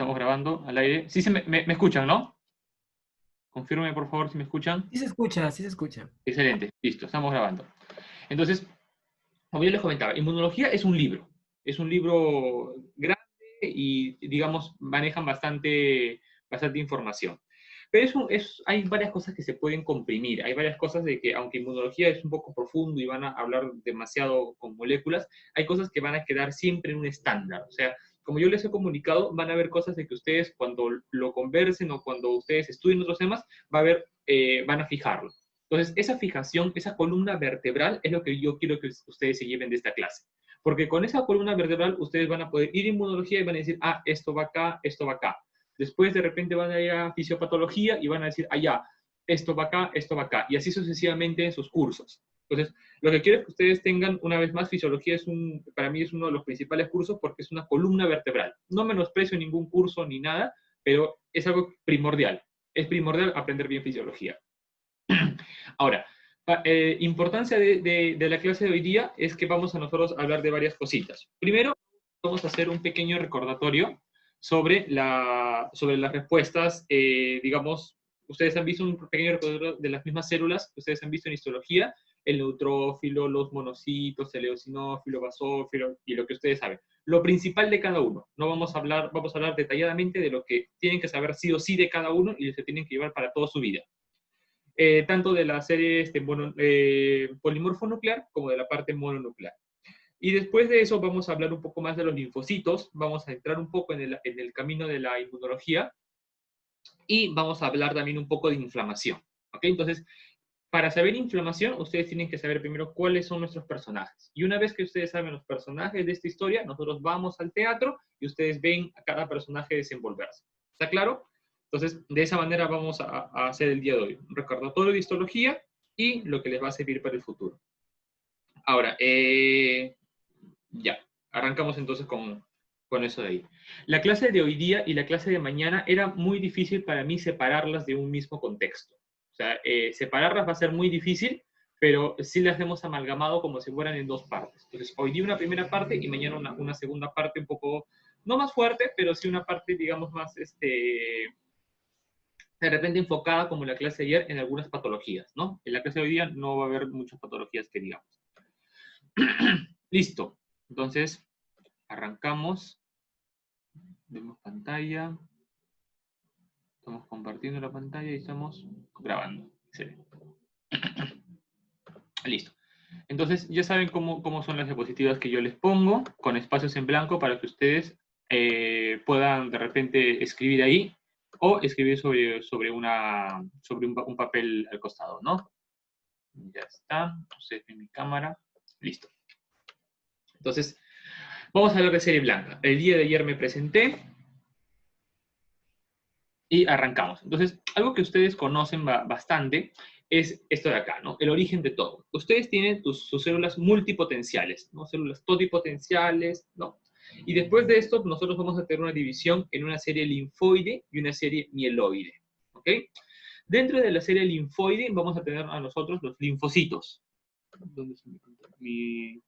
Estamos grabando al aire. Sí, me escuchan, ¿no? Confírmeme, por favor, si me escuchan. Sí se escucha, sí se escucha. Excelente, listo, estamos grabando. Entonces, como yo les comentaba, Inmunología es un libro. Es un libro grande y, digamos, manejan bastante información. Pero hay varias cosas que se pueden comprimir. Hay varias cosas de que, aunque Inmunología es un poco profundo y van a hablar demasiado con moléculas, hay cosas que van a quedar siempre en un estándar. O sea, como yo les he comunicado, van a haber cosas de que ustedes cuando lo conversen o cuando ustedes estudien otros temas, van a fijarlo. Entonces, esa fijación, esa columna vertebral es lo que yo quiero que ustedes se lleven de esta clase. Porque con esa columna vertebral ustedes van a poder ir a inmunología y van a decir, ah, esto va acá, esto va acá. Después de repente van a ir a fisiopatología y van a decir, allá, esto va acá, esto va acá. Y así sucesivamente en sus cursos. Entonces, lo que quiero es que ustedes tengan, una vez más, fisiología para mí es uno de los principales cursos porque es una columna vertebral. No menosprecio ningún curso ni nada, pero es algo primordial. Es primordial aprender bien fisiología. Ahora, importancia de la clase de hoy día es que vamos a nosotros a hablar de varias cositas. Primero, vamos a hacer un pequeño recordatorio sobre las respuestas, digamos, ustedes han visto un pequeño recordatorio de las mismas células que ustedes han visto en histología, el neutrófilo, los monocitos, el eosinófilo, basófilo y lo que ustedes saben. Lo principal de cada uno. No vamos a hablar detalladamente de lo que tienen que saber sí o sí de cada uno y se tienen que llevar para toda su vida. Tanto de la serie polimorfo nuclear como de la parte mononuclear. Y después de eso vamos a hablar un poco más de los linfocitos, vamos a entrar un poco en el camino de la inmunología y vamos a hablar también un poco de inflamación. ¿Ok? Entonces, para saber inflamación, ustedes tienen que saber primero cuáles son nuestros personajes. Y una vez que ustedes saben los personajes de esta historia, nosotros vamos al teatro y ustedes ven a cada personaje desenvolverse. ¿Está claro? Entonces, de esa manera vamos a hacer el día de hoy. Un recordatorio de histología y lo que les va a servir para el futuro. Ahora, ya, arrancamos entonces con eso de ahí. La clase de hoy día y la clase de mañana era muy difícil para mí separarlas de un mismo contexto. O sea, separarlas va a ser muy difícil, pero sí las hemos amalgamado como si fueran en dos partes. Entonces, hoy día una primera parte y mañana una segunda parte un poco, no más fuerte, pero sí una parte, digamos, más, de repente enfocada como la clase de ayer en algunas patologías, ¿no? En la clase de hoy día no va a haber muchas patologías que digamos. Listo. Entonces, arrancamos. Vemos pantalla. Estamos compartiendo la pantalla y estamos grabando. Excelente. Listo. Entonces, ya saben cómo son las diapositivas que yo les pongo, con espacios en blanco para que ustedes puedan de repente escribir ahí o escribir sobre un papel al costado, ¿no? Ya está. Ustedes ven mi cámara. Listo. Entonces, vamos a hablar de serie blanca. El día de ayer me presenté y arrancamos. Entonces, algo que ustedes conocen bastante es esto de acá, ¿no? El origen de todo. Ustedes tienen sus células multipotenciales, ¿no? Células totipotenciales, ¿no? Y después de esto, nosotros vamos a tener una división en una serie linfoide y una serie mieloide, ¿ok? Dentro de la serie linfoide vamos a tener a nosotros los linfocitos. ¿Dónde está mi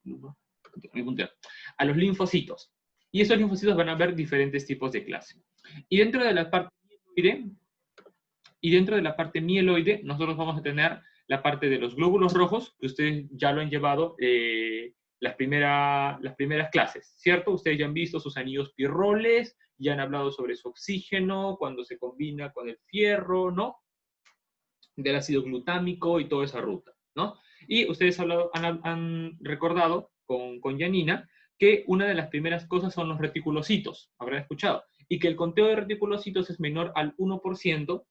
puntero? A los linfocitos. Y esos linfocitos van a ver diferentes tipos de clase. Y dentro de la parte mieloide, nosotros vamos a tener la parte de los glóbulos rojos, que ustedes ya lo han llevado las primeras clases, ¿cierto? Ustedes ya han visto sus anillos pirroles, ya han hablado sobre su oxígeno, cuando se combina con el fierro, ¿no? Del ácido glutámico y toda esa ruta, ¿no? Y ustedes han recordado con Janina que una de las primeras cosas son los reticulocitos, habrán escuchado, y que el conteo de reticulocitos es menor al 1%,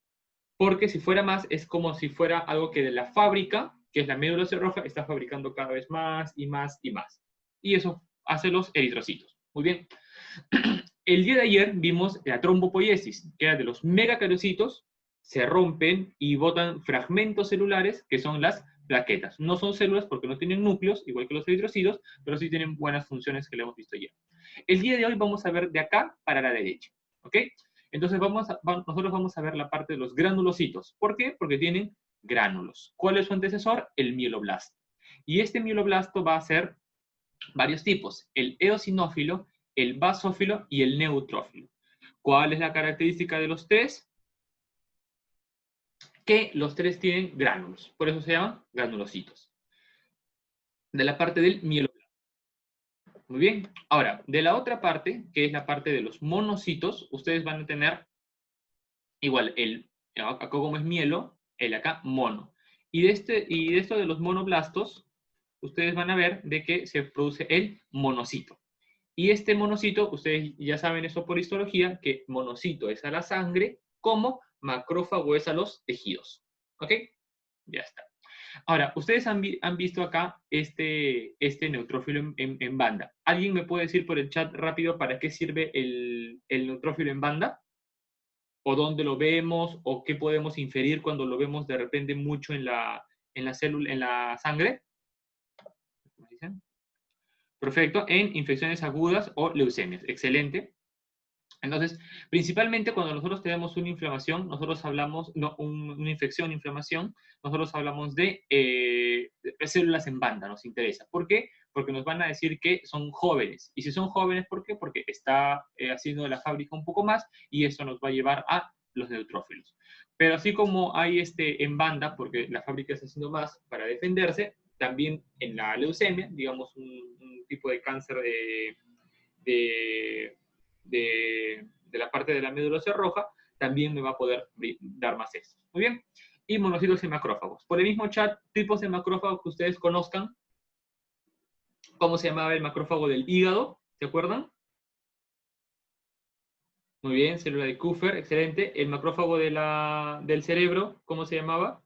porque si fuera más, es como si fuera algo que de la fábrica, que es la médula roja, está fabricando cada vez más y más y más. Y eso hace los eritrocitos. Muy bien. El día de ayer vimos la trombopoiesis, que era de los megacarocitos, se rompen y botan fragmentos celulares, que son las plaquetas. No son células porque no tienen núcleos, igual que los eritrocitos, pero sí tienen buenas funciones que le hemos visto ayer. El día de hoy vamos a ver de acá para la derecha, ¿ok? Entonces nosotros vamos a ver la parte de los granulocitos. ¿Por qué? Porque tienen gránulos. ¿Cuál es su antecesor? El mieloblasto. Y este mieloblasto va a ser varios tipos, el eosinófilo, el basófilo y el neutrófilo. ¿Cuál es la característica de los tres? Que los tres tienen gránulos, por eso se llaman granulocitos. De la parte del mieloblasto. Muy bien. Ahora, de la otra parte, que es la parte de los monocitos, ustedes van a tener igual acá como es mielo, el acá mono. Y de esto de los monoblastos, ustedes van a ver de que se produce el monocito. Y este monocito, ustedes ya saben eso por histología, que monocito es a la sangre, como macrófago es a los tejidos. ¿Ok? Ya está. Ahora, ustedes han visto acá este neutrófilo en banda. ¿Alguien me puede decir por el chat rápido para qué sirve el neutrófilo en banda? ¿O dónde lo vemos? ¿O qué podemos inferir cuando lo vemos de repente mucho en la célula, en la sangre? ¿Cómo dicen? Perfecto, en infecciones agudas o leucemias. Excelente. Entonces, principalmente cuando nosotros tenemos una inflamación, nosotros hablamos, no, una infección, inflamación, nosotros hablamos de células en banda, nos interesa. ¿Por qué? Porque nos van a decir que son jóvenes. Y si son jóvenes, ¿por qué? Porque está haciendo la fábrica un poco más y esto nos va a llevar a los neutrófilos. Pero así como hay en banda, porque la fábrica está haciendo más para defenderse, también en la leucemia, digamos un tipo de cáncer de, de la parte de la médula ósea roja, también me va a poder dar más esto. Muy bien. Y monocitos y macrófagos. Por el mismo chat, tipos de macrófagos que ustedes conozcan. ¿Cómo se llamaba el macrófago del hígado? ¿Se acuerdan? Muy bien, célula de Kupffer, excelente. El macrófago del cerebro, ¿cómo se llamaba?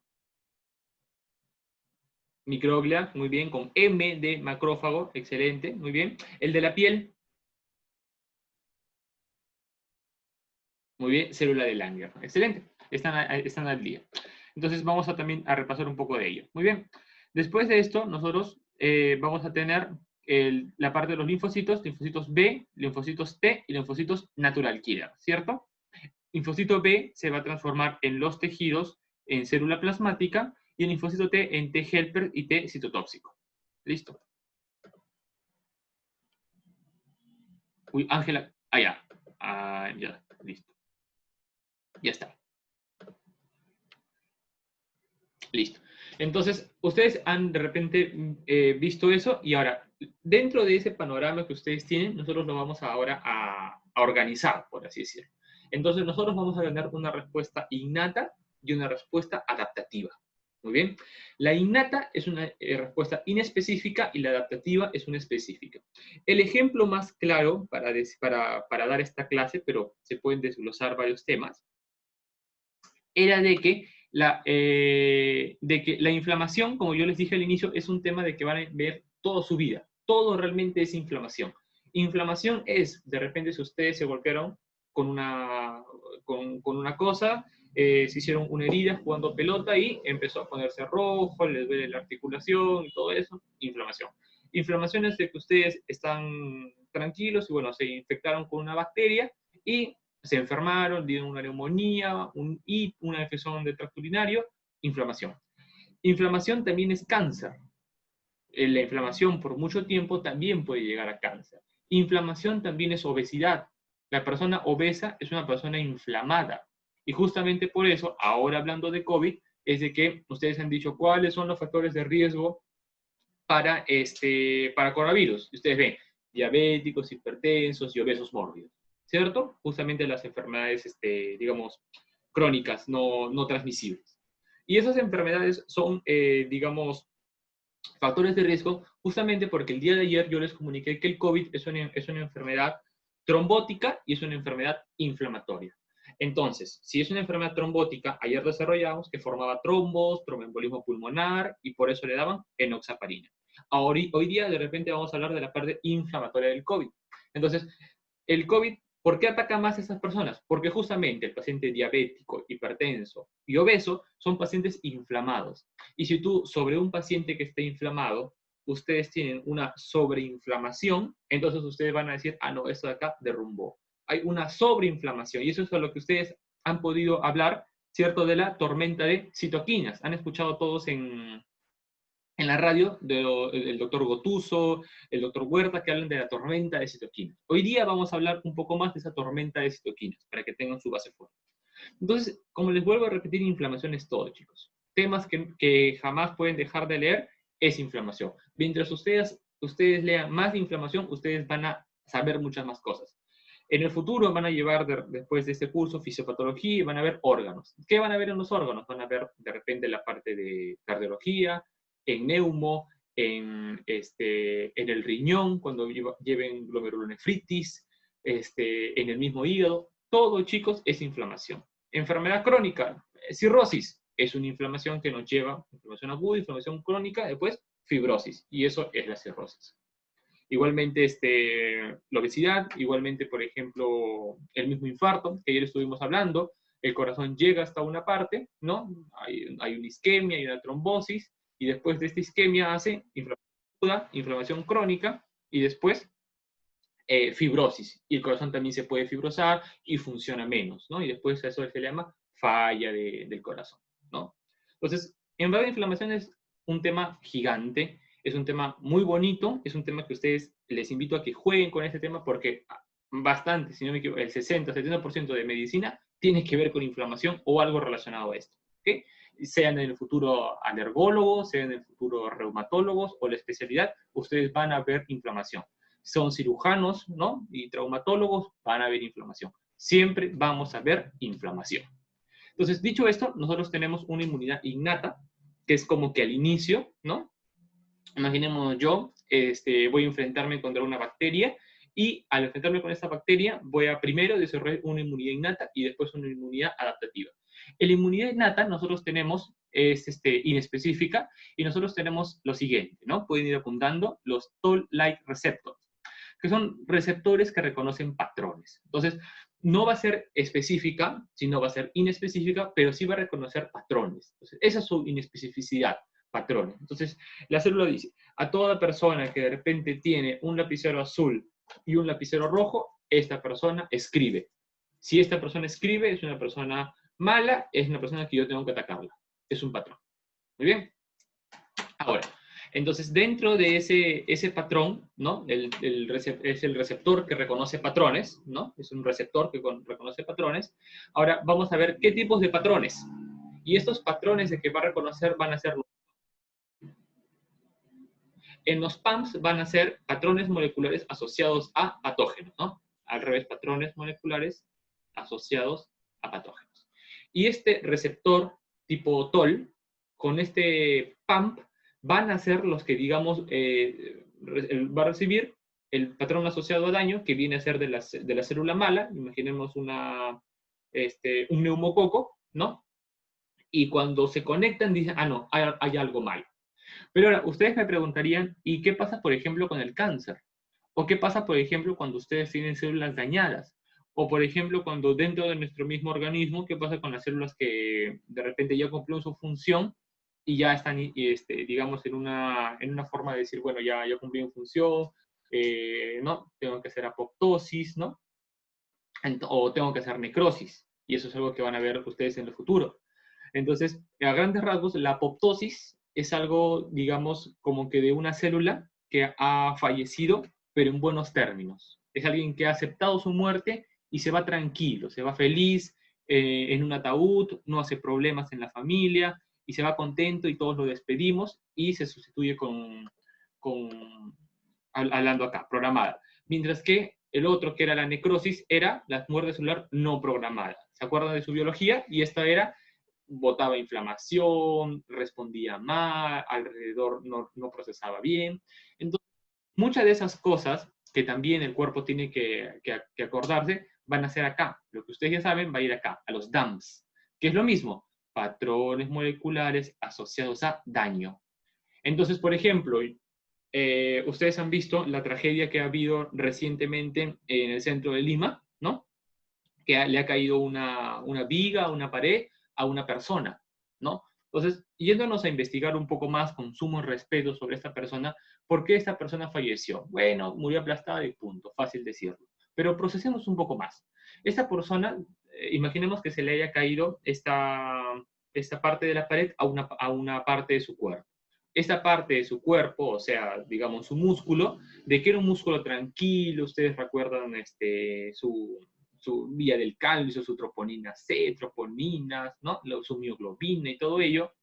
Microglia, muy bien, con M de macrófago, excelente, muy bien. El de la piel, muy bien, célula de Langer, excelente, están al día. Entonces vamos también a repasar un poco de ello. Muy bien, después de esto nosotros vamos a tener la parte de los linfocitos B, linfocitos T y linfocitos natural killer, ¿cierto? Linfocito B se va a transformar en los tejidos en célula plasmática y el linfocito T en T helper y T citotóxico. ¿Listo? Uy, Ángela, ya. Ya, listo. Ya está. Listo. Entonces, ustedes han de repente visto eso y ahora, dentro de ese panorama que ustedes tienen, nosotros lo vamos ahora a organizar, por así decirlo. Entonces, nosotros vamos a tener una respuesta innata y una respuesta adaptativa. Muy bien. La innata es una respuesta inespecífica y la adaptativa es una específica. El ejemplo más claro para dar esta clase, pero se pueden desglosar varios temas, era de que la inflamación, como yo les dije al inicio, es un tema de que van a ver toda su vida. Todo realmente es inflamación. Inflamación es, de repente, si ustedes se golpearon con una cosa, se hicieron una herida jugando pelota y empezó a ponerse rojo, les duele la articulación y todo eso, inflamación. Inflamación es de que ustedes están tranquilos y, bueno, se infectaron con una bacteria y se enfermaron, dieron una neumonía, una infección de tracto urinario, inflamación. Inflamación también es cáncer. La inflamación por mucho tiempo también puede llegar a cáncer. Inflamación también es obesidad. La persona obesa es una persona inflamada. Y justamente por eso, ahora hablando de COVID, es de que ustedes han dicho cuáles son los factores de riesgo para coronavirus. Y ustedes ven, diabéticos, hipertensos y obesos mórbidos. ¿Cierto? Justamente las enfermedades, digamos, crónicas, no transmisibles. Y esas enfermedades son, digamos, factores de riesgo justamente porque el día de ayer yo les comuniqué que el COVID es una enfermedad trombótica y es una enfermedad inflamatoria. Entonces, si es una enfermedad trombótica, ayer desarrollamos que formaba trombos, tromboembolismo pulmonar y por eso le daban enoxaparina. Hoy día de repente vamos a hablar de la parte inflamatoria del COVID. Entonces, el COVID, ¿por qué ataca más a esas personas? Porque justamente el paciente diabético, hipertenso y obeso son pacientes inflamados. Y si tú sobre un paciente que esté inflamado, ustedes tienen una sobreinflamación, entonces ustedes van a decir, ah, no, esto de acá derrumbó. Hay una sobreinflamación y eso es lo que ustedes han podido hablar, ¿cierto? De la tormenta de citoquinas. ¿Han escuchado todos en la radio el doctor Gotuso, el doctor Huerta, que hablan de la tormenta de citoquinas. Hoy día vamos a hablar un poco más de esa tormenta de citoquinas, para que tengan su base fuerte. Entonces, como les vuelvo a repetir, inflamación es todo, chicos. Temas que jamás pueden dejar de leer es inflamación. Mientras ustedes lean más de inflamación, ustedes van a saber muchas más cosas. En el futuro van a llevar, después de este curso, fisiopatología y van a ver órganos. ¿Qué van a ver en los órganos? Van a ver de repente la parte de cardiología, en neumo, en el riñón, cuando lleven glomerulonefritis, en el mismo hígado. Todo, chicos, es inflamación. Enfermedad crónica, cirrosis, es una inflamación que nos lleva, inflamación aguda, inflamación crónica, después fibrosis, y eso es la cirrosis. Igualmente, la obesidad, igualmente, por ejemplo, el mismo infarto, que ayer estuvimos hablando, el corazón llega hasta una parte, ¿no? Hay una isquemia, hay una trombosis, y después de esta isquemia hace inflamación aguda, inflamación crónica, y después fibrosis. Y el corazón también se puede fibrosar y funciona menos, ¿no? Y después eso se le llama falla del corazón, ¿no? Entonces, en verdad, la inflamación es un tema gigante, es un tema muy bonito, es un tema que ustedes les invito a que jueguen con este tema porque bastante, si no me equivoco, el 60-70% de medicina tiene que ver con inflamación o algo relacionado a esto, ¿ok? Sean en el futuro alergólogos, sean en el futuro reumatólogos o la especialidad, ustedes van a ver inflamación. Son cirujanos, ¿no? Y traumatólogos, van a ver inflamación. Siempre vamos a ver inflamación. Entonces, dicho esto, nosotros tenemos una inmunidad innata, que es como que al inicio, ¿no? Imaginemos yo, voy a enfrentarme contra una bacteria y al enfrentarme con esta bacteria voy a primero desarrollar una inmunidad innata y después una inmunidad adaptativa. La inmunidad innata nosotros tenemos, es inespecífica y nosotros tenemos lo siguiente, ¿no? Pueden ir apuntando los Toll-like receptors, que son receptores que reconocen patrones. Entonces, no va a ser específica, sino va a ser inespecífica, pero sí va a reconocer patrones. Entonces, esa es su inespecificidad, patrones. Entonces, la célula dice, a toda persona que de repente tiene un lapicero azul y un lapicero rojo, esta persona escribe. Si esta persona escribe, es una persona mala, es una persona que yo tengo que atacarla. Es un patrón. Muy bien. Ahora, entonces, dentro de ese patrón, ¿no? Es el receptor que reconoce patrones, ¿no? Es un receptor que reconoce patrones. Ahora, vamos a ver qué tipos de patrones. Y estos patrones de que va a reconocer van a ser... En los PAMs van a ser patrones moleculares asociados a patógenos, ¿no? Al revés, patrones moleculares asociados a patógenos. Y este receptor tipo TOL, con este PAMP, van a ser los que, digamos, va a recibir el patrón asociado a daño, que viene a ser de la célula mala, imaginemos un neumococo, ¿no? Y cuando se conectan dicen, ah, no, hay algo mal. Pero ahora, ustedes me preguntarían, ¿y qué pasa, por ejemplo, con el cáncer? ¿O qué pasa, por ejemplo, cuando ustedes tienen células dañadas? O, por ejemplo, cuando dentro de nuestro mismo organismo, ¿qué pasa con las células que de repente ya cumplieron su función y ya están, digamos, en una forma de decir, bueno, ya cumplieron función, ¿no? Tengo que hacer apoptosis, ¿no? O tengo que hacer necrosis. Y eso es algo que van a ver ustedes en el futuro. Entonces, a grandes rasgos, la apoptosis es algo, digamos, como que de una célula que ha fallecido, pero en buenos términos. Es alguien que ha aceptado su muerte y se va tranquilo, se va feliz en un ataúd, no hace problemas en la familia y se va contento y todos lo despedimos y se sustituye hablando acá, programada. Mientras que el otro, que era la necrosis, era la muerte celular no programada. ¿Se acuerdan de su biología? Y esta era botaba inflamación, respondía mal, alrededor no procesaba bien. Entonces, muchas de esas cosas que también el cuerpo tiene que acordarse van a ser acá. Lo que ustedes ya saben va a ir acá, a los DAMs, que es lo mismo, patrones moleculares asociados a daño. Entonces, por ejemplo, ustedes han visto la tragedia que ha habido recientemente en el centro de Lima, ¿no? Que le ha caído una viga, una pared a una persona, ¿no? Entonces, yéndonos a investigar un poco más con sumo respeto sobre esta persona, ¿por qué esta persona falleció? Bueno, murió aplastada y punto, fácil decirlo. Pero procesemos un poco más. Esta persona, imaginemos que se le haya caído esta parte de la pared a una parte de su cuerpo. esta parte de su cuerpo, o sea, digamos, su músculo, de que era un músculo tranquilo, ustedes recuerdan su vía del calcio, su troponina C, troponinas, ¿no? Su mioglobina y todo ello,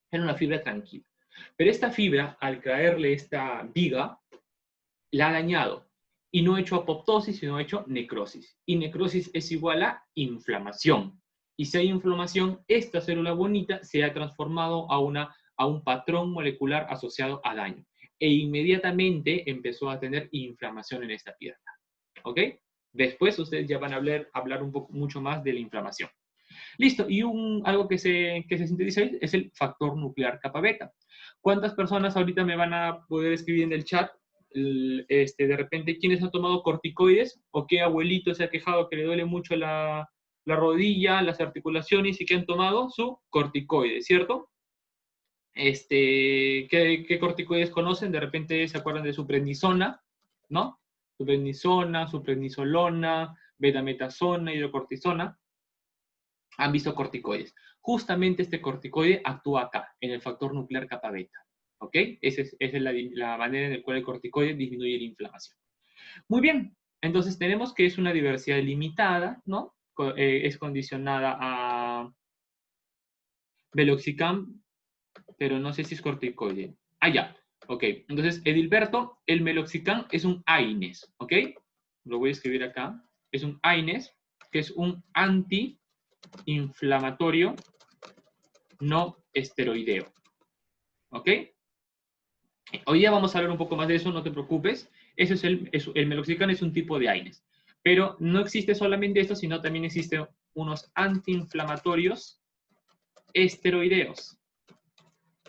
era una fibra tranquila. Pero esta fibra, al caerle esta viga, la ha dañado. Y no ha hecho apoptosis, sino ha hecho necrosis. Y necrosis es igual a inflamación. Y si hay inflamación, esta célula bonita se ha transformado a un patrón molecular asociado a daño. E inmediatamente empezó a tener inflamación en esta pierna. ¿Ok? Después ustedes ya van a hablar un poco, mucho más de la inflamación. Listo, y algo que se sintetiza ahí es el factor nuclear kappa beta. ¿Cuántas personas ahorita me van a poder escribir en el chat? De repente, ¿quiénes han tomado corticoides? ¿O qué abuelito se ha quejado que le duele mucho la rodilla, las articulaciones y que han tomado su corticoide, ¿cierto? ¿Qué corticoides conocen? De repente se acuerdan de su prednisona, ¿no? Su prednisona, su prednisolona, betametasona, hidrocortisona. Han visto corticoides. Justamente este corticoide actúa acá, en el factor nuclear kappa beta. ¿Ok? Esa es la manera en la cual el corticoide disminuye la inflamación. Muy bien. Entonces tenemos que es una diversidad limitada, ¿no? Es condicionada a Meloxicam, pero no sé si es corticoide. Ah, ya. Ok. Entonces, Edilberto, el Meloxicam es un AINES. ¿Ok? Lo voy a escribir acá. Es un AINES, que es un antiinflamatorio no esteroideo. ¿Ok? Hoy día vamos a hablar un poco más de eso, no te preocupes. El meloxicam es un tipo de AINES. Pero no existe solamente esto, sino también existen unos antiinflamatorios esteroideos.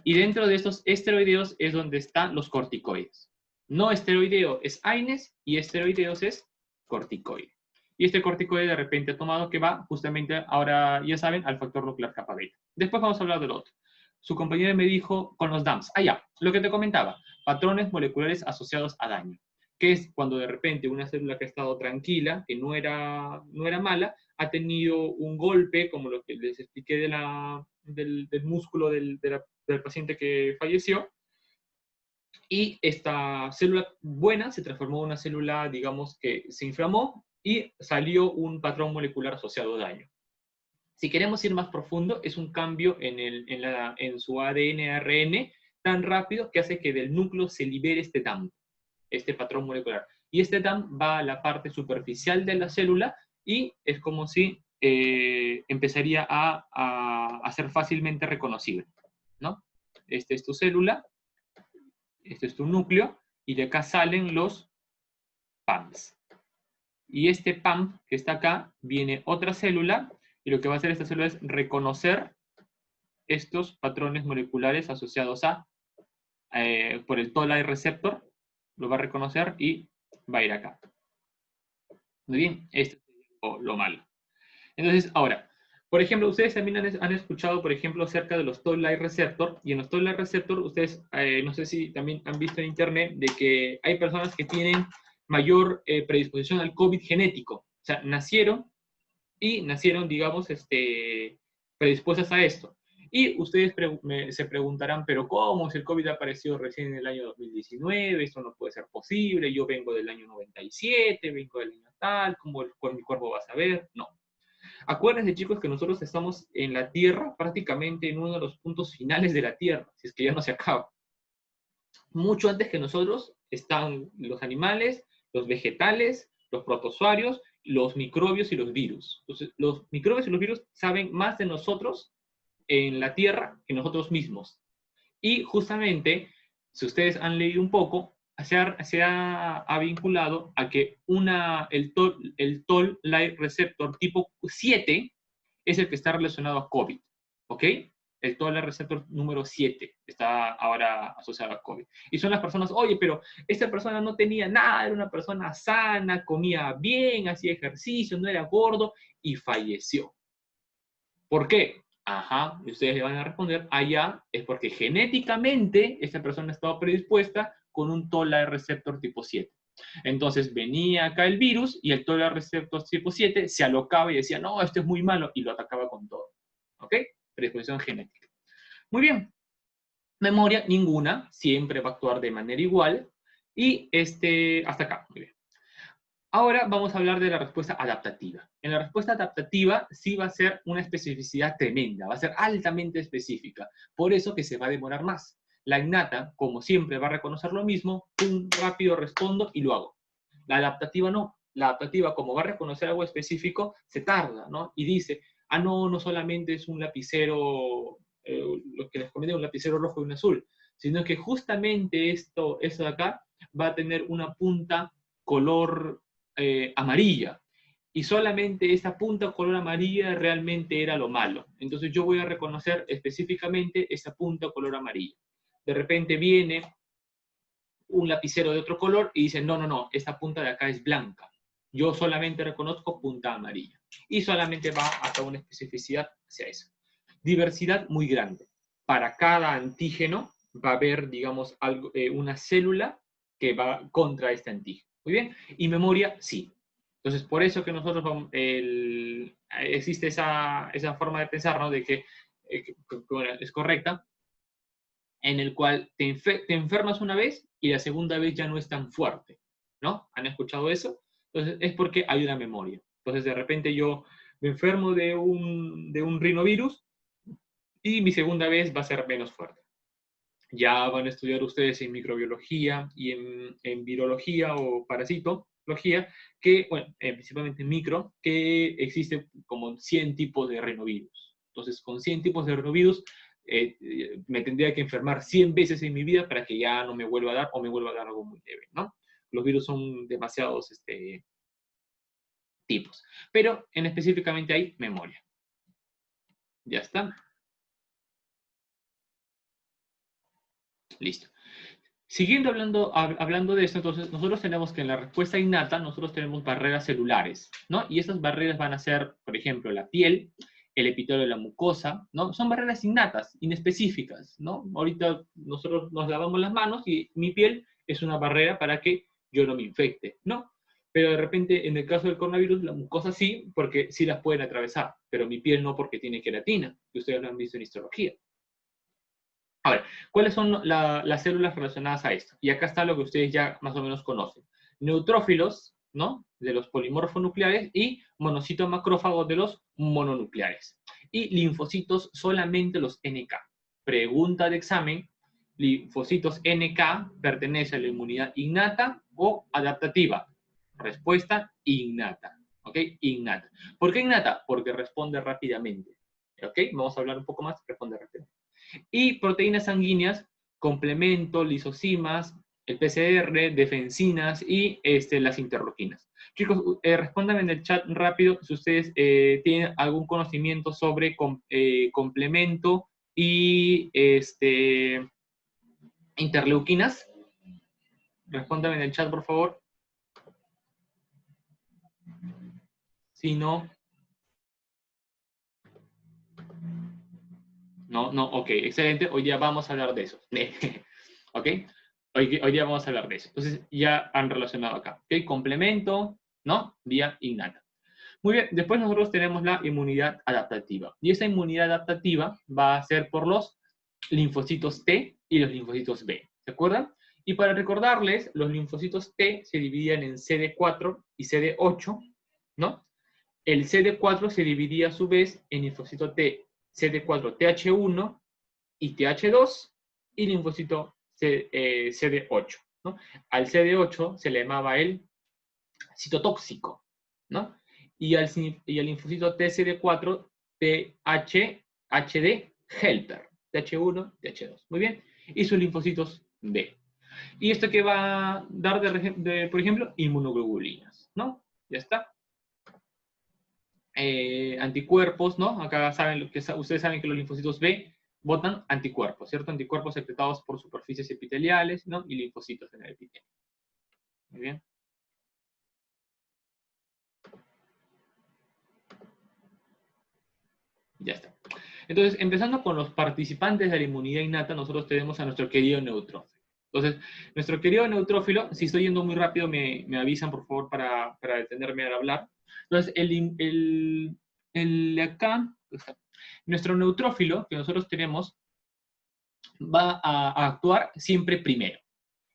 Y dentro de estos esteroideos es donde están los corticoides. No esteroideo es AINES y esteroideos es corticoide. Y este corticoide de repente ha tomado que va justamente, ahora ya saben, al factor nuclear kappa beta. Después vamos a hablar del otro. Su compañero me dijo con los DAMs. Ah, ya, lo que te comentaba. Patrones moleculares asociados a daño. Que es cuando de repente una célula que ha estado tranquila, que no era mala, ha tenido un golpe, como lo que les expliqué del músculo del paciente que falleció, y esta célula buena se transformó en una célula, digamos, que se inflamó y salió un patrón molecular asociado a daño. Si queremos ir más profundo, es un cambio en su ADN-ARN tan rápido que hace que del núcleo se libere este DAM, este patrón molecular. Y este DAM va a la parte superficial de la célula y es como si empezaría a ser fácilmente reconocible, ¿no? Esta es tu célula, este es tu núcleo, y de acá salen los PAMs. Y este PAM que está acá, viene otra célula, y lo que va a hacer esta célula es reconocer estos patrones moleculares asociados por el Toll-like receptor, lo va a reconocer y va a ir acá. Muy bien, esto es lo malo. Entonces, ahora, por ejemplo, ustedes también han escuchado, por ejemplo, acerca de los Toll-like receptor, y en los Toll-like receptor, ustedes, no sé si también han visto en internet, de que hay personas que tienen mayor predisposición al COVID genético. O sea, nacieron, digamos, predispuestas a esto. Y ustedes se preguntarán, pero ¿cómo? Si el COVID apareció recién en el año 2019, esto no puede ser posible, yo vengo del año 97, vengo del año tal, ¿cómo mi cuerpo va a saber? No. Acuérdense, chicos, que nosotros estamos en la Tierra, prácticamente en uno de los puntos finales de la Tierra, si es que ya no se acaba. Mucho antes que nosotros están los animales, los vegetales, los protozoarios, los microbios y los virus. Entonces, los microbios y los virus saben más de nosotros en la Tierra que nosotros mismos. Y justamente, si ustedes han leído un poco, se ha vinculado a que el Toll-like receptor tipo 7 es el que está relacionado a COVID. ¿Ok? El Toll-like receptor número 7 está ahora asociado a COVID. Y son las personas, oye, pero esta persona no tenía nada, era una persona sana, comía bien, hacía ejercicio, no era gordo y falleció. ¿Por qué? Ajá, y ustedes le van a responder, allá es porque genéticamente esta persona estaba predispuesta con un Toll-like receptor tipo 7. Entonces venía acá el virus y el Toll-like receptor tipo 7 se alocaba y decía, no, esto es muy malo, y lo atacaba con todo. ¿Ok? Predisposición genética. Muy bien. Memoria, ninguna, siempre va a actuar de manera igual. Y hasta acá, muy bien. Ahora vamos a hablar de la respuesta adaptativa. En la respuesta adaptativa sí va a ser una especificidad tremenda, va a ser altamente específica. Por eso que se va a demorar más. La innata, como siempre, va a reconocer lo mismo, pum, rápido respondo y lo hago. La adaptativa no. La adaptativa, como va a reconocer algo específico, se tarda, ¿no? Y dice, ah, no, no solamente es un lapicero, lo que les comenté, un lapicero rojo y un azul, sino que justamente eso de acá va a tener una punta color amarilla. Y solamente esa punta color amarilla realmente era lo malo. Entonces yo voy a reconocer específicamente esa punta color amarilla. De repente viene un lapicero de otro color y dice, no, no, no, esta punta de acá es blanca. Yo solamente reconozco punta amarilla. Y solamente va hasta una especificidad hacia eso. Diversidad muy grande. Para cada antígeno va a haber, digamos, algo, una célula que va contra este antígeno. Muy bien. Y memoria, sí. Entonces, por eso que nosotros existe esa forma de pensar, ¿no? De que bueno, es correcta, en el cual te enfermas una vez y la segunda vez ya no es tan fuerte, ¿no? ¿Han escuchado eso? Entonces, es porque hay una memoria. Entonces, de repente yo me enfermo de un rinovirus y mi segunda vez va a ser menos fuerte. Ya van a estudiar ustedes en microbiología y en virología o parasitología, que, bueno, principalmente en micro, que existe como 100 tipos de rinovirus. Entonces, con 100 tipos de rinovirus, me tendría que enfermar 100 veces en mi vida para que ya no me vuelva a dar o me vuelva a dar algo muy leve, ¿no? Los virus son demasiados tipos. Pero en específicamente hay memoria. Ya está. Listo. Siguiendo hablando de esto, entonces nosotros tenemos que en la respuesta innata, nosotros tenemos barreras celulares, ¿no? Y estas barreras van a ser, por ejemplo, la piel, el epitelio de la mucosa, ¿no? Son barreras innatas, inespecíficas, ¿no? Ahorita nosotros nos lavamos las manos y mi piel es una barrera para que yo no me infecte, ¿no? Pero de repente, en el caso del coronavirus, la mucosa sí, porque sí las pueden atravesar, pero mi piel no porque tiene queratina, que ustedes lo han visto en histología. A ver, ¿cuáles son las células relacionadas a esto? Y acá está lo que ustedes ya más o menos conocen. Neutrófilos, ¿no? De los polimorfos nucleares y monocitos macrófagos de los mononucleares. Y linfocitos solamente los NK. Pregunta de examen, linfocitos NK pertenece a la inmunidad innata o adaptativa. Respuesta innata. ¿Ok? Innata. ¿Por qué innata? Porque responde rápidamente. ¿Ok? Vamos a hablar un poco más, responde rápidamente. Y proteínas sanguíneas, complemento, lisosimas, el PCR, defensinas y las interleuquinas. Chicos, respóndanme en el chat rápido si ustedes tienen algún conocimiento sobre complemento y interleuquinas. Respóndanme en el chat, por favor. Si no... No, no, ok, excelente. Hoy día vamos a hablar de eso. ¿Ok? Hoy día vamos a hablar de eso. Entonces, ya han relacionado acá. ¿Ok? Complemento, ¿no? Vía innata. Muy bien, después nosotros tenemos la inmunidad adaptativa. Y esa inmunidad adaptativa va a ser por los linfocitos T y los linfocitos B. ¿Se acuerdan? Y para recordarles, los linfocitos T se dividían en CD4 y CD8, ¿no? El CD4 se dividía a su vez en linfocito T, CD4 TH1 y TH2 y linfocito CD8, ¿no? Al CD8 se le llamaba el citotóxico, ¿no? Y al linfocito TCD4 THD helper, TH1, TH2. Muy bien. Y sus linfocitos B. ¿Y esto que va a dar, por ejemplo, inmunoglobulinas, ¿no? Ya está. Anticuerpos, ¿no? Acá saben ustedes saben que los linfocitos B botan anticuerpos, ¿cierto? Anticuerpos secretados por superficies epiteliales, ¿no? Y linfocitos en el epitelio. Muy bien. Ya está. Entonces, empezando con los participantes de la inmunidad innata, nosotros tenemos a nuestro querido neutrófilo. Entonces, nuestro querido neutrófilo, si estoy yendo muy rápido, me avisan, por favor, para detenerme al hablar. Entonces, acá, nuestro neutrófilo que nosotros tenemos va a actuar siempre primero.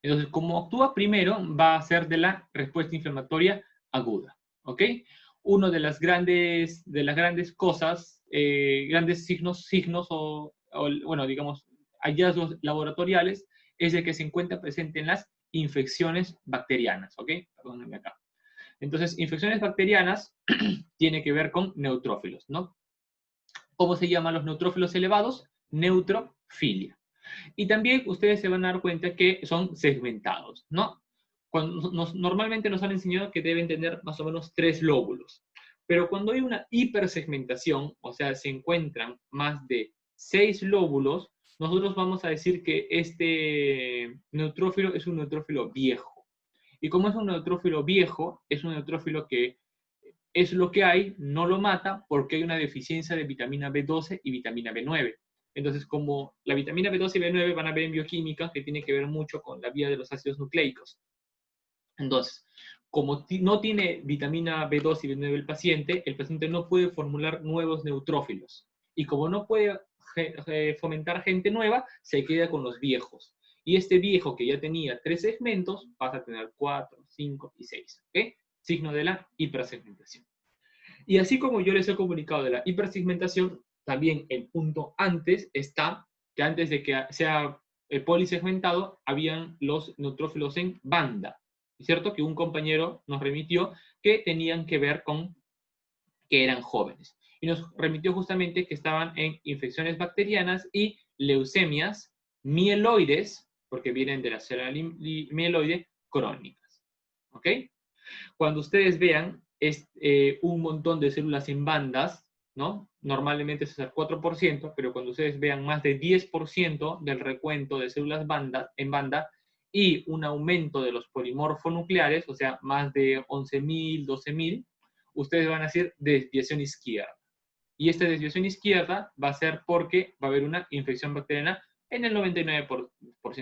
Entonces, como actúa primero, va a ser de la respuesta inflamatoria aguda, ¿ok? Uno de las grandes cosas, grandes signos bueno, digamos, hallazgos laboratoriales, es el que se encuentra presente en las infecciones bacterianas, ¿ok? Perdónenme acá. Entonces, infecciones bacterianas tiene que ver con neutrófilos, ¿no? ¿Cómo se llaman los neutrófilos elevados? Neutrofilia. Y también ustedes se van a dar cuenta que son segmentados, ¿no? Normalmente nos han enseñado que deben tener más o menos 3 lóbulos. Pero cuando hay una hipersegmentación, o sea, se encuentran más de 6 lóbulos, nosotros vamos a decir que este neutrófilo es un neutrófilo viejo. Y como es un neutrófilo viejo, es un neutrófilo que es lo que hay, no lo mata porque hay una deficiencia de vitamina B12 y vitamina B9. Entonces, como la vitamina B12 y B9 van a ver en bioquímica que tiene que ver mucho con la vía de los ácidos nucleicos. Entonces, como no tiene vitamina B2 y B9 el paciente no puede formular nuevos neutrófilos. Y como no puede fomentar gente nueva, se queda con los viejos. Y este viejo que ya tenía 3 segmentos, pasa a tener 4, 5 y 6. ¿Ok? Signo de la hipersegmentación. Y así como yo les he comunicado de la hipersegmentación, también el punto antes está que antes de que sea polisegmentado, habían los neutrófilos en banda. Es cierto que un compañero nos remitió que tenían que ver con que eran jóvenes. Y nos remitió justamente que estaban en infecciones bacterianas y leucemias mieloides, porque vienen de la célula mieloide, crónicas. ¿Ok? Cuando ustedes vean un montón de células en bandas, ¿no? Normalmente es el 4%, pero cuando ustedes vean más de 10% del recuento de células en banda y un aumento de los polimorfonucleares, o sea, más de 11.000, 12.000, ustedes van a decir desviación izquierda. Y esta desviación izquierda va a ser porque va a haber una infección bacteriana en el 99%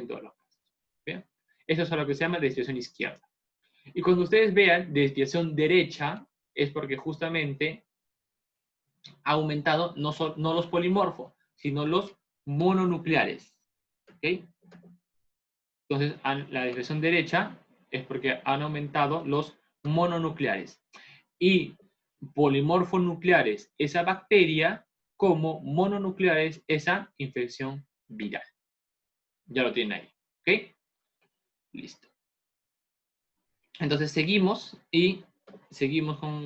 de los casos. ¿Bien? Eso es a lo que se llama desviación izquierda. Y cuando ustedes vean desviación derecha, es porque justamente ha aumentado no los polimorfos, sino los mononucleares. ¿Okay? Entonces, la desviación derecha es porque han aumentado los mononucleares. Y polimorfonucleares, esa bacteria, como mononucleares, esa infección viral. Ya lo tienen ahí. ¿Ok? Listo. Entonces seguimos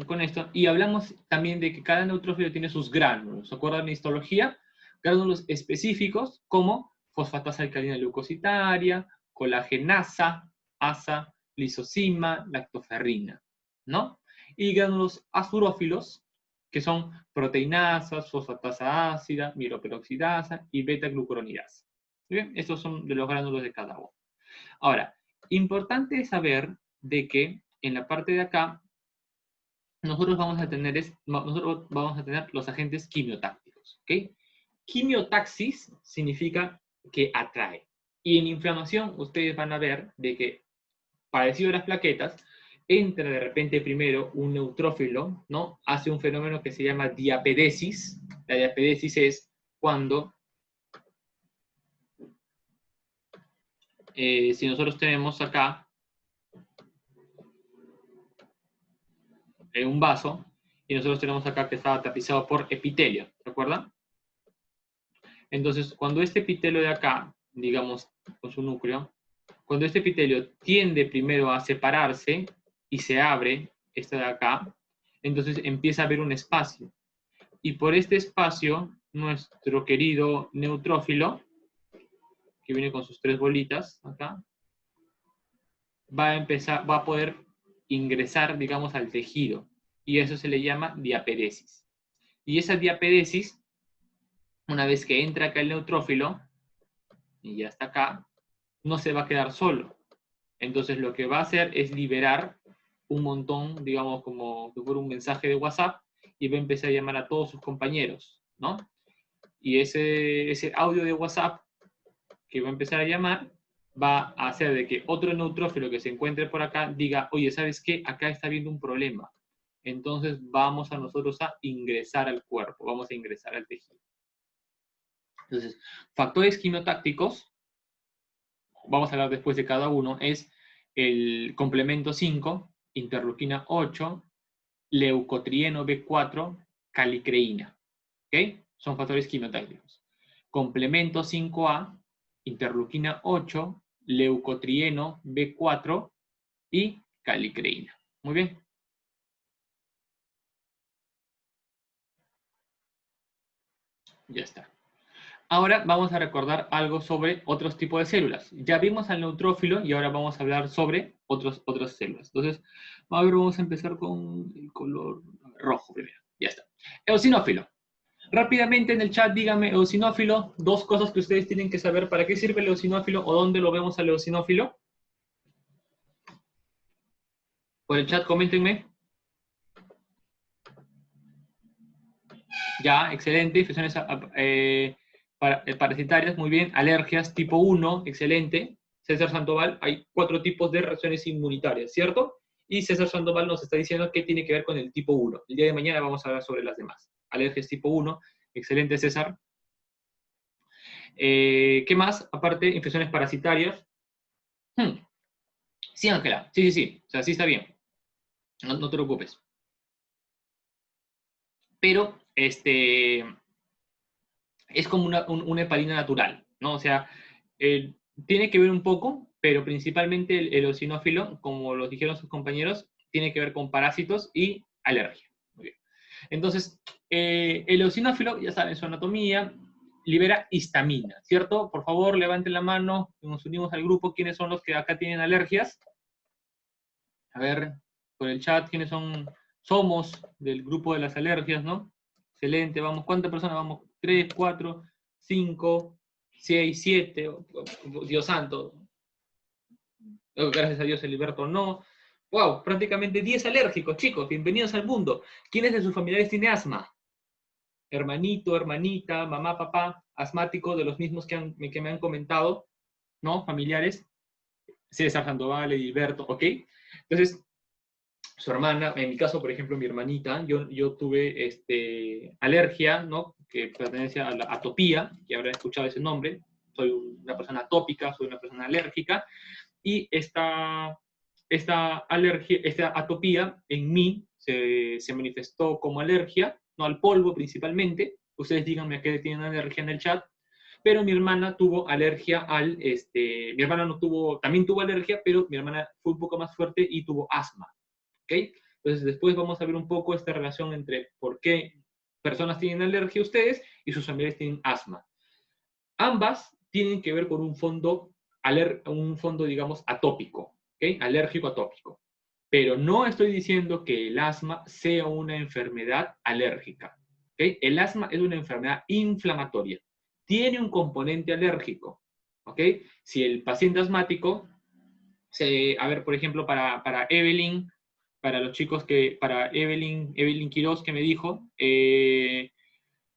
con esto y hablamos también de que cada neutrófilo tiene sus gránulos. ¿Se acuerdan de histología? Gránulos específicos como fosfatasa alcalina leucocitaria, colagenasa, asa, lisozima, lactoferrina, ¿no? Y gránulos azurófilos, que son proteinasas, fosfatasa ácida, miroperoxidasa y beta-glucuronidasa. ¿Bien? Estos son de los gránulos de cada uno. Ahora, importante es saber de que en la parte de acá nosotros vamos a tener los agentes quimiotácticos. ¿Okay? Quimiotaxis significa que atrae. Y en inflamación ustedes van a ver de que, parecido a las plaquetas, entra de repente primero un neutrófilo, ¿no? Hace un fenómeno que se llama diapedesis. La diapedesis es cuando, si nosotros tenemos acá un vaso, y nosotros tenemos acá que estaba tapizado por epitelio, ¿se acuerdan? Entonces, cuando este epitelio de acá, digamos, con su núcleo, cuando este epitelio tiende primero a separarse y se abre, esta de acá, entonces empieza a haber un espacio. Y por este espacio, nuestro querido neutrófilo, que viene con sus 3 bolitas acá, va a poder ingresar, digamos, al tejido. Y eso se le llama diapedesis. Y esa diapedesis, una vez que entra acá el neutrófilo, y ya está acá, no se va a quedar solo. Entonces lo que va a hacer es liberar un montón, digamos, como que fuera un mensaje de WhatsApp, y va a empezar a llamar a todos sus compañeros, ¿no? Y ese audio de WhatsApp que va a empezar a llamar va a hacer de que otro neutrófilo que se encuentre por acá diga, oye, ¿sabes qué? Acá está habiendo un problema. Entonces vamos a nosotros a ingresar al cuerpo, vamos a ingresar al tejido. Entonces, factores quimiotácticos, vamos a hablar después de cada uno, es el complemento 5, interleuquina 8, leucotrieno B4, calicreína. ¿Ok? Son factores quimiotácticos. Complemento 5A, interleuquina 8, leucotrieno B4 y calicreína. Muy bien. Ya está. Ahora vamos a recordar algo sobre otros tipos de células. Ya vimos al neutrófilo y ahora vamos a hablar sobre otras células. Entonces, vamos a empezar con el color rojo primero. Ya está. Eosinófilo. Rápidamente en el chat díganme eosinófilo, dos cosas que ustedes tienen que saber. ¿Para qué sirve el eosinófilo o dónde lo vemos al eosinófilo? Por el chat, coméntenme. Ya, excelente. Infecciones parasitarias, muy bien. Alergias tipo 1, excelente. César Sandoval, hay 4 tipos de reacciones inmunitarias, ¿cierto? Y César Sandoval nos está diciendo qué tiene que ver con el tipo 1. El día de mañana vamos a hablar sobre las demás. Alergias tipo 1, excelente César. ¿Qué más? Aparte, infecciones parasitarias. Sí, Ángela, sí, sí, sí. O sea, sí está bien. No, no te preocupes. Pero, es como una hepalina natural, ¿no? O sea, tiene que ver un poco, pero principalmente el eosinófilo, como lo dijeron sus compañeros, tiene que ver con parásitos y alergia. Muy bien. Entonces, el eosinófilo, ya saben, su anatomía, libera histamina, ¿cierto? Por favor, levanten la mano, nos unimos al grupo. ¿Quiénes son los que acá tienen alergias? A ver, por el chat, ¿quiénes somos del grupo de las alergias, ¿no? Excelente, vamos. ¿Cuántas personas vamos? 3, 4, 5, 6, 7. Dios santo. Gracias a Dios, Eliberto no. Wow, prácticamente 10 alérgicos, chicos. Bienvenidos al mundo. ¿Quiénes de sus familiares tiene asma? Hermanito, hermanita, mamá, papá, asmático, de los mismos que me han comentado, ¿no? Familiares. César Sandoval, Eliberto, ¿ok? Entonces, su hermana, en mi caso, por ejemplo, mi hermanita, yo tuve alergia, ¿no? Que pertenece a la atopía, que habrán escuchado ese nombre. Soy una persona atópica, soy una persona alérgica, y esta alergia, esta atopía en mí se manifestó como alergia, no al polvo principalmente. Ustedes díganme a qué tienen alergia en el chat. Pero mi hermana tuvo alergia mi hermana no tuvo, también tuvo alergia, pero mi hermana fue un poco más fuerte y tuvo asma. ¿Ok? Entonces después vamos a ver un poco esta relación entre por qué personas tienen alergia a ustedes y sus familiares tienen asma. Ambas tienen que ver con un fondo digamos, atópico, ¿ok? Alérgico atópico. Pero no estoy diciendo que el asma sea una enfermedad alérgica, ¿ok? El asma es una enfermedad inflamatoria. Tiene un componente alérgico, ¿ok? Si el paciente asmático, a ver, por ejemplo, para Evelyn, para los chicos para Evelyn Quiroz que me dijo,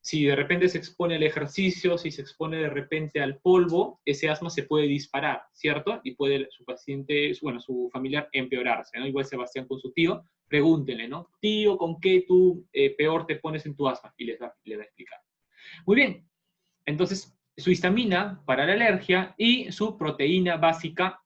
si de repente se expone al ejercicio, si se expone de repente al polvo, ese asma se puede disparar, ¿cierto? Y puede su paciente, bueno, su familiar empeorarse, ¿no? Igual Sebastián con su tío, pregúntenle, ¿no? Tío, ¿con qué tú peor te pones en tu asma? Y les va a explicar. Muy bien, entonces su histamina para la alergia y su proteína básica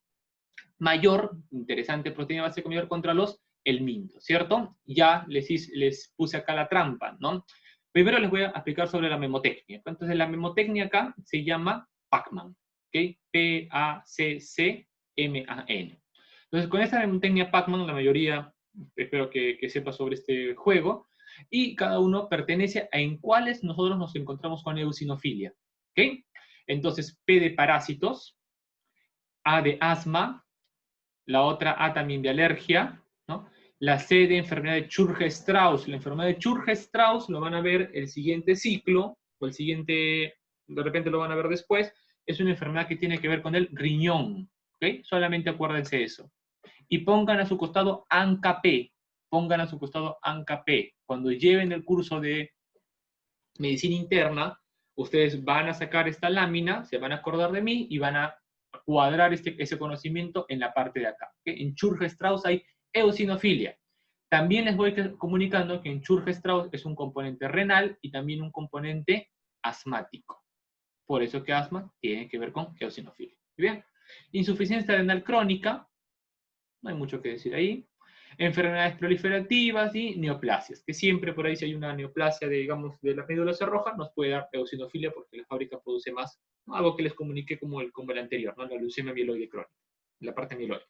mayor, interesante proteína básica mayor contra los helmintos, ¿cierto? Ya les puse acá la trampa, ¿no? Primero les voy a explicar sobre la memotecnia. Entonces la memotecnia acá se llama Pacman, ¿ok? P-A-C-C-M-A-N. Entonces con esta memotecnia Pacman, la mayoría, espero que sepa sobre este juego, y cada uno pertenece a en cuáles nosotros nos encontramos con eosinofilia, ¿ok? Entonces P de parásitos, A de asma, la otra A también de alergia, ¿no? La C de enfermedad de Churge-Strauss. La enfermedad de Churge-Strauss lo van a ver el siguiente ciclo, o el siguiente, de repente lo van a ver después, es una enfermedad que tiene que ver con el riñón, ¿ok? Solamente acuérdense eso. Y pongan a su costado ANCA-P, pongan a su costado ANCA-P. Cuando lleven el curso de medicina interna, ustedes van a sacar esta lámina, se van a acordar de mí y van a cuadrar ese conocimiento en la parte de acá. ¿Okay? En Churge-Strauss hay eosinofilia. También les voy comunicando que en Churge-Strauss es un componente renal y también un componente asmático. Por eso que asma tiene que ver con eosinofilia. Bien. Insuficiencia renal crónica, no hay mucho que decir ahí. Enfermedades proliferativas y neoplasias, que siempre por ahí si hay una neoplasia de, digamos, de la médula roja, nos puede dar eosinofilia porque la fábrica produce más, ¿no? Algo que les comuniqué como el anterior, ¿no? La leucemia mieloide crónica, la parte mieloide.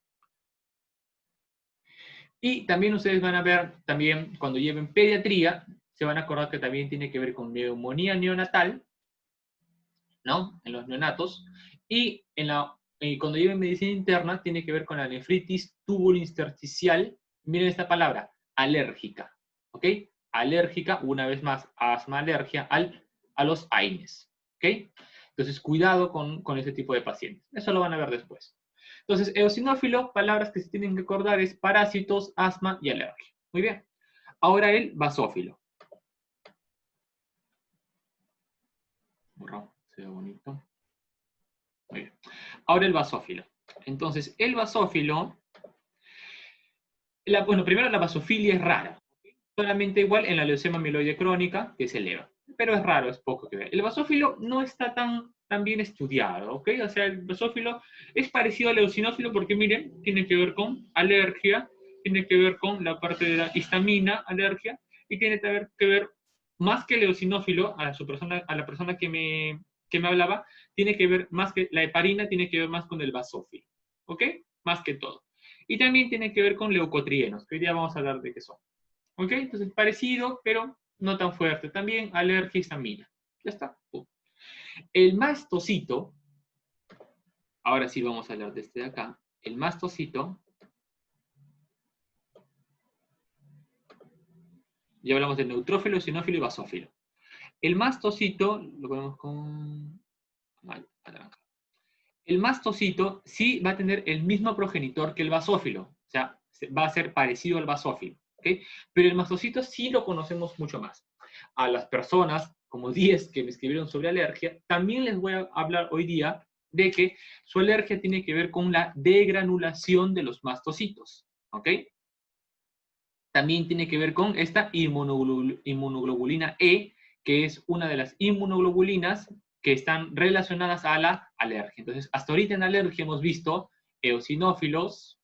Y también ustedes van a ver, también cuando lleven pediatría, se van a acordar que también tiene que ver con neumonía neonatal, ¿no? En los neonatos. Y cuando lleven medicina interna, tiene que ver con la nefritis tubulointersticial. Miren esta palabra, alérgica. ¿Ok? Alérgica, una vez más, asma, alergia a los AINES. ¿Ok? Entonces, cuidado con ese tipo de pacientes. Eso lo van a ver después. Entonces, eosinófilo, palabras que se tienen que acordar es parásitos, asma y alergia. Muy bien. Ahora el basófilo. Borrado, se ve bonito. Muy bien. Ahora el basófilo. Entonces, el basófilo, bueno, primero la basofilia es rara. Solamente igual en la leucemia mieloide crónica, que se eleva. Pero es raro, es poco que ver. El basófilo no está tan bien estudiado, ¿ok? O sea, el basófilo es parecido al eosinófilo porque, miren, tiene que ver con alergia, tiene que ver con la parte de la histamina, alergia, y tiene que ver, más que el eosinófilo, a la persona que me hablaba, tiene que ver más que la heparina, tiene que ver más con el basófilo, ¿ok? Más que todo. Y también tiene que ver con leucotrienos, que hoy día vamos a hablar de qué son. ¿Ok? Entonces, parecido, pero no tan fuerte. También alergia histamina. Ya está. El mastocito, ahora sí vamos a hablar de este de acá. El mastocito, ya hablamos de neutrófilo, eosinófilo y basófilo. El mastocito, lo ponemos con naranja. El mastocito sí va a tener el mismo progenitor que el basófilo. O sea, va a ser parecido al basófilo. ¿Okay? Pero el mastocito sí lo conocemos mucho más. A las personas, como 10 que me escribieron sobre alergia, también les voy a hablar hoy día de que su alergia tiene que ver con la degranulación de los mastocitos. ¿Ok? También tiene que ver con esta inmunoglobulina E, que es una de las inmunoglobulinas que están relacionadas a la alergia. Entonces, hasta ahorita en alergia hemos visto eosinófilos,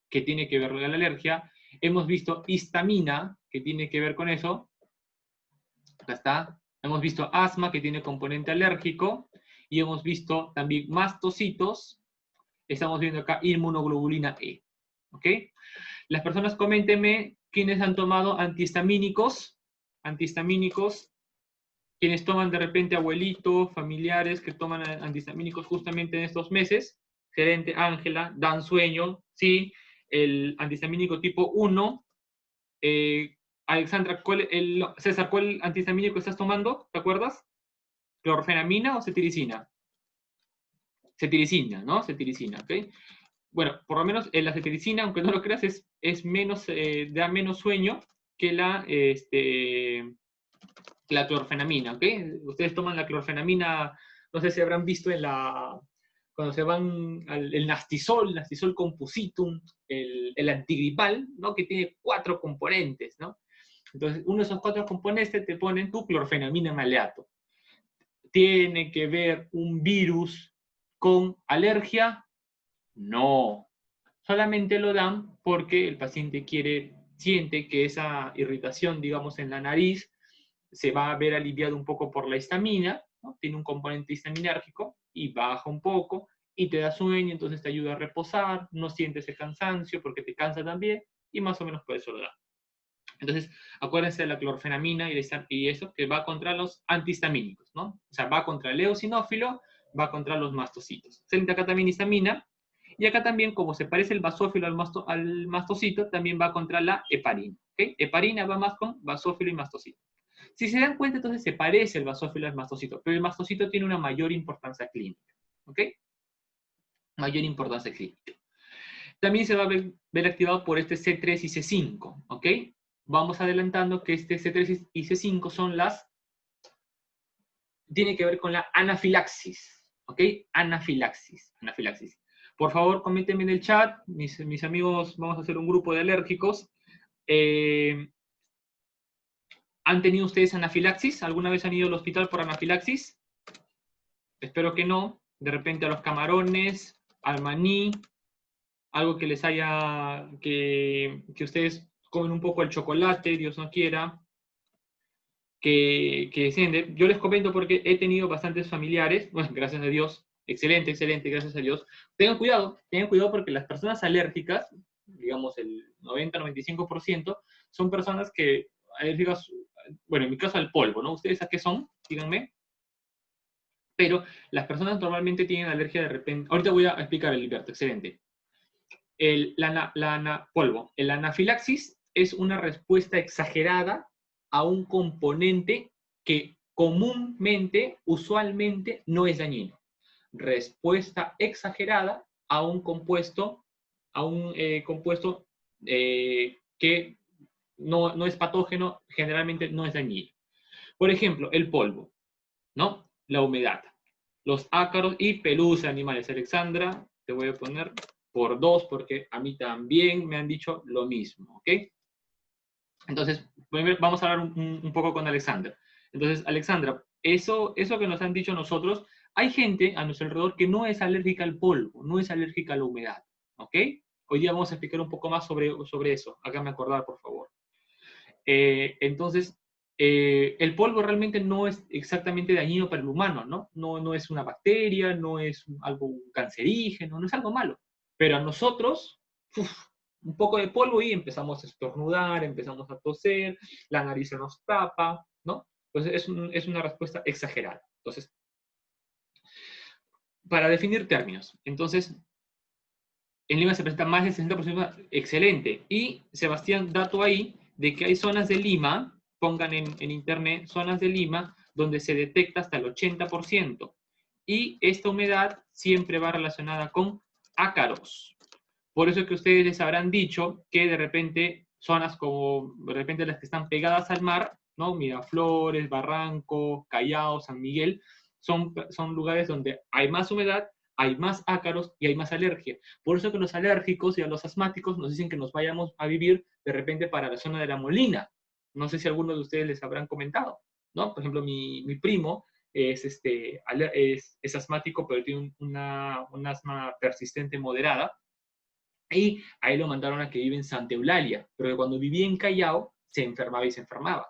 que tiene que ver con la alergia. Hemos visto histamina, que tiene que ver con eso. Acá está. Hemos visto asma, que tiene componente alérgico. Y hemos visto también mastocitos. Estamos viendo acá inmunoglobulina E. ¿Ok? Las personas, coméntenme quiénes han tomado antihistamínicos. Antihistamínicos. Quienes toman de repente abuelitos, familiares que toman antihistamínicos justamente en estos meses. Gerente Ángela, dan sueño, ¿sí? El antihistamínico tipo 1. Alexandra, César, ¿cuál antihistamínico estás tomando? ¿Te acuerdas? ¿Clorfenamina o cetiricina? Cetiricina, ¿no? Cetiricina, ¿ok? Bueno, por lo menos la cetiricina, aunque no lo creas, es menos, da menos sueño que la clorfenamina, ¿ok? Ustedes toman la clorfenamina, no sé si habrán visto cuando se van el Nastizol compositum, el antigripal, ¿no? Que tiene 4 componentes, ¿no? Entonces, uno de esos 4 componentes te ponen tu clorfenamina maleato. ¿Tiene que ver un virus con alergia? No. Solamente lo dan porque el paciente siente que esa irritación, digamos, en la nariz se va a ver aliviado un poco por la histamina, ¿no? Tiene un componente histaminérgico y baja un poco y te da sueño, entonces te ayuda a reposar, no sientes ese cansancio porque te cansa también y más o menos por eso lo da. Entonces, acuérdense de la clorfenamina y eso que va contra los antihistamínicos, ¿no? O sea, va contra el eosinófilo, va contra los mastocitos. Excelente, acá también histamina. Y acá también, como se parece el basófilo al mastocito, también va contra la heparina. ¿Okay? Heparina va más con basófilo y mastocito. Si se dan cuenta, entonces se parece el basófilo al mastocito, pero el mastocito tiene una mayor importancia clínica. ¿Ok? Mayor importancia clínica. También se va a ver activado por este C3 y C5. ¿Ok? Vamos adelantando que este C3 y C5 son tiene que ver con la anafilaxis. ¿Ok? Anafilaxis. Por favor, coméntenme en el chat, mis amigos, vamos a hacer un grupo de alérgicos. ¿Han tenido ustedes anafilaxis? ¿Alguna vez han ido al hospital por anafilaxis? espero que no, de repente a los camarones, al maní, algo que les haya, que ustedes comen un poco el chocolate, Dios no quiera, que desciende. Yo les comento porque he tenido bastantes familiares, bueno, gracias a Dios, excelente, excelente, gracias a Dios. Tengan cuidado porque las personas alérgicas, digamos el 90-95%, son personas que alérgicas, bueno, en mi caso al polvo, ¿no? ¿Ustedes a qué son? Díganme. Pero las personas normalmente tienen alergia de repente. Ahorita voy a explicar el Liberto, excelente. Polvo. El anafilaxis es una respuesta exagerada a un componente que comúnmente, usualmente, no es dañino. Respuesta exagerada a un compuesto, que no es patógeno, generalmente no es dañino. Por ejemplo, el polvo, ¿no? La humedad, los ácaros y pelusa de animales. Alexandra, te voy a poner por 2 porque a mí también me han dicho lo mismo, ¿ok? Entonces, vamos a hablar un poco con Alexandra. Entonces, Alexandra, eso que nos han dicho nosotros, hay gente a nuestro alrededor que no es alérgica al polvo, no es alérgica a la humedad, ¿ok? Hoy día vamos a explicar un poco más sobre eso. Hágame acordar, por favor. Entonces, el polvo realmente no es exactamente dañino para el humano, ¿no? No es una bacteria, no es algo cancerígeno, no es algo malo. Pero a nosotros, un poco de polvo y empezamos a estornudar, empezamos a toser, la nariz se nos tapa, ¿no? Entonces, es una respuesta exagerada. Entonces, para definir términos, entonces, en Lima se presenta más del 60%, excelente. Y Sebastián, dato ahí de que hay zonas de Lima, pongan en internet, zonas de Lima donde se detecta hasta el 80%. Y esta humedad siempre va relacionada con ácaros. Por eso es que ustedes les habrán dicho que de repente zonas como de repente las que están pegadas al mar, ¿no? Miraflores, Barranco, Callao, San Miguel, son lugares donde hay más humedad, hay más ácaros y hay más alergia. Por eso que los alérgicos y a los asmáticos nos dicen que nos vayamos a vivir de repente para la zona de la Molina. No sé si alguno de ustedes les habrán comentado, ¿no? Por ejemplo, mi primo es asmático, pero tiene un asma persistente moderada. Y ahí lo mandaron a que vive en Santa Eulalia, pero que cuando vivía en Callao se enfermaba y se enfermaba.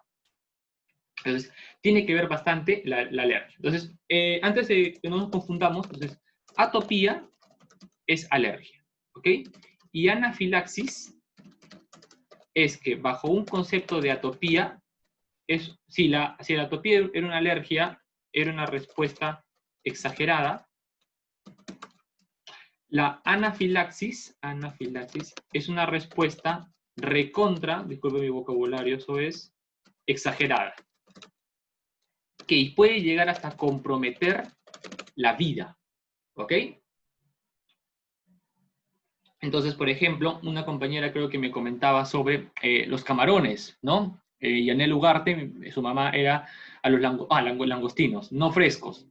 Entonces, tiene que ver bastante la alergia. Entonces, antes de que no nos confundamos, entonces, atopía es alergia, ¿ok? Y anafilaxis es que bajo un concepto de atopía, si la atopía era una alergia, era una respuesta exagerada. La anafilaxis es una respuesta recontra, disculpe mi vocabulario, eso es exagerada, que puede llegar hasta comprometer la vida, ¿ok? Entonces, por ejemplo, una compañera creo que me comentaba sobre los camarones, ¿no? Yanel Ugarte, su mamá era a los langostinos, no frescos.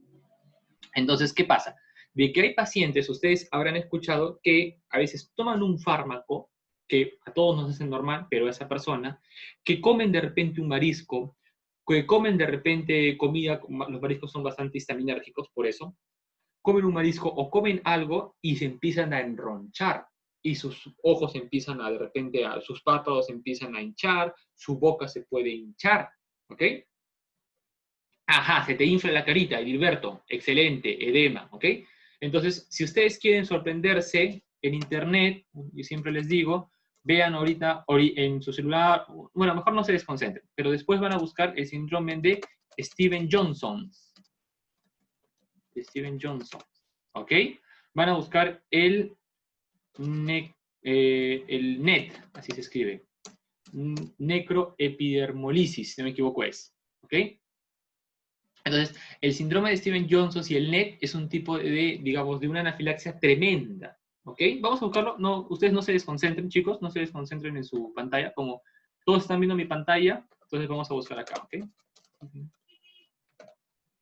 Entonces, ¿qué pasa? De que hay pacientes, ustedes habrán escuchado que a veces toman un fármaco, que a todos nos hace normal, pero a esa persona, que comen de repente un marisco, que comen de repente comida, los mariscos son bastante histaminérgicos, por eso, comen un marisco o comen algo y se empiezan a enronchar, y sus ojos empiezan de repente, sus párpados empiezan a hinchar, su boca se puede hinchar, ¿ok? Ajá, se te infla la carita, Edilberto. Excelente, edema, ¿ok? Entonces, si ustedes quieren sorprenderse en internet, yo siempre les digo, vean ahorita en su celular, bueno, mejor no se desconcentren, pero después van a buscar el síndrome de Steven Johnson. Steven Johnson, ¿ok? Van a buscar el NET, así se escribe. Necroepidermolisis, si no me equivoco es, ¿ok? Entonces, el síndrome de Steven Johnson y el NET es un tipo digamos, de una anafilaxia tremenda, ¿ok? Vamos a buscarlo. No, ustedes no se desconcentren, chicos, no se desconcentren en su pantalla, como todos están viendo mi pantalla, entonces vamos a buscar acá, ¿ok?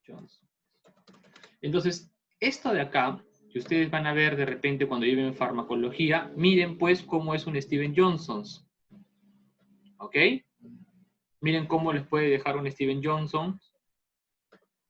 Johnson. Entonces, esto de acá, que ustedes van a ver de repente cuando lleven farmacología, miren pues cómo es un Steven Johnson, ¿ok? Miren cómo les puede dejar un Steven Johnson.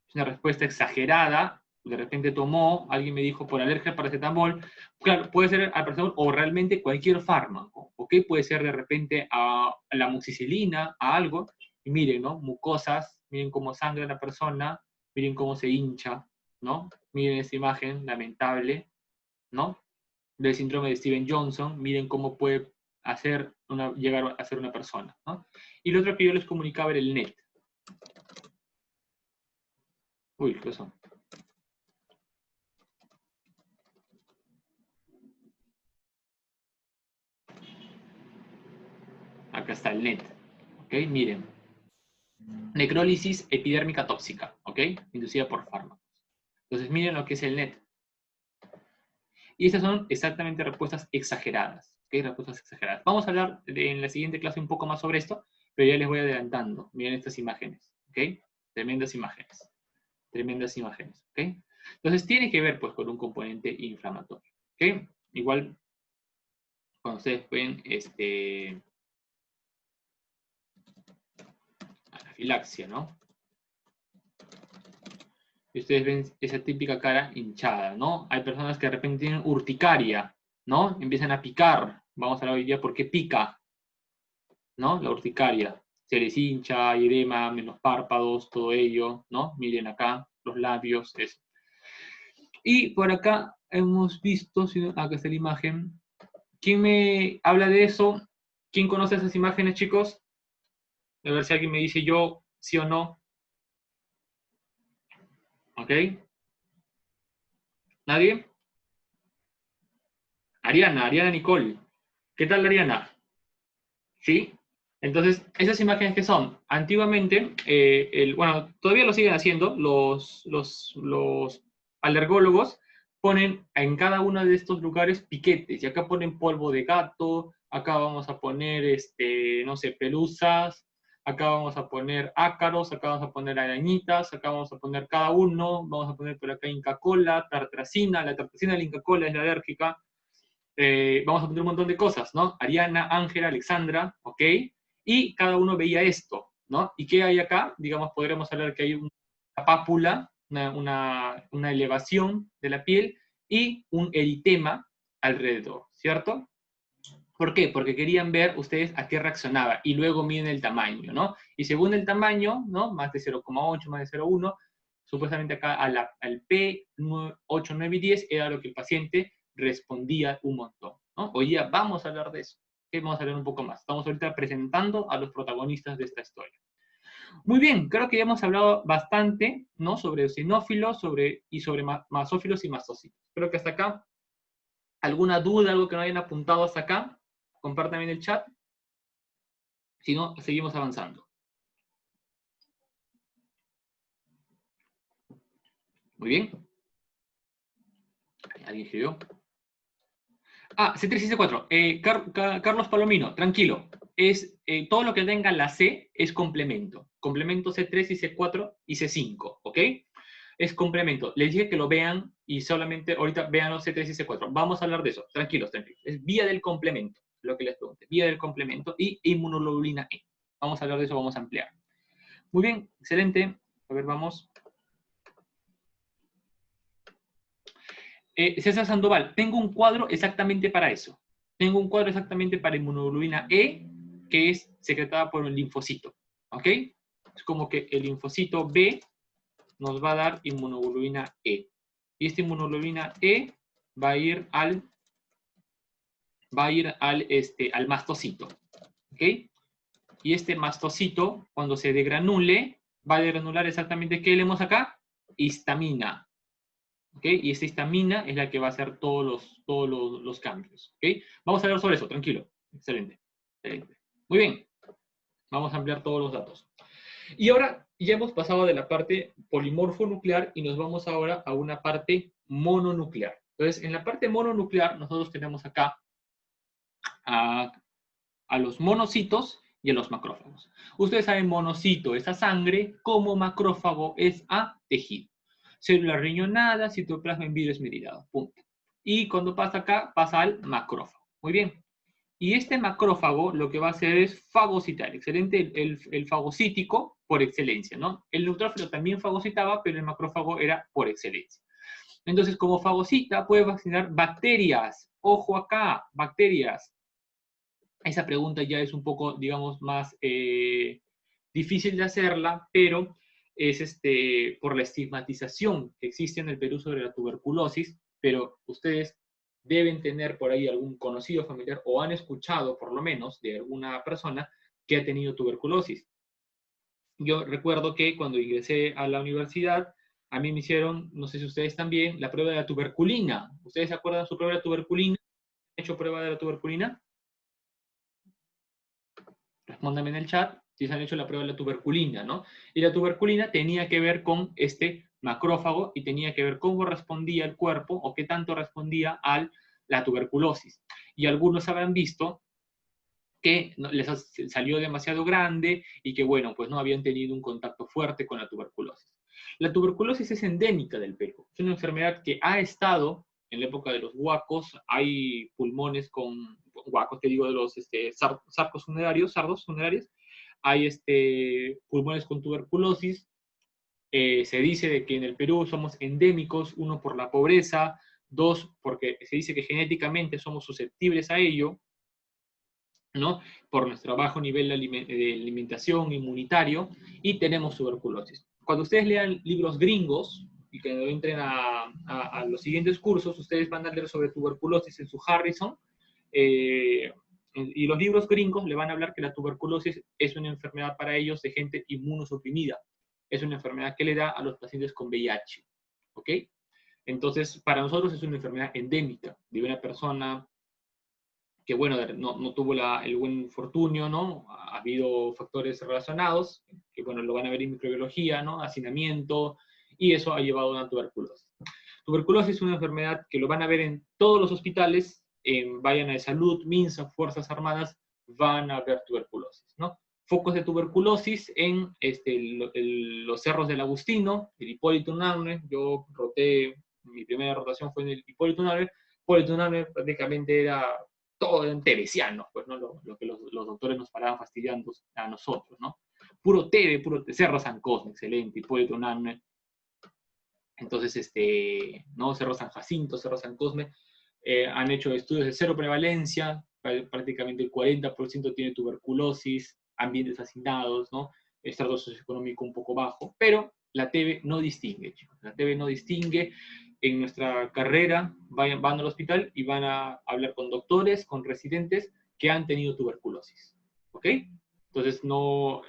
Es una respuesta exagerada de repente tomó, alguien me dijo por alergia al paracetamol, claro, puede ser al paracetamol o realmente cualquier fármaco, ¿ok? Puede ser de repente a la amoxicilina, a algo, y miren, ¿no? Mucosas, miren cómo sangra la persona, miren cómo se hincha, ¿no? Miren esta imagen lamentable, ¿no? Del síndrome de Steven Johnson, miren cómo puede llegar a ser una persona, ¿no? Y lo otro que yo les comunicaba era el NET. Uy, ¿qué son? Acá está el NET, ¿ok? Miren. Necrólisis epidérmica tóxica, ¿ok? Inducida por fármacos. Entonces, miren lo que es el NET. Y estas son exactamente respuestas exageradas, ¿ok? Respuestas exageradas. Vamos a hablar en la siguiente clase un poco más sobre esto, pero ya les voy adelantando. Miren estas imágenes, ¿ok? Tremendas imágenes. Tremendas imágenes, ¿ok? Entonces, tiene que ver, pues, con un componente inflamatorio, ¿ok? Igual, cuando ustedes ven, anafilaxia, ¿no? Y ustedes ven esa típica cara hinchada, ¿no? Hay personas que de repente tienen urticaria, ¿no? Empiezan a picar. Vamos a hablar hoy día por qué pica, ¿no? La urticaria. Se les hincha, edema en los párpados, todo ello, ¿no? Miren acá, los labios, eso. Y por acá hemos visto, acá está la imagen. ¿Quién me habla de eso? ¿Quién conoce esas imágenes, chicos? A ver si alguien me dice yo, sí o no. ¿Ok? ¿Nadie? Ariana Nicole. ¿Qué tal, Ariana? ¿Sí? Entonces, esas imágenes que son, antiguamente, bueno, todavía lo siguen haciendo, los alergólogos ponen en cada uno de estos lugares piquetes, y acá ponen polvo de gato, acá vamos a poner, no sé, pelusas, acá vamos a poner ácaros, acá vamos a poner arañitas, acá vamos a poner cada uno, vamos a poner por acá Inca Kola, tartracina, la tartracina de la Inca Kola es la alérgica, vamos a poner un montón de cosas, ¿no? Ariana, Ángela, Alexandra, ¿ok? Y cada uno veía esto, ¿no? ¿Y qué hay acá? Digamos, podríamos hablar que hay una pápula, una elevación de la piel y un eritema alrededor, ¿cierto? ¿Por qué? Porque querían ver ustedes a qué reaccionaba y luego miden el tamaño, ¿no? Y según el tamaño, ¿no? Más de 0,8, más de 0,1, supuestamente acá al P8, 9 y 10 era lo que el paciente respondía un montón, ¿no? Hoy día vamos a hablar de eso, que vamos a hablar un poco más. Estamos ahorita presentando a los protagonistas de esta historia. Muy bien, creo que ya hemos hablado bastante, ¿no? Sobre eosinófilos, sobre masófilos y mastocitos. Creo que hasta acá, ¿alguna duda, algo que no hayan apuntado hasta acá? Compártanme en el chat. Si no, seguimos avanzando. Muy bien. ¿Alguien escribió? Ah, C3 y C4. Carlos Palomino, tranquilo. Todo lo que tenga la C es complemento. Complemento C3 y C4 y C5, ¿ok? Es complemento. Les dije que lo vean y solamente ahorita vean los C3 y C4. Vamos a hablar de eso. Tranquilos, tranquilos. Es vía del complemento, lo que les pregunté. Vía del complemento y inmunoglobulina E. Vamos a hablar de eso, vamos a ampliar. Muy bien, excelente. A ver, vamos. César Sandoval, tengo un cuadro exactamente para eso. Tengo un cuadro exactamente para inmunoglobulina E, que es secretada por un linfocito. ¿Ok? Es como que el linfocito B nos va a dar inmunoglobulina E. Y esta inmunoglobulina E va a ir al mastocito. ¿Ok? Y este mastocito, cuando se degranule, va a degranular exactamente, ¿qué leemos acá? Histamina. ¿Okay? Y esta histamina es la que va a hacer todos los cambios. ¿Okay? Vamos a hablar sobre eso, tranquilo. Excelente. Excelente. Muy bien. Vamos a ampliar todos los datos. Y ahora ya hemos pasado de la parte polimorfonuclear y nos vamos ahora a una parte mononuclear. Entonces, en la parte mononuclear, nosotros tenemos acá a los monocitos y a los macrófagos. Ustedes saben, monocito es a sangre, como macrófago es a tejido. Célula riñonada, citoplasma en vidrio esmerilado, punto. Y cuando pasa acá, pasa al macrófago. Muy bien. Y este macrófago lo que va a hacer es fagocitar. Excelente, el fagocítico por excelencia, ¿no? El neutrófilo también fagocitaba, pero el macrófago era por excelencia. Entonces, como fagocita, puede vacinar bacterias. Ojo acá, bacterias. Esa pregunta ya es un poco, digamos, más difícil de hacerla, pero es por la estigmatización que existe en el Perú sobre la tuberculosis, pero ustedes deben tener por ahí algún conocido familiar o han escuchado por lo menos de alguna persona que ha tenido tuberculosis. Yo recuerdo que cuando ingresé a la universidad, a mí me hicieron, no sé si ustedes también, la prueba de la tuberculina. ¿Ustedes se acuerdan de su prueba de la tuberculina? ¿Han hecho prueba de la tuberculina? Respóndame en el chat si se han hecho la prueba de la tuberculina, ¿no? Y la tuberculina tenía que ver con este macrófago y tenía que ver cómo respondía el cuerpo o qué tanto respondía a la tuberculosis. Y algunos habrán visto que les salió demasiado grande y que, bueno, pues no habían tenido un contacto fuerte con la tuberculosis. La tuberculosis es endémica del Perú. Es una enfermedad que ha estado en la época de los huacos. Hay pulmones con huacos, te digo, de los sarcos funerarios, sardos funerarios. Hay pulmones con tuberculosis. Se dice de que en el Perú somos endémicos, uno por la pobreza, dos porque se dice que genéticamente somos susceptibles a ello, ¿no? Por nuestro bajo nivel de alimentación inmunitario, y tenemos tuberculosis. Cuando ustedes lean libros gringos y que entren a los siguientes cursos, ustedes van a leer sobre tuberculosis en su Harrison, y los libros gringos le van a hablar que la tuberculosis es una enfermedad para ellos de gente inmunosuprimida. Es una enfermedad que le da a los pacientes con VIH, ¿ok? Entonces, para nosotros es una enfermedad endémica de una persona que, bueno, no tuvo el buen fortunio, ¿no? Ha habido factores relacionados, que, bueno, lo van a ver en microbiología, ¿no? Hacinamiento, y eso ha llevado a una tuberculosis. Tuberculosis es una enfermedad que lo van a ver en todos los hospitales, vayan a de salud, MINSA, Fuerzas Armadas, van a ver tuberculosis, ¿no? Focos de tuberculosis en los cerros del Agustino, el Hipólito Unanue. Yo roté, mi primera rotación fue en el Hipólito Unanue. Hipólito Unanue prácticamente era todo en tebesiano, pues, ¿no? Lo que los doctores nos paraban fastidiando a nosotros, ¿no? Puro Cerro San Cosme, excelente, Hipólito Unanue. Entonces, ¿no? Cerro San Jacinto, Cerro San Cosme, han hecho estudios de cero prevalencia, prácticamente el 40% tiene tuberculosis, ambientes hacinados, ¿no? Estrato socioeconómico un poco bajo, pero la TB no distingue, chicos. La TB no distingue. En nuestra carrera van al hospital y van a hablar con doctores, con residentes que han tenido tuberculosis, ¿ok? Entonces, no,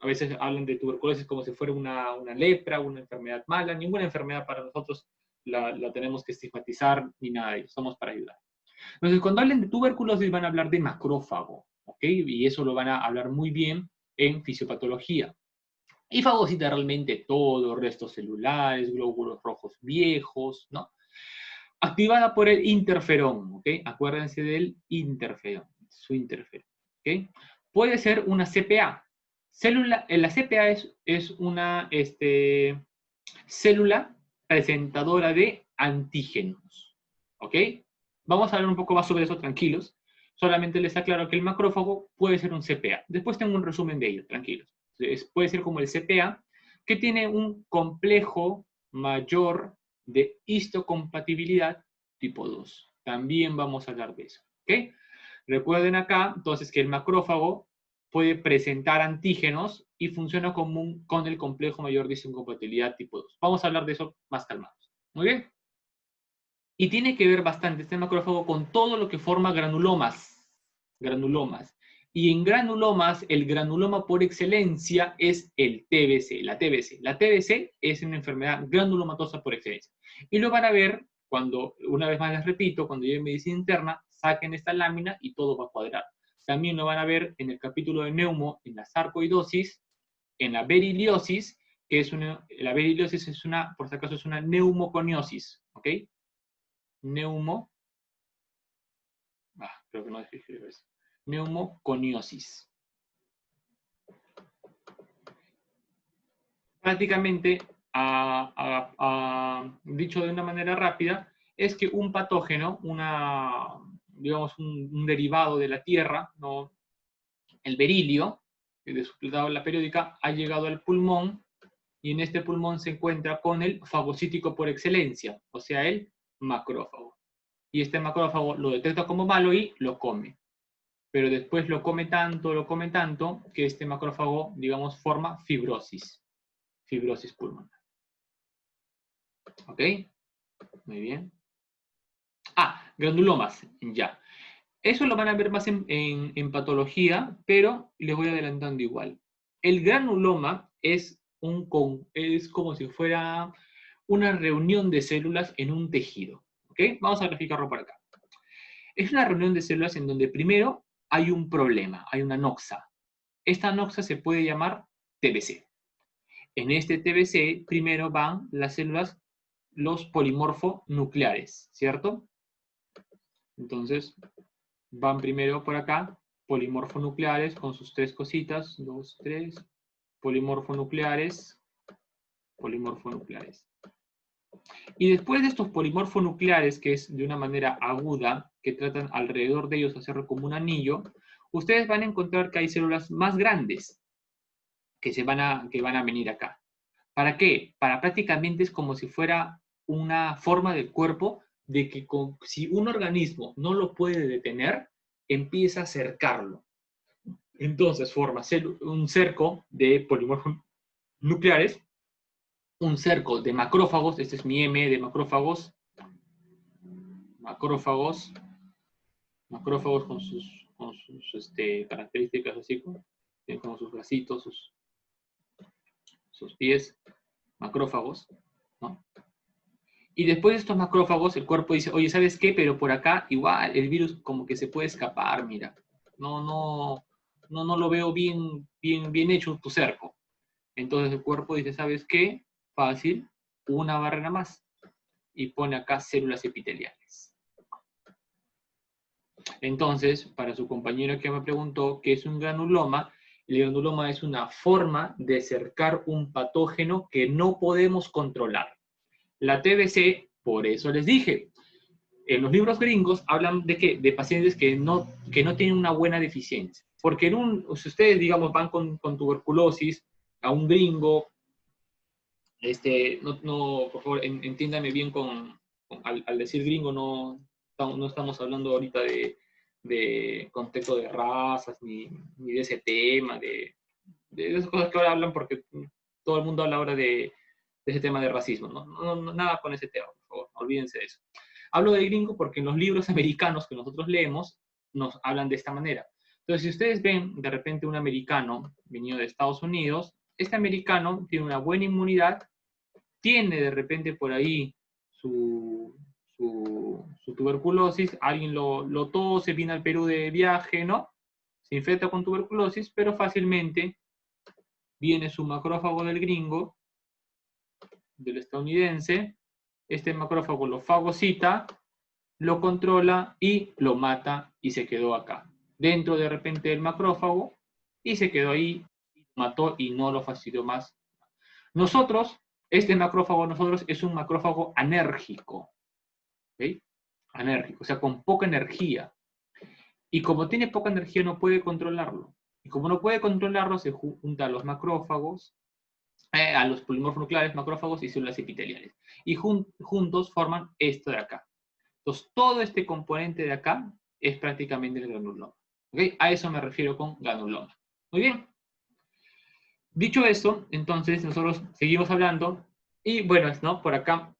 a veces hablan de tuberculosis como si fuera una lepra, una enfermedad mala. Ninguna enfermedad para nosotros la tenemos que estigmatizar ni nada de eso. Estamos para ayudar. Entonces, cuando hablen de tuberculosis van a hablar de macrófago, ¿ok? Y eso lo van a hablar muy bien en fisiopatología. Y fagocita realmente todo, restos celulares, glóbulos rojos viejos, ¿no? Activada por el interferón, ¿ok? Acuérdense del interferón, su interferón, ¿ok? Puede ser una CPA. La CPA es una célula presentadora de antígenos, ¿ok? Vamos a hablar un poco más sobre eso, tranquilos. Solamente les aclaro que el macrófago puede ser un CPA. Después tengo un resumen de ello, tranquilos. Puede ser como el CPA, que tiene un complejo mayor de histocompatibilidad tipo 2. También vamos a hablar de eso, ¿ok? Recuerden acá, entonces, que el macrófago puede presentar antígenos y funciona con el complejo mayor de histocompatibilidad tipo 2. Vamos a hablar de eso más calmados. Muy bien. Y tiene que ver bastante este macrófago con todo lo que forma granulomas. Granulomas. Y en granulomas, el granuloma por excelencia es el TBC, la TBC. La TBC es una enfermedad granulomatosa por excelencia. Y lo van a ver cuando, una vez más les repito, cuando lleven medicina interna, saquen esta lámina y todo va a cuadrar. También lo van a ver en el capítulo de neumo, en la sarcoidosis, en la beriliosis, que es la beriliosis es una, por si acaso, es una neumoconiosis, ¿ok? Creo que no dejé escribir eso. Neumoconiosis. Prácticamente, dicho de una manera rápida, es que un patógeno, digamos, un derivado de la tierra, ¿no? El berilio, de su tabla periódica, ha llegado al pulmón y en este pulmón se encuentra con el fagocítico por excelencia, o sea, el macrófago. Y este macrófago lo detecta como malo y lo come. Pero después lo come tanto, que este macrófago, digamos, forma fibrosis pulmonar. ¿Ok? Muy bien. Ah, granulomas, ya. Eso lo van a ver más en patología, pero les voy adelantando igual. El granuloma es como si fuera una reunión de células en un tejido. ¿Ok? Vamos a graficarlo por acá. Es una reunión de células en donde primero hay un problema, hay una noxa. Esta noxa se puede llamar TBC. En este TBC primero van las células, los polimorfonucleares, ¿cierto? Entonces, van primero por acá, polimorfonucleares con sus tres cositas, 2, 3, polimorfonucleares. Y después de estos polimorfonucleares, que es de una manera aguda, que tratan alrededor de ellos hacerlo como un anillo, ustedes van a encontrar que hay células más grandes que van a venir acá. ¿Para qué? Para prácticamente es como si fuera una forma del cuerpo de que si un organismo no lo puede detener, empieza a cercarlo. Entonces forma un cerco de polimorfonucleares, un cerco de macrófagos, este es mi M de macrófagos con sus características así, con sus bracitos, sus pies, macrófagos, ¿no? Y después de estos macrófagos, el cuerpo dice, oye, ¿sabes qué? Pero por acá, igual, el virus como que se puede escapar, mira. No lo veo bien hecho tu cerco. Entonces el cuerpo dice, ¿sabes qué? Fácil, una barrera más. Y pone acá células epiteliales. Entonces, para su compañero que me preguntó qué es un granuloma, el granuloma es una forma de cercar un patógeno que no podemos controlar. La TBC, por eso les dije, en los libros gringos hablan de pacientes que no tienen una buena deficiencia. Porque si ustedes, digamos, van con tuberculosis a un gringo, por favor, entiéndame bien al decir gringo, no estamos hablando ahorita de contexto de razas, ni de ese tema, de esas cosas que ahora hablan, porque todo el mundo habla ahora de ese tema de racismo. No, nada con ese tema, por favor, olvídense de eso. Hablo de gringo porque en los libros americanos que nosotros leemos nos hablan de esta manera. Entonces, si ustedes ven de repente un americano venido de Estados Unidos, este americano tiene una buena inmunidad, tiene de repente por ahí su tuberculosis, alguien lo tose, viene al Perú de viaje, ¿no? Se infecta con tuberculosis, pero fácilmente viene su macrófago del gringo, del estadounidense, este macrófago lo fagocita, lo controla y lo mata y se quedó acá. Dentro de repente del macrófago y se quedó ahí, mató y no lo fastidió más. Este macrófago es un macrófago anérgico, ¿okay? Anérgico, o sea, con poca energía. Y como tiene poca energía no puede controlarlo. Y como no puede controlarlo, se junta a los macrófagos, a los polimorfonucleares, macrófagos y células epiteliales. Y juntos forman esto de acá. Entonces, todo este componente de acá es prácticamente el granuloma. ¿Okay? A eso me refiero con granuloma. Muy bien. Dicho esto, entonces nosotros seguimos hablando. Y bueno, ¿no? Por acá.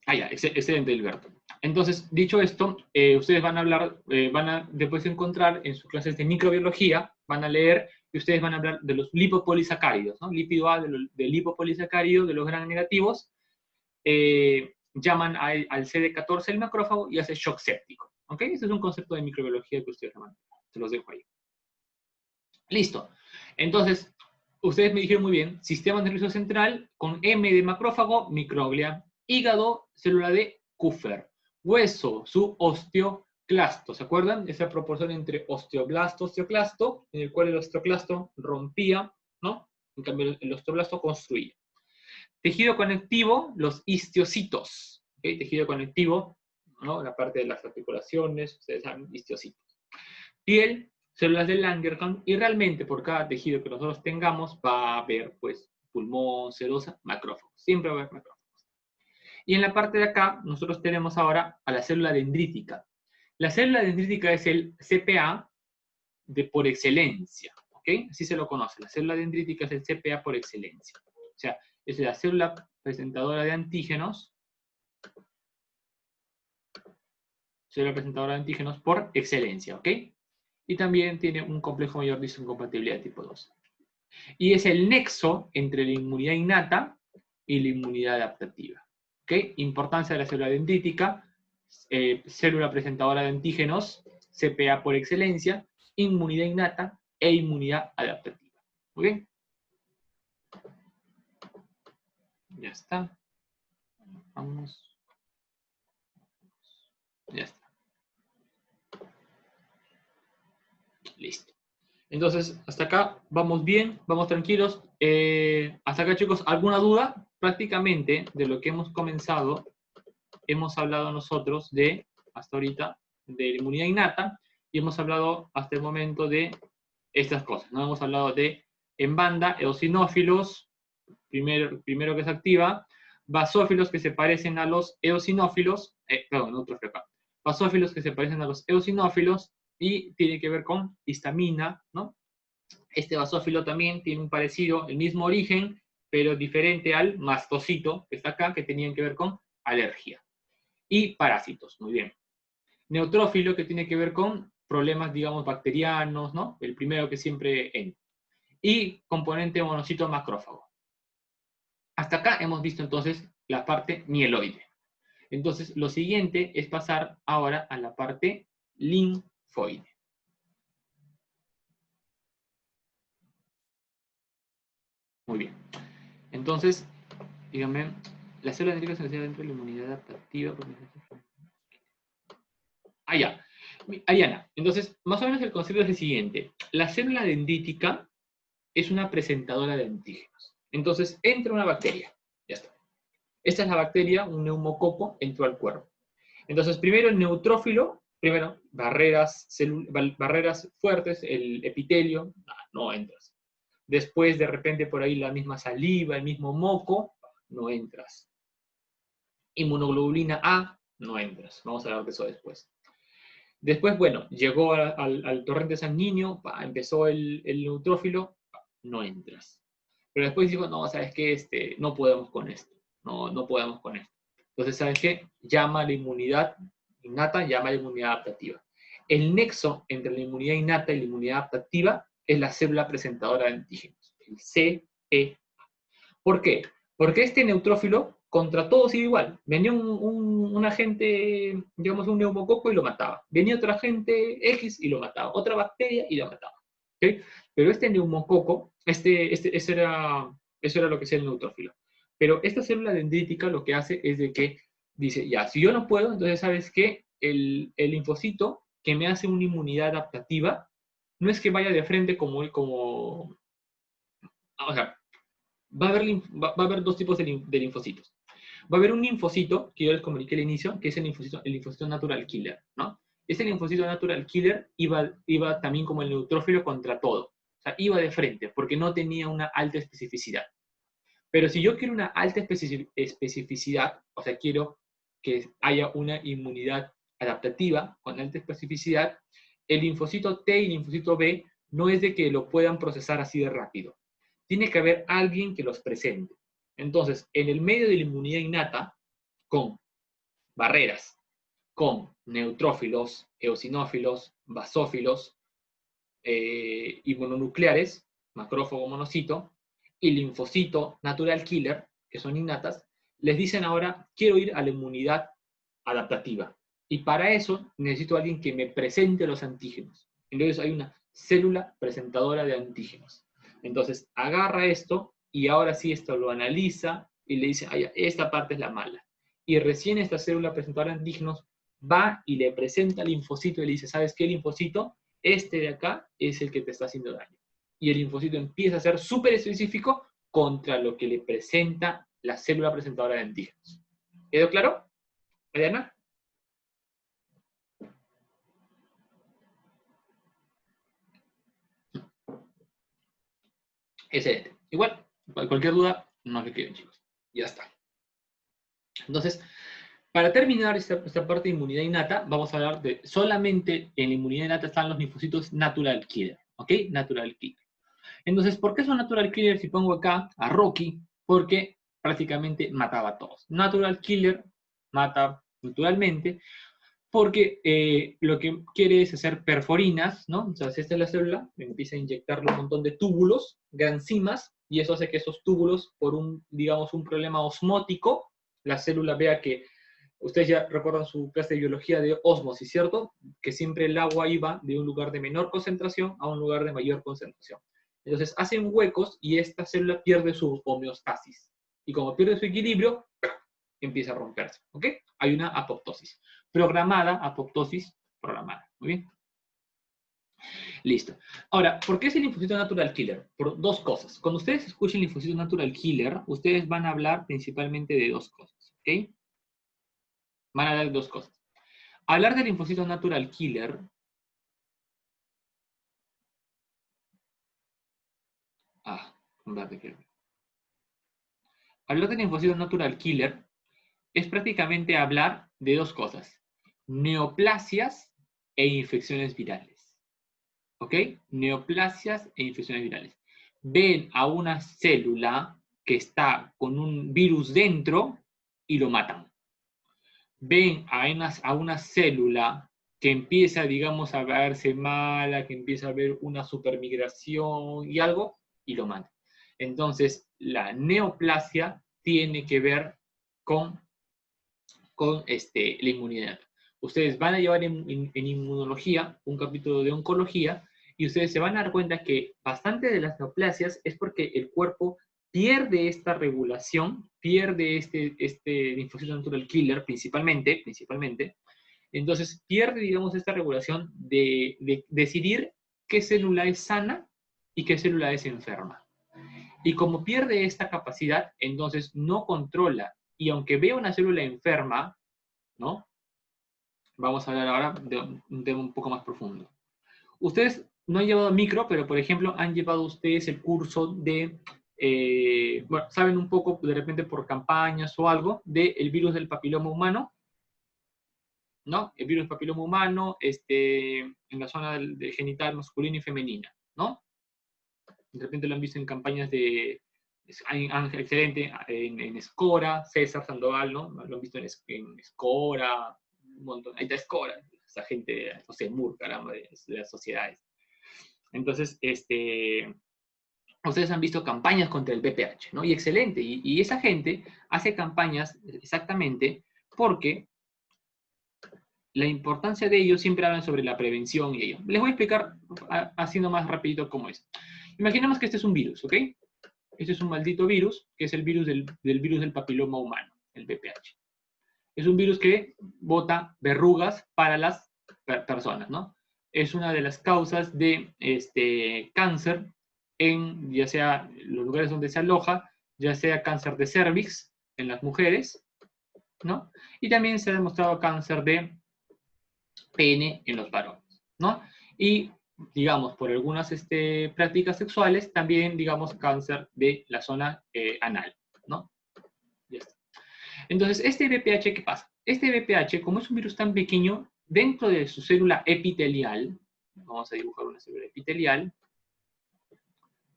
Ah, ya, excelente, Hilberto. Entonces, dicho esto, ustedes van a hablar, van a después encontrar en sus clases de microbiología, van a leer y ustedes van a hablar de los lipopolisacáridos, ¿no? Lípido A del lipopolisacárido, de los gran negativos. Llaman al CD14 el macrófago y hace shock séptico. ¿Ok? Ese es un concepto de microbiología que ustedes llaman. Se los dejo ahí. Listo. Entonces, ustedes me dijeron muy bien, sistema nervioso central con M de macrófago, microglia. Hígado, célula de Kupffer. Hueso, su osteoclasto. ¿Se acuerdan? Esa proporción entre osteoblasto, osteoclasto, en el cual el osteoclasto rompía, ¿no? En cambio, el osteoblasto construía. Tejido conectivo, los histiocitos. ¿Okay? Tejido conectivo, ¿no? La parte de las articulaciones, ustedes saben, histiocitos. Piel, células de Langerhans, y realmente por cada tejido que nosotros tengamos va a haber, pues, pulmón, serosa, macrófagos. Siempre va a haber macrófagos. Y en la parte de acá, nosotros tenemos ahora a la célula dendrítica. La célula dendrítica es el CPA por excelencia, ¿ok? Así se lo conoce. La célula dendrítica es el CPA por excelencia. O sea, es la célula presentadora de antígenos, por excelencia, ¿ok? Y también tiene un complejo mayor de histocompatibilidad tipo 2. Y es el nexo entre la inmunidad innata y la inmunidad adaptativa. ¿Ok? Importancia de la célula dendrítica, célula presentadora de antígenos, CPA por excelencia, inmunidad innata e inmunidad adaptativa. ¿Ok? Ya está. Vamos. Ya está. Listo. Entonces, hasta acá vamos bien, vamos tranquilos. Hasta acá, chicos, ¿alguna duda? Prácticamente de lo que hemos comenzado, hemos hablado nosotros de, hasta ahorita, de la inmunidad innata, y hemos hablado hasta el momento de estas cosas, ¿no? Hemos hablado de, en banda, eosinófilos, primero que se activa, basófilos que se parecen a los eosinófilos, basófilos que se parecen a los eosinófilos, y tiene que ver con histamina, ¿no? Este basófilo también tiene un parecido, el mismo origen, pero diferente al mastocito, que está acá, que tenían que ver con alergia. Y parásitos, muy bien. Neutrófilo, que tiene que ver con problemas, digamos, bacterianos, ¿no? El primero que siempre entra. Y componente monocito macrófago. Hasta acá hemos visto entonces la parte mieloide. Entonces, lo siguiente es pasar ahora a la parte linfoide. Muy bien. Entonces, díganme, la célula dendrítica se encuentra dentro de la inmunidad adaptativa. Ah, ya. Ayana. Entonces, más o menos el concepto es el siguiente. La célula dendrítica es una presentadora de antígenos. Entonces, entra una bacteria. Ya está. Esta es la bacteria, un neumococo, entró al cuerpo. Entonces, primero el neutrófilo, primero barreras fuertes, el epitelio, no entras. Después, de repente, por ahí la misma saliva, el mismo moco, no entras. Inmunoglobulina A, no entras. Vamos a hablar de eso después. Después, bueno, llegó al torrente sanguíneo, empezó el neutrófilo, no entras. Pero después dijo, no, ¿sabes qué? No podemos con esto. No podemos con esto. Entonces, ¿sabes qué? Llama a la inmunidad innata, llama a la inmunidad adaptativa. El nexo entre la inmunidad innata y la inmunidad adaptativa es la célula presentadora de antígenos, el CEA. ¿Por qué? Porque este neutrófilo contra todos iba igual. Venía un agente, digamos un neumococo y lo mataba. Venía otra agente X y lo mataba. Otra bacteria y lo mataba. ¿Okay? Pero este neumococo, eso era lo que hacía el neutrófilo. Pero esta célula dendrítica lo que hace es de que dice, ya, si yo no puedo, entonces ¿sabes qué? El linfocito que me hace una inmunidad adaptativa no es que vaya de frente o sea, va a haber dos tipos de linfocitos. Va a haber un linfocito, que yo les comuniqué al inicio, que es el linfocito natural killer, ¿no? Ese linfocito natural killer iba también como el neutrófilo contra todo. O sea, iba de frente, porque no tenía una alta especificidad. Pero si yo quiero una alta especificidad, o sea, quiero que haya una inmunidad adaptativa con alta especificidad, el linfocito T y el linfocito B no es de que lo puedan procesar así de rápido. Tiene que haber alguien que los presente. Entonces, en el medio de la inmunidad innata, con barreras, con neutrófilos, eosinófilos, basófilos y mononucleares, macrófago, monocito, y linfocito natural killer, que son innatas, les dicen ahora, quiero ir a la inmunidad adaptativa. Y para eso necesito a alguien que me presente los antígenos. Entonces hay una célula presentadora de antígenos. Entonces agarra esto y ahora sí esto lo analiza y le dice, ay, esta parte es la mala. Y recién esta célula presentadora de antígenos va y le presenta al linfocito y le dice, ¿sabes qué, linfocito? Este de acá es el que te está haciendo daño. Y el linfocito empieza a ser súper específico contra lo que le presenta la célula presentadora de antígenos. ¿Quedó claro? Mariana. Excelente. Igual, cualquier duda, no me escriben, chicos. Ya está. Entonces, para terminar esta parte de inmunidad innata, vamos a hablar de solamente en la inmunidad innata están los linfocitos natural killer. ¿Ok? Natural killer. Entonces, ¿por qué son natural killer si pongo acá a Rocky? Porque prácticamente mataba a todos. Natural killer mata naturalmente porque lo que quiere es hacer perforinas, ¿no? O sea, si esta es la célula, empieza a inyectarle un montón de túbulos, ganzimas, y eso hace que esos túbulos, por un, digamos, un problema osmótico, la célula vea que, ustedes ya recuerdan su clase de biología de osmosis, ¿cierto? Que siempre el agua iba de un lugar de menor concentración a un lugar de mayor concentración. Entonces hacen huecos y esta célula pierde su homeostasis. Y como pierde su equilibrio, empieza a romperse, ¿ok? Hay una apoptosis. Programada, apoptosis programada. Muy bien. Listo. Ahora, ¿por qué es el linfocito natural killer? Por dos cosas. Cuando ustedes escuchen linfocito natural killer, ustedes van a hablar principalmente de dos cosas, ¿ok? Van a hablar de dos cosas. Hablar del linfocito natural killer. Hablar del linfocito natural killer es prácticamente hablar de dos cosas. Neoplasias e infecciones virales. ¿Ok? Neoplasias e infecciones virales. Ven a una célula que está con un virus dentro y lo matan. Ven a una célula que empieza, digamos, a verse mala, que empieza a ver una supermigración y algo, y lo matan. Entonces, la neoplasia tiene que ver con la inmunidad. Ustedes van a llevar en inmunología un capítulo de oncología y ustedes se van a dar cuenta que bastante de las neoplasias es porque el cuerpo pierde esta regulación, pierde este linfocito natural killer principalmente, entonces pierde, digamos, esta regulación de decidir qué célula es sana y qué célula es enferma. Y como pierde esta capacidad, entonces no controla. Y aunque vea una célula enferma, ¿no? Vamos a hablar ahora de un tema un poco más profundo. Ustedes no han llevado micro, pero por ejemplo han llevado ustedes el curso de, bueno, saben un poco de repente por campañas o algo, del virus del papiloma humano, ¿no? El virus del papiloma humano en la zona del genital masculino y femenina, ¿no? De repente lo han visto en campañas de Ángel Excelente, en Escora, César Sandoval, ¿no? Lo han visto en Escora, un montón. Ahí está Escora, esa gente, no sé, Moore, caramba, de las sociedades. Entonces, ustedes han visto campañas contra el BPH, ¿no? Y excelente. Y esa gente hace campañas exactamente porque la importancia de ellos siempre hablan sobre la prevención y ello. Les voy a explicar haciendo más rapidito cómo es. Imaginemos que este es un virus, ¿ok? Este es un maldito virus, que es el virus del virus del papiloma humano, el VPH. Es un virus que bota verrugas para las personas, ¿no? Es una de las causas de cáncer en, ya sea los lugares donde se aloja, ya sea cáncer de cervix en las mujeres, ¿no? Y también se ha demostrado cáncer de pene en los varones, ¿no? Y digamos, por algunas prácticas sexuales, también, digamos, cáncer de la zona anal, ¿no? Ya está. Entonces, este VPH, ¿qué pasa? Este VPH, como es un virus tan pequeño, dentro de su célula epitelial, vamos a dibujar una célula epitelial,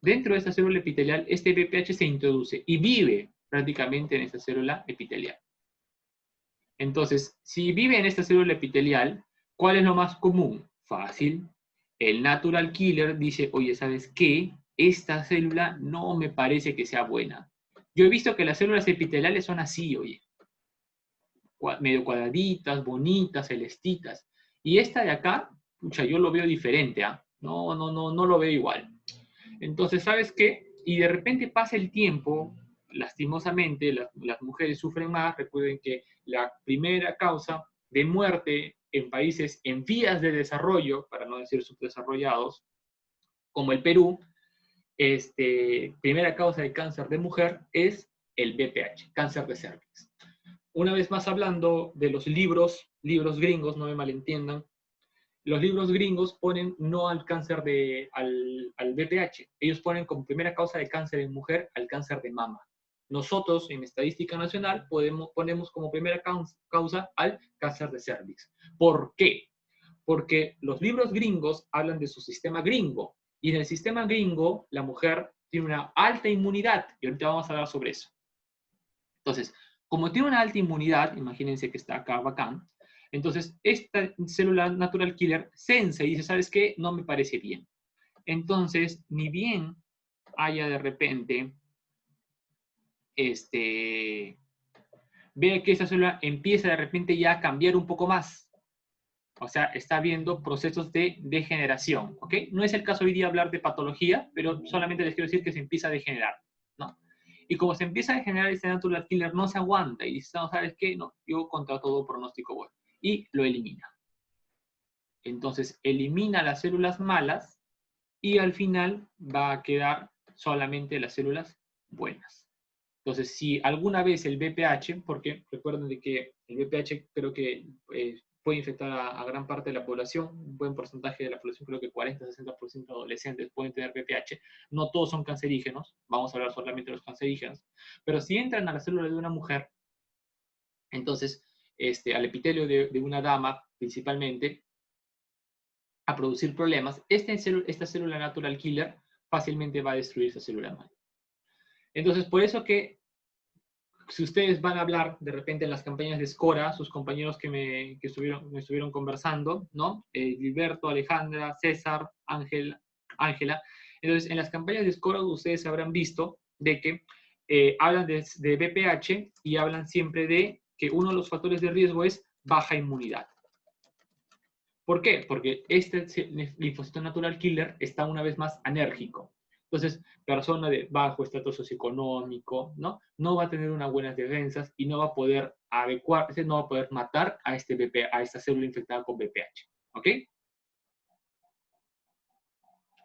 dentro de esta célula epitelial, este VPH se introduce y vive prácticamente en esta célula epitelial. Entonces, si vive en esta célula epitelial, ¿cuál es lo más común? Fácil. El natural killer dice, oye, ¿sabes qué? Esta célula no me parece que sea buena. Yo he visto que las células epiteliales son así, oye. Medio cuadraditas, bonitas, celestitas. Y esta de acá, pucha, yo lo veo diferente, ¿ah? No lo veo igual. Entonces, ¿sabes qué? Y de repente pasa el tiempo, lastimosamente, las mujeres sufren más. Recuerden que la primera causa de muerte en países en vías de desarrollo, para no decir subdesarrollados, como el Perú, primera causa de cáncer de mujer es el BPH, cáncer de cervix. Una vez más hablando de los libros gringos, no me malentiendan, los libros gringos ponen no al cáncer al BPH. Ellos ponen como primera causa de cáncer en mujer al cáncer de mama. Nosotros, en Estadística Nacional, ponemos como primera causa al cáncer de cervix. ¿Por qué? Porque los libros gringos hablan de su sistema gringo. Y en el sistema gringo, la mujer tiene una alta inmunidad. Y ahorita vamos a hablar sobre eso. Entonces, como tiene una alta inmunidad, imagínense que está acá bacán, entonces esta célula natural killer sensa y dice, ¿sabes qué? No me parece bien. Entonces, ni bien haya de repente, ve que esa célula empieza de repente ya a cambiar un poco más. O sea, está viendo procesos de degeneración, ¿ok? No es el caso hoy día hablar de patología, pero solamente les quiero decir que se empieza a degenerar, ¿no? Y como se empieza a degenerar, este natural killer no se aguanta y dice, no, ¿sabes qué? No, yo contra todo pronóstico voy. Y lo elimina. Entonces, elimina las células malas y al final va a quedar solamente las células buenas. Entonces, si alguna vez el VPH, porque recuerden de que el VPH creo que puede infectar a gran parte de la población, un buen porcentaje de la población, creo que 40-60% de adolescentes pueden tener VPH, no todos son cancerígenos, vamos a hablar solamente de los cancerígenos, pero si entran a la célula de una mujer, entonces al epitelio de una dama principalmente, a producir problemas, esta célula natural killer fácilmente va a destruir esa célula madre. Entonces, por eso que si ustedes van a hablar de repente en las campañas de Scora, sus compañeros que me estuvieron conversando, ¿no? Gilberto, Alejandra, César, Ángela. Entonces, en las campañas de Scora ustedes habrán visto de que hablan de BPH y hablan siempre de que uno de los factores de riesgo es baja inmunidad. ¿Por qué? Porque este linfocito natural killer está una vez más anérgico. Entonces, persona de bajo estatus socioeconómico, ¿no? No va a tener unas buenas defensas y no va a poder adecuarse, no va a poder matar a esta célula infectada con BPH. ¿Ok?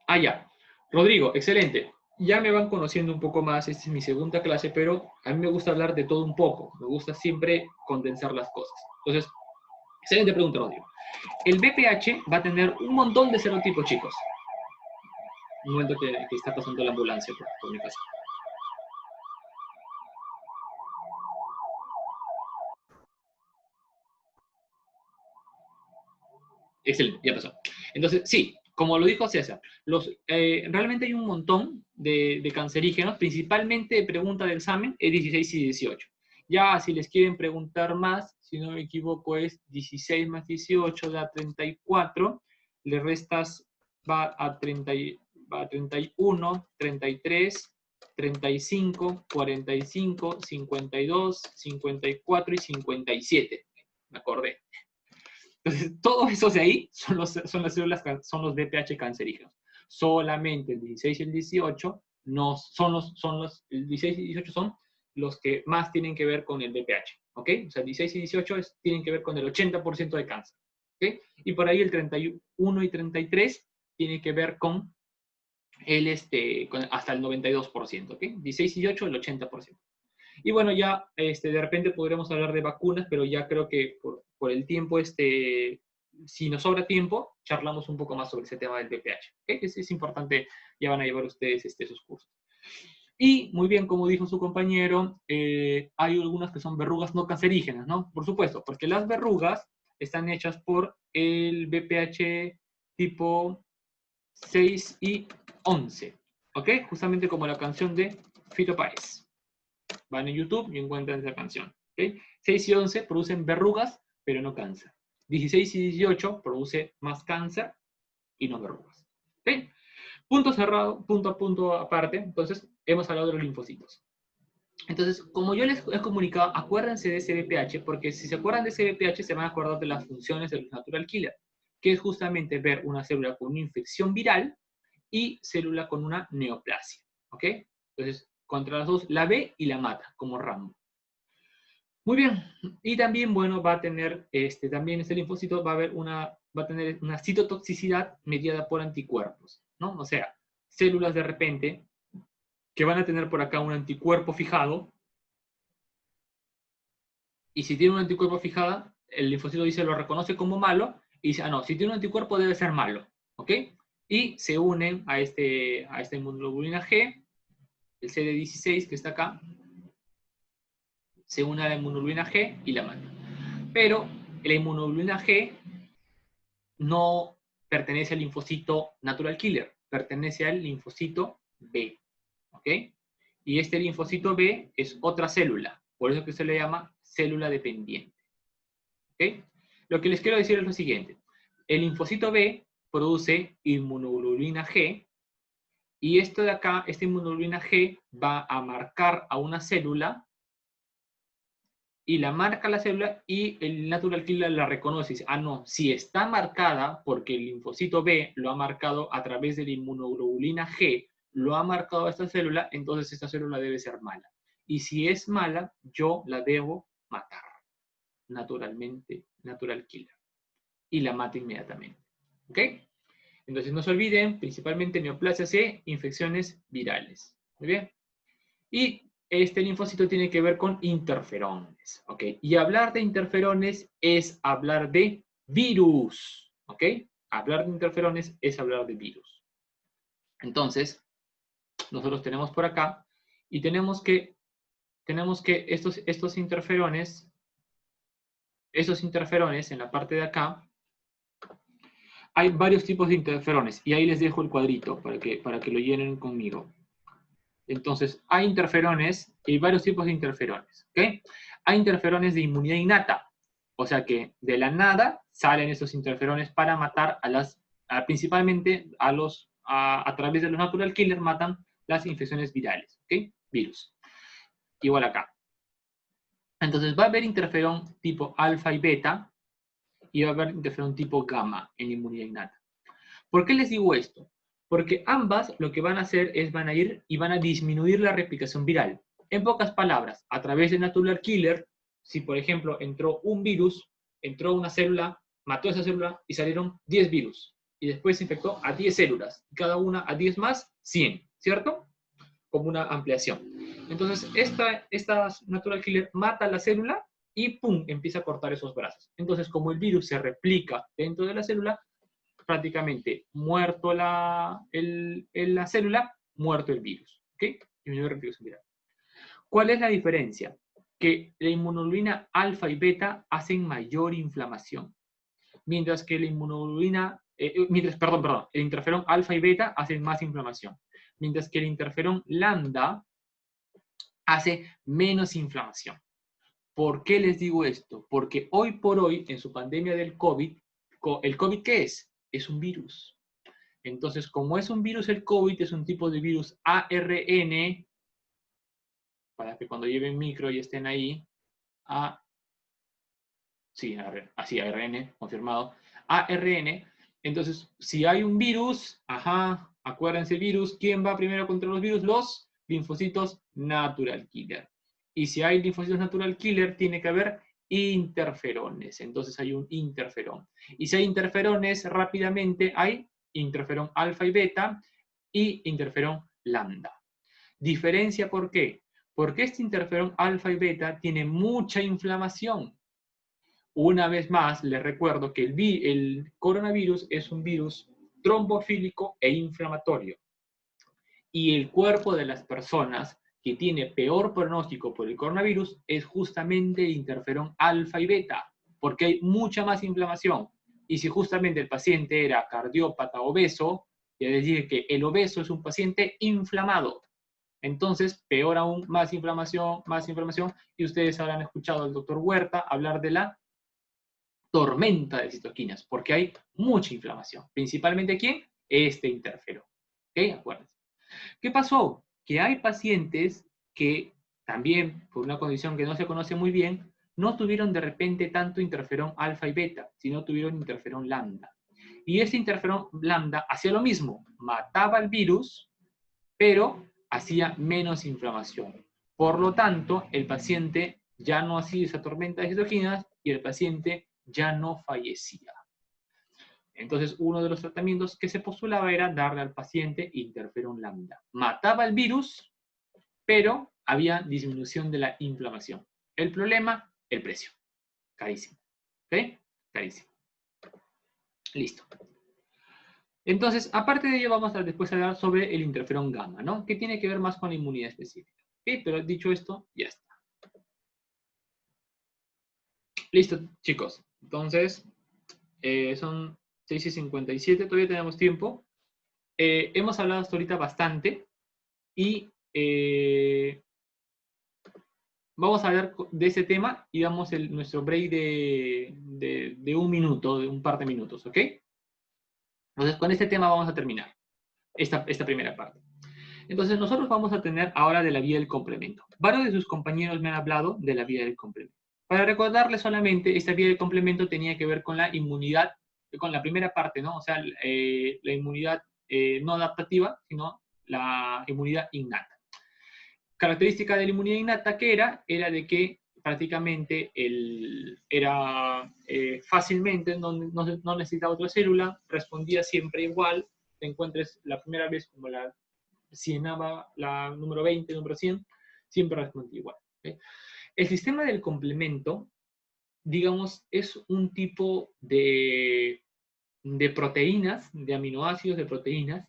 Ah, ya. Rodrigo, excelente. Ya me van conociendo un poco más, esta es mi segunda clase, pero a mí me gusta hablar de todo un poco. Me gusta siempre condensar las cosas. Entonces, excelente pregunta, Rodrigo. El BPH va a tener un montón de serotipos, chicos. Un momento que está pasando la ambulancia por mi casa. Excelente, ya pasó. Entonces, sí, como lo dijo César, realmente hay un montón de cancerígenos, principalmente de pregunta de examen, es 16 y 18. Ya si les quieren preguntar más, si no me equivoco, es 16 más 18 da 34, le restas va a 31, 33, 35, 45, 52, 54 y 57. Me acordé. Entonces, todos esos de ahí son los BPH cancerígenos. Solamente el 16 y el 18 no, el 16 y 18 son los que más tienen que ver con el BPH. ¿Ok? O sea, el 16 y 18 tienen que ver con el 80% de cáncer. ¿Ok? Y por ahí el 31 y 33 tiene que ver con hasta el 92%. ¿Ok? 16 y 18, el 80%. Y bueno, ya de repente podremos hablar de vacunas, pero ya creo que por el tiempo, si nos sobra tiempo, charlamos un poco más sobre ese tema del BPH. ¿Okay? Es importante, ya van a llevar ustedes esos cursos. Y muy bien, como dijo su compañero, hay algunas que son verrugas no cancerígenas, ¿no? Por supuesto, porque las verrugas están hechas por el BPH tipo 6 y 11, ¿ok? Justamente como la canción de Fito Páez. Van en YouTube y encuentran esa canción. ¿Okay? 6 y 11 producen verrugas, pero no cáncer. 16 y 18 produce más cáncer y no verrugas. ¿Okay? Punto cerrado, punto a punto aparte. Entonces, hemos hablado de los linfocitos. Entonces, como yo les he comunicado, acuérdense de ese BPH, porque si se acuerdan de ese BPH, se van a acordar de las funciones del natural killer, que es justamente ver una célula con una infección viral y célula con una neoplasia. ¿Ok? Entonces, contra las dos la ve y la mata, como Rambo. Muy bien. Y también, bueno, va a tener, también este linfocito va a tener una citotoxicidad mediada por anticuerpos, ¿no? O sea, células de repente que van a tener por acá un anticuerpo fijado, y si tiene un anticuerpo fijado, el linfocito dice, lo reconoce como malo, y dice, ah, no, si tiene un anticuerpo debe ser malo, ¿ok? Y se unen a esta inmunoglobulina G, el CD16 que está acá, se une a la inmunoglobulina G y la mata. Pero la inmunoglobulina G no pertenece al linfocito natural killer, pertenece al linfocito B, ¿ok? Y este linfocito B es otra célula, por eso que se le llama célula dependiente, ¿ok? Lo que les quiero decir es lo siguiente. El linfocito B produce inmunoglobulina G y esto de acá, esta inmunoglobulina G va a marcar a una célula y la marca la célula y el natural killer la reconoce y dice, ah, no, si está marcada porque el linfocito B lo ha marcado a través de la inmunoglobulina G, lo ha marcado a esta célula, entonces esta célula debe ser mala. Y si es mala, yo la debo matar, naturalmente, natural killer. Y la mata inmediatamente. ¿Ok? Entonces no se olviden, principalmente neoplasia C, infecciones virales. ¿Muy bien? Y este linfocito tiene que ver con interferones, ¿ok? Y hablar de interferones es hablar de virus, ¿ok? Hablar de interferones es hablar de virus. Entonces, nosotros tenemos por acá y tenemos que estos interferones en la parte de acá, hay varios tipos de interferones y ahí les dejo el cuadrito para que lo llenen conmigo. Entonces, hay interferones y varios tipos de interferones, ¿ok? Hay interferones de inmunidad innata, o sea que de la nada salen esos interferones para matar principalmente a través de los natural killers matan las infecciones virales, ¿ok? Virus. Igual acá. Entonces va a haber interferón tipo alfa y beta y va a haber interferón tipo gamma en inmunidad innata. ¿Por qué les digo esto? Porque ambas lo que van a hacer es van a ir y van a disminuir la replicación viral. En pocas palabras, a través de natural killer, si por ejemplo entró un virus, entró una célula, mató esa célula y salieron 10 virus. Y después se infectó a 10 células. Cada una a 10 más, 100, ¿cierto? Como una ampliación. Entonces, esta natural killer mata la célula y ¡pum! Empieza a cortar esos brazos. Entonces, como el virus se replica dentro de la célula, prácticamente muerto la célula, muerto el virus. ¿Ok? Disminuye la replicación viral. ¿Cuál es la diferencia? Que la inmunoglobulina alfa y beta hacen mayor inflamación, mientras que la inmunoglobulina, el interferón alfa y beta hacen más inflamación, mientras que el interferón lambda hace menos inflamación. ¿Por qué les digo esto? Porque hoy por hoy, en su pandemia del COVID, ¿el COVID qué es? Es un virus. Entonces, como es un virus, el COVID es un tipo de virus ARN, para que cuando lleven micro y estén ahí, así ARN, confirmado, ARN. Entonces, si hay un virus, acuérdense virus, ¿quién va primero contra los virus? Los linfocitos natural killer. Y si hay linfocitos natural killer, tiene que haber interferones. Entonces hay un interferón. Y si hay interferones, rápidamente hay interferón alfa y beta y interferón lambda. ¿Diferencia por qué? Porque este interferón alfa y beta tiene mucha inflamación. Una vez más, les recuerdo que el coronavirus es un virus trombofílico e inflamatorio. Y el cuerpo de las personas que tiene peor pronóstico por el coronavirus es justamente el interferón alfa y beta, porque hay mucha más inflamación. Y si justamente el paciente era cardiópata obeso, ya les dije que el obeso es un paciente inflamado. Entonces, peor aún, más inflamación, y ustedes habrán escuchado al doctor Huerta hablar de la tormenta de citoquinas, porque hay mucha inflamación. Principalmente, ¿quién? Este interferón. ¿Ok? Acuérdense. ¿Qué pasó? Que hay pacientes que también, por una condición que no se conoce muy bien, no tuvieron de repente tanto interferón alfa y beta, sino tuvieron interferón lambda. Y ese interferón lambda hacía lo mismo, mataba el virus, pero hacía menos inflamación. Por lo tanto, el paciente ya no hacía esa tormenta de citoquinas y el paciente ya no fallecía. Entonces, uno de los tratamientos que se postulaba era darle al paciente interferón lambda. Mataba el virus, pero había disminución de la inflamación. El problema, el precio. Carísimo. ¿Ok? Carísimo. Listo. Entonces, aparte de ello, vamos a después hablar sobre el interferón gamma, ¿no? Que tiene que ver más con la inmunidad específica. ¿Ok? Pero dicho esto, ya está. Listo, chicos. Entonces, son 6:57, todavía tenemos tiempo. Hemos hablado hasta ahorita bastante y vamos a hablar de ese tema y damos nuestro break de un minuto, de un par de minutos, ¿ok? Entonces, con este tema vamos a terminar esta primera parte. Entonces, nosotros vamos a tener ahora de la vía del complemento. Varios de sus compañeros me han hablado de la vía del complemento. Para recordarles solamente, esta vía del complemento tenía que ver con la inmunidad, con la primera parte, ¿no? O sea, la inmunidad no adaptativa, sino la inmunidad innata. Característica de la inmunidad innata, ¿qué era? Era de que prácticamente era fácilmente, no necesitaba otra célula, respondía siempre igual, te encuentres la primera vez como la cienaba, la número 20, número 100, siempre respondía igual. ¿Okay? El sistema del complemento, digamos, es un tipo de proteínas, de aminoácidos de proteínas,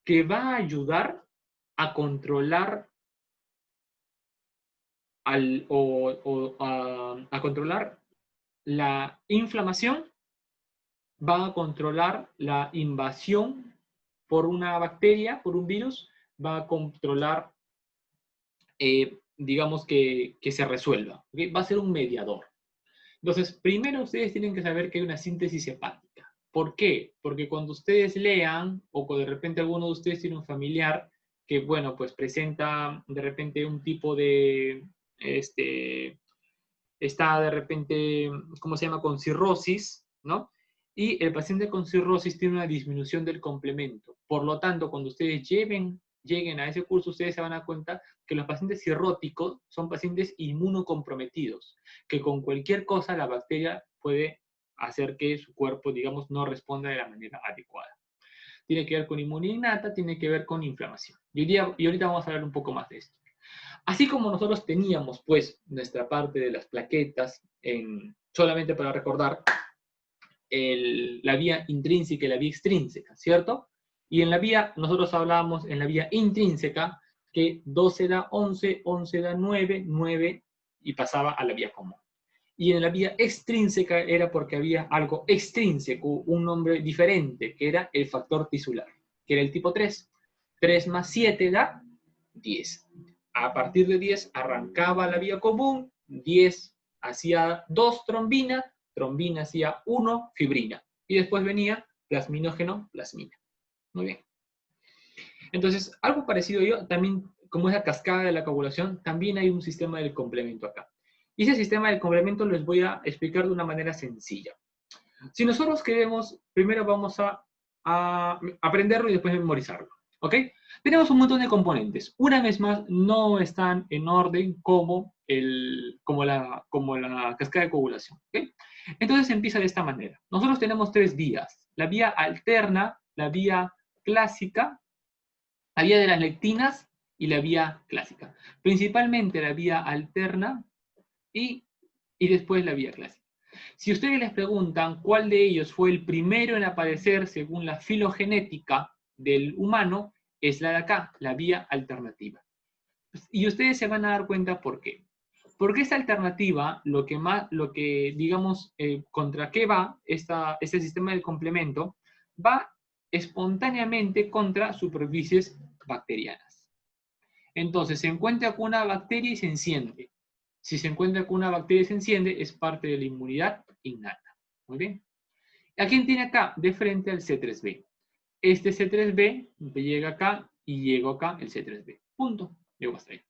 que va a ayudar a controlar a controlar la inflamación, va a controlar la invasión por una bacteria, por un virus, va a controlar, digamos, que se resuelva. ¿Okay? Va a ser un mediador. Entonces, primero ustedes tienen que saber que hay una síntesis hepática. ¿Por qué? Porque cuando ustedes lean, o de repente alguno de ustedes tiene un familiar que, bueno, pues presenta de repente un tipo de, está de repente, ¿cómo se llama?, con cirrosis, ¿no? Y el paciente con cirrosis tiene una disminución del complemento. Por lo tanto, cuando ustedes lleguen a ese curso, ustedes se van a dar cuenta que los pacientes cirróticos son pacientes inmunocomprometidos, que con cualquier cosa la bacteria puede hacer que su cuerpo, digamos, no responda de la manera adecuada. Tiene que ver con inmunidad innata, tiene que ver con inflamación. Y ahorita vamos a hablar un poco más de esto. Así como nosotros teníamos, pues, nuestra parte de las plaquetas, solamente para recordar, la vía intrínseca y la vía extrínseca, ¿cierto? Y en la vía, nosotros hablábamos en la vía intrínseca que 12 da 11, 11 da 9, 9 y pasaba a la vía común. Y en la vía extrínseca era porque había algo extrínseco, un nombre diferente, que era el factor tisular, que era el tipo 3. 3 más 7 da 10. A partir de 10 arrancaba la vía común, 10 hacía 2 trombina, trombina hacía 1 fibrina. Y después venía plasminógeno, plasmina. Muy bien. Entonces, algo parecido yo, también como esa cascada de la coagulación, también hay un sistema del complemento acá. Y ese sistema del complemento les voy a explicar de una manera sencilla. Si nosotros queremos, primero vamos a aprenderlo y después memorizarlo. ¿Ok? Tenemos un montón de componentes. Una vez más, no están en orden como la cascada de coagulación. ¿Okay? Entonces empieza de esta manera. Nosotros tenemos 3 vías. La vía alterna, la vía clásica, la vía de las lectinas y la vía clásica. Principalmente la vía alterna y después la vía clásica. Si ustedes les preguntan cuál de ellos fue el primero en aparecer según la filogenética del humano, es la de acá, la vía alternativa. Y ustedes se van a dar cuenta por qué. Porque esta alternativa, lo que digamos, contra qué va este sistema del complemento, va espontáneamente contra superficies bacterianas. Entonces, se encuentra con una bacteria y se enciende. Si se encuentra con una bacteria y se enciende, es parte de la inmunidad innata. Muy bien. ¿A quién tiene acá? De frente al C3b. Este C3b llega acá y llega acá el C3b. Punto. Llego hasta ahí.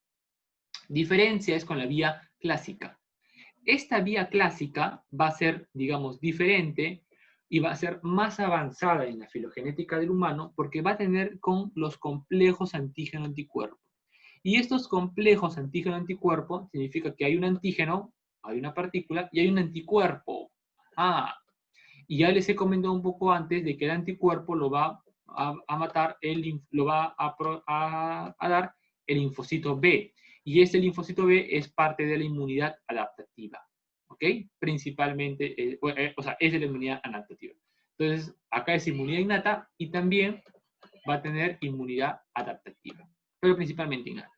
Diferencia es con la vía clásica. Esta vía clásica va a ser, digamos, diferente y va a ser más avanzada en la filogenética del humano porque va a tener con los complejos antígeno-anticuerpo. Y estos complejos antígeno-anticuerpo significa que hay un antígeno, hay una partícula y hay un anticuerpo. Y ya les he comentado un poco antes de que el anticuerpo lo va a matar, lo va a dar el linfocito B. Y este linfocito B es parte de la inmunidad adaptativa. ¿Ok? Principalmente, o sea, es de la inmunidad adaptativa. Entonces, acá es inmunidad innata y también va a tener inmunidad adaptativa, pero principalmente innata.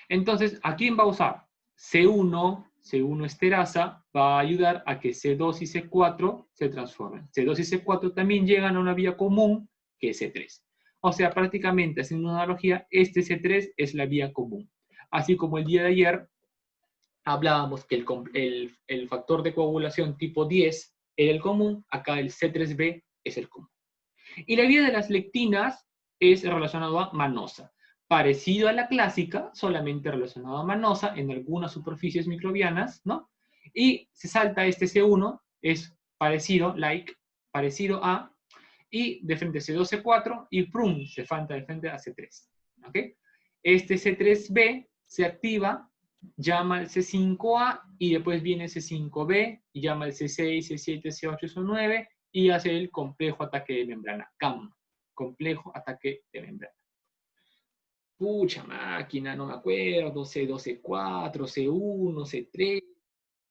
Entonces, ¿a quién va a usar? C1 esterasa va a ayudar a que C2 y C4 se transformen. C2 y C4 también llegan a una vía común que es C3. O sea, prácticamente haciendo una analogía, este C3 es la vía común. Así como el día de ayer hablábamos que el factor de coagulación tipo 10 era el común, acá el C3b es el común. Y la vía de las lectinas es relacionado a manosa. Parecido a la clásica, solamente relacionado a manosa en algunas superficies microbianas, ¿no? Y se salta este C1, es parecido, parecido a, y de frente a C2, C4, y prum, se falta de frente a C3. ¿Ok? Este C3b se activa, llama al C5a, y después viene C5b, y llama al C6, C7, C8, C9, y hace el complejo ataque de membrana, CAM, complejo ataque de membrana. Pucha máquina, no me acuerdo, C2, C4, C1, C3,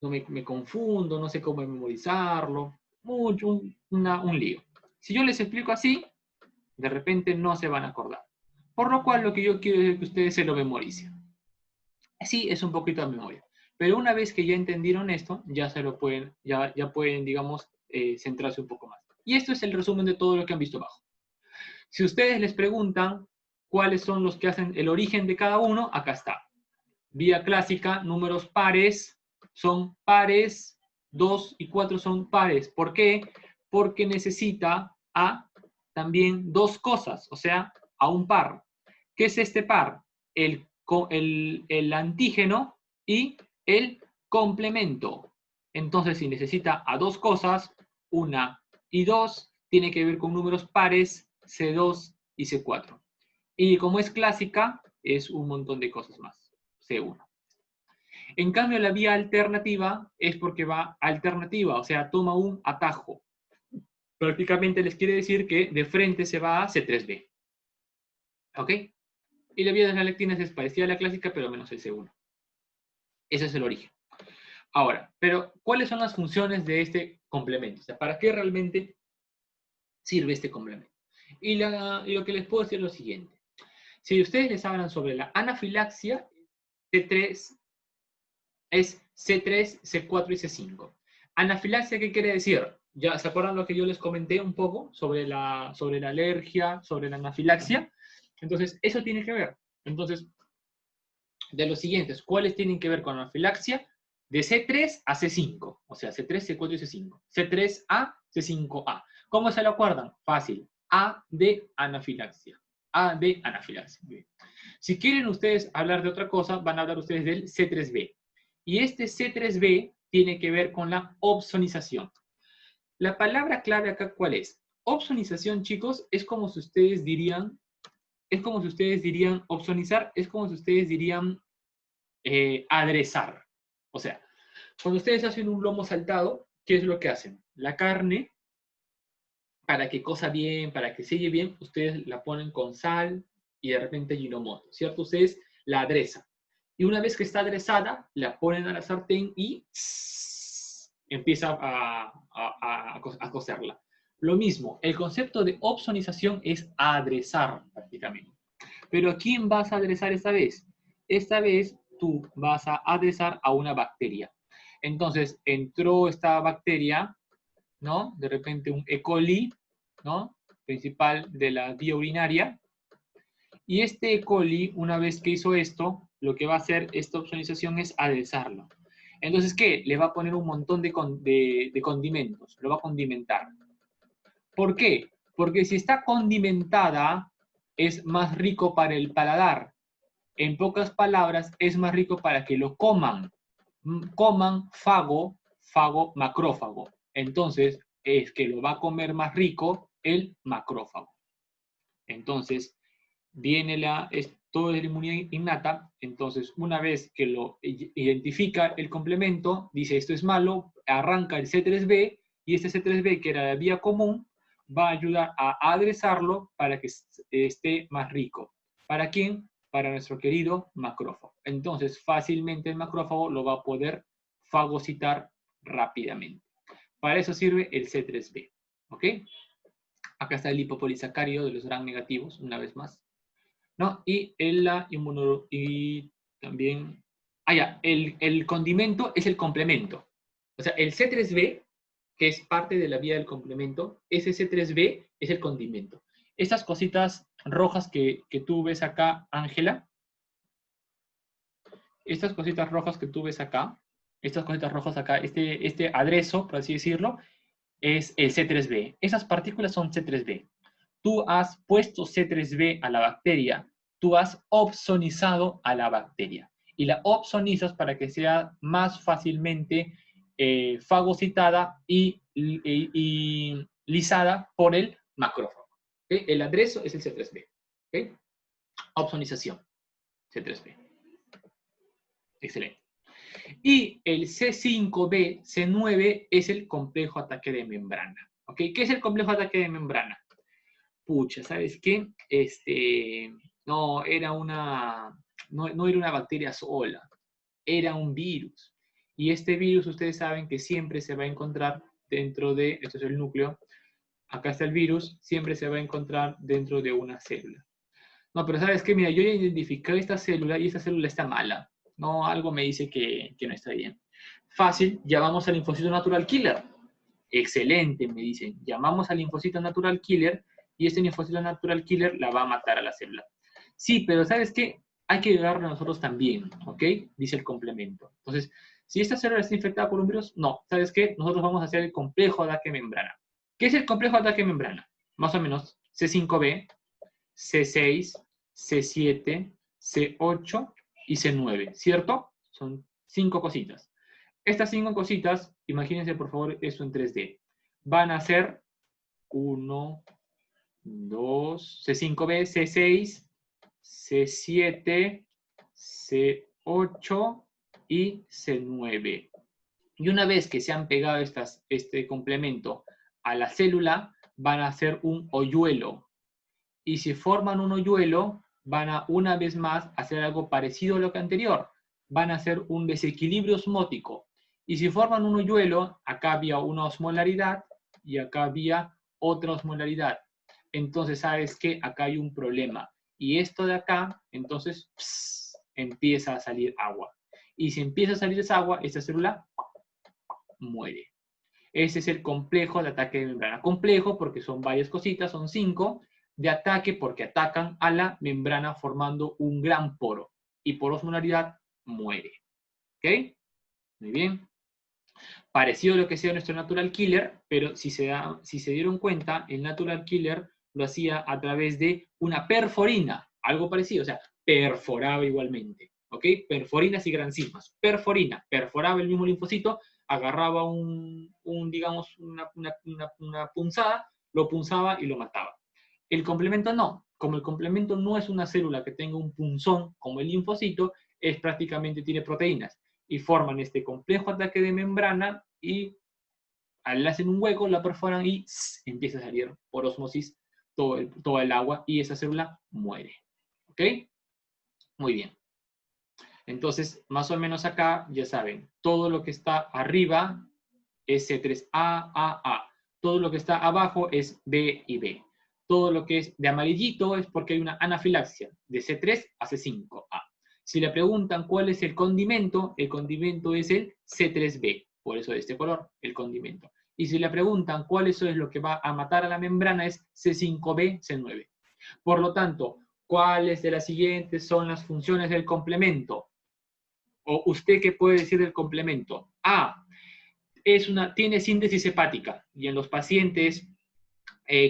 no me confundo, no sé cómo memorizarlo, mucho, un lío. Si yo les explico así, de repente no se van a acordar. Por lo cual lo que yo quiero es que ustedes se lo memoricen. Sí, es un poquito de memoria. Pero una vez que ya entendieron esto, ya se lo pueden, ya pueden, digamos, centrarse un poco más. Y esto es el resumen de todo lo que han visto abajo. Si ustedes les preguntan cuáles son los que hacen el origen de cada uno, acá está. Vía clásica, números pares son pares, 2 y 4 son pares. ¿Por qué? Porque necesita a también dos cosas, o sea, a un par. ¿Qué es este par? El antígeno y el complemento. Entonces, si necesita a dos cosas, una y dos, tiene que ver con números pares, C2 y C4. Y como es clásica, es un montón de cosas más, C1. En cambio, la vía alternativa es porque va alternativa, o sea, toma un atajo. Prácticamente les quiere decir que de frente se va a C3b. ¿Ok? Y la vía de las lectinas es parecida a la clásica, pero menos el C1. Ese es el origen. Ahora, pero ¿cuáles son las funciones de este complemento? O sea, ¿para qué realmente sirve este complemento? Y lo que les puedo decir es lo siguiente. Si ustedes les hablan sobre la anafilaxia, C3 es C3, C4 y C5. Anafilaxia, ¿qué quiere decir? ¿Ya se acuerdan lo que yo les comenté un poco sobre la alergia, sobre la anafilaxia? Entonces, eso tiene que ver. Entonces, de los siguientes, ¿cuáles tienen que ver con anafilaxia? De C3 a C5, o sea, C3, C4 y C5. C3A, C5A. ¿Cómo se lo acuerdan? Fácil. A de anafilaxia. A de anafilaxia. Bien. Si quieren ustedes hablar de otra cosa, van a hablar ustedes del C3B. Y este C3B tiene que ver con la opsonización. La palabra clave acá, ¿cuál es? Opsonización, chicos, es como si ustedes dirían, opsonizar es como si ustedes dirían aderezar. O sea, cuando ustedes hacen un lomo saltado, ¿qué es lo que hacen? La carne, para que cosa bien, para que selle bien, ustedes la ponen con sal y de repente Ginomoto, ¿cierto? Ustedes la aderezan. Y una vez que está aderezada, la ponen a la sartén y empieza a cocerla. Lo mismo, el concepto de opsonización es aderezar prácticamente. Pero ¿a quién vas a aderezar esta vez? Esta vez tú vas a aderezar a una bacteria. Entonces, entró esta bacteria, ¿no? De repente un E. coli, ¿no? Principal de la vía urinaria. Y este E. coli, una vez que hizo esto, lo que va a hacer esta opsonización es aderezarlo. Entonces, ¿qué? Le va a poner un montón de condimentos, lo va a condimentar. ¿Por qué? Porque si está condimentada, es más rico para el paladar. En pocas palabras, es más rico para que lo coman. Coman fago, macrófago. Entonces, es que lo va a comer más rico el macrófago. Entonces, viene todo es la inmunidad innata. Entonces, una vez que lo identifica el complemento, dice esto es malo, arranca el C3b y este C3b, que era la vía común, va a ayudar a aderezarlo para que esté más rico. ¿Para quién? Para nuestro querido macrófago. Entonces, fácilmente el macrófago lo va a poder fagocitar rápidamente. Para eso sirve el C3b. ¿Ok? Acá está el lipopolisacárido de los gram negativos, una vez más. ¿No? Y y también... Ah, ya, el condimento es el complemento. O sea, el C3B, que es parte de la vía del complemento, ese C3B es el condimento. Estas cositas rojas que tú ves acá, Ángela, estas cositas rojas que tú ves acá, estas cositas rojas acá, este aderezo, por así decirlo, es el C3B. Esas partículas son C3B. Tú has puesto C3B a la bacteria, tú has opsonizado a la bacteria. Y la opsonizas para que sea más fácilmente fagocitada y lisada por el macrófago. ¿Okay? El aderezo es el C3B. ¿Okay? Opsonización, C3B. Excelente. Y el C5B, C9 es el complejo ataque de membrana. ¿Ok? ¿Qué es el complejo ataque de membrana? Pucha, ¿sabes qué? No era no era una bacteria sola, era un virus. Y este virus, ustedes saben que siempre se va a encontrar dentro de, esto es el núcleo, acá está el virus, siempre se va a encontrar dentro de una célula. No, pero ¿sabes qué? Mira, yo ya identifiqué esta célula y esta célula está mala. No, algo me dice que no está bien. Fácil, llamamos al linfocito natural killer. Excelente, me dicen. Llamamos al linfocito natural killer y este linfocito natural killer la va a matar a la célula. Sí, pero ¿sabes qué? Hay que ayudarle a nosotros también, ¿ok? Dice el complemento. Entonces, si esta célula está infectada por un virus, no. ¿Sabes qué? Nosotros vamos a hacer el complejo de ataque membrana. ¿Qué es el complejo de ataque membrana? Más o menos C5b, C6, C7, C8 y C9, ¿cierto? Son 5 cositas. Estas 5 cositas, imagínense por favor eso en 3D. Van a ser 1, 2, C5b, C6, C7, C8 y C9. Y una vez que se han pegado este complemento a la célula, van a hacer un hoyuelo. Y si forman un hoyuelo, van a una vez más hacer algo parecido a lo que anterior. Van a hacer un desequilibrio osmótico. Y si forman un hoyuelo, acá había una osmolaridad y acá había otra osmolaridad. Entonces, ¿sabes qué? Acá hay un problema. Y esto de acá, entonces, empieza a salir agua. Y si empieza a salir esa agua, esta célula muere. Ese es el complejo de ataque de membrana. Complejo porque son varias cositas, son 5, de ataque porque atacan a la membrana formando un gran poro. Y por osmolaridad muere. ¿Ok? Muy bien. Parecido a lo que sea nuestro natural killer, pero si se dieron cuenta, el natural killer lo hacía a través de una perforina. Algo parecido, o sea, perforaba igualmente. ¿Ok? Perforinas y grancismas. Perforina, perforaba el mismo linfocito, agarraba digamos, una punzada, lo punzaba y lo mataba. El complemento no. Como el complemento no es una célula que tenga un punzón como el linfocito, tiene proteínas y forman este complejo ataque de membrana y le hacen un hueco, la perforan y empieza a salir por osmosis todo el agua y esa célula muere. ¿Ok? Muy bien. Entonces, más o menos acá, ya saben, todo lo que está arriba es C3A. Todo lo que está abajo es B y B. Todo lo que es de amarillito es porque hay una anafilaxia de C3 a C5A. Si le preguntan cuál es el condimento es el C3B, por eso de este color, el condimento. Y si le preguntan cuál eso es lo que va a matar a la membrana es C5B, C9. Por lo tanto, ¿cuáles de las siguientes son las funciones del complemento? ¿O usted qué puede decir del complemento? A, tiene síntesis hepática y en los pacientes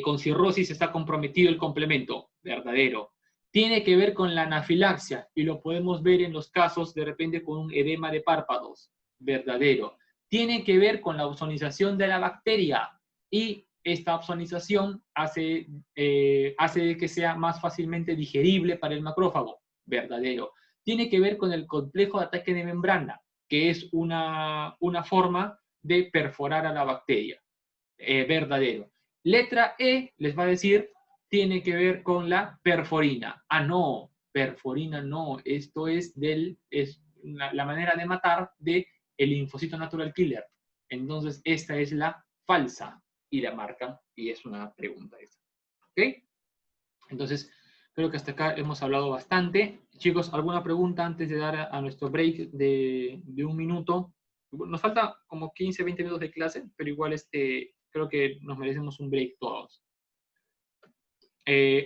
con cirrosis está comprometido el complemento, verdadero. Tiene que ver con la anafilaxia y lo podemos ver en los casos de repente con un edema de párpados, verdadero. Tiene que ver con la ozonización de la bacteria y esta ozonización hace que sea más fácilmente digerible para el macrófago, verdadero. Tiene que ver con el complejo de ataque de membrana, que es una forma de perforar a la bacteria, verdadero. Letra E les va a decir, tiene que ver con la perforina. Ah, no, perforina no. Esto es la manera de matar del linfocito natural killer. Entonces, esta es la falsa. y la marcan, y es una pregunta esa. ¿Ok? Entonces, creo que hasta acá hemos hablado bastante. Chicos, ¿alguna pregunta antes de dar a nuestro break de un minuto? Nos falta como 15, 20 minutos de clase, pero igual creo que nos merecemos un break todos.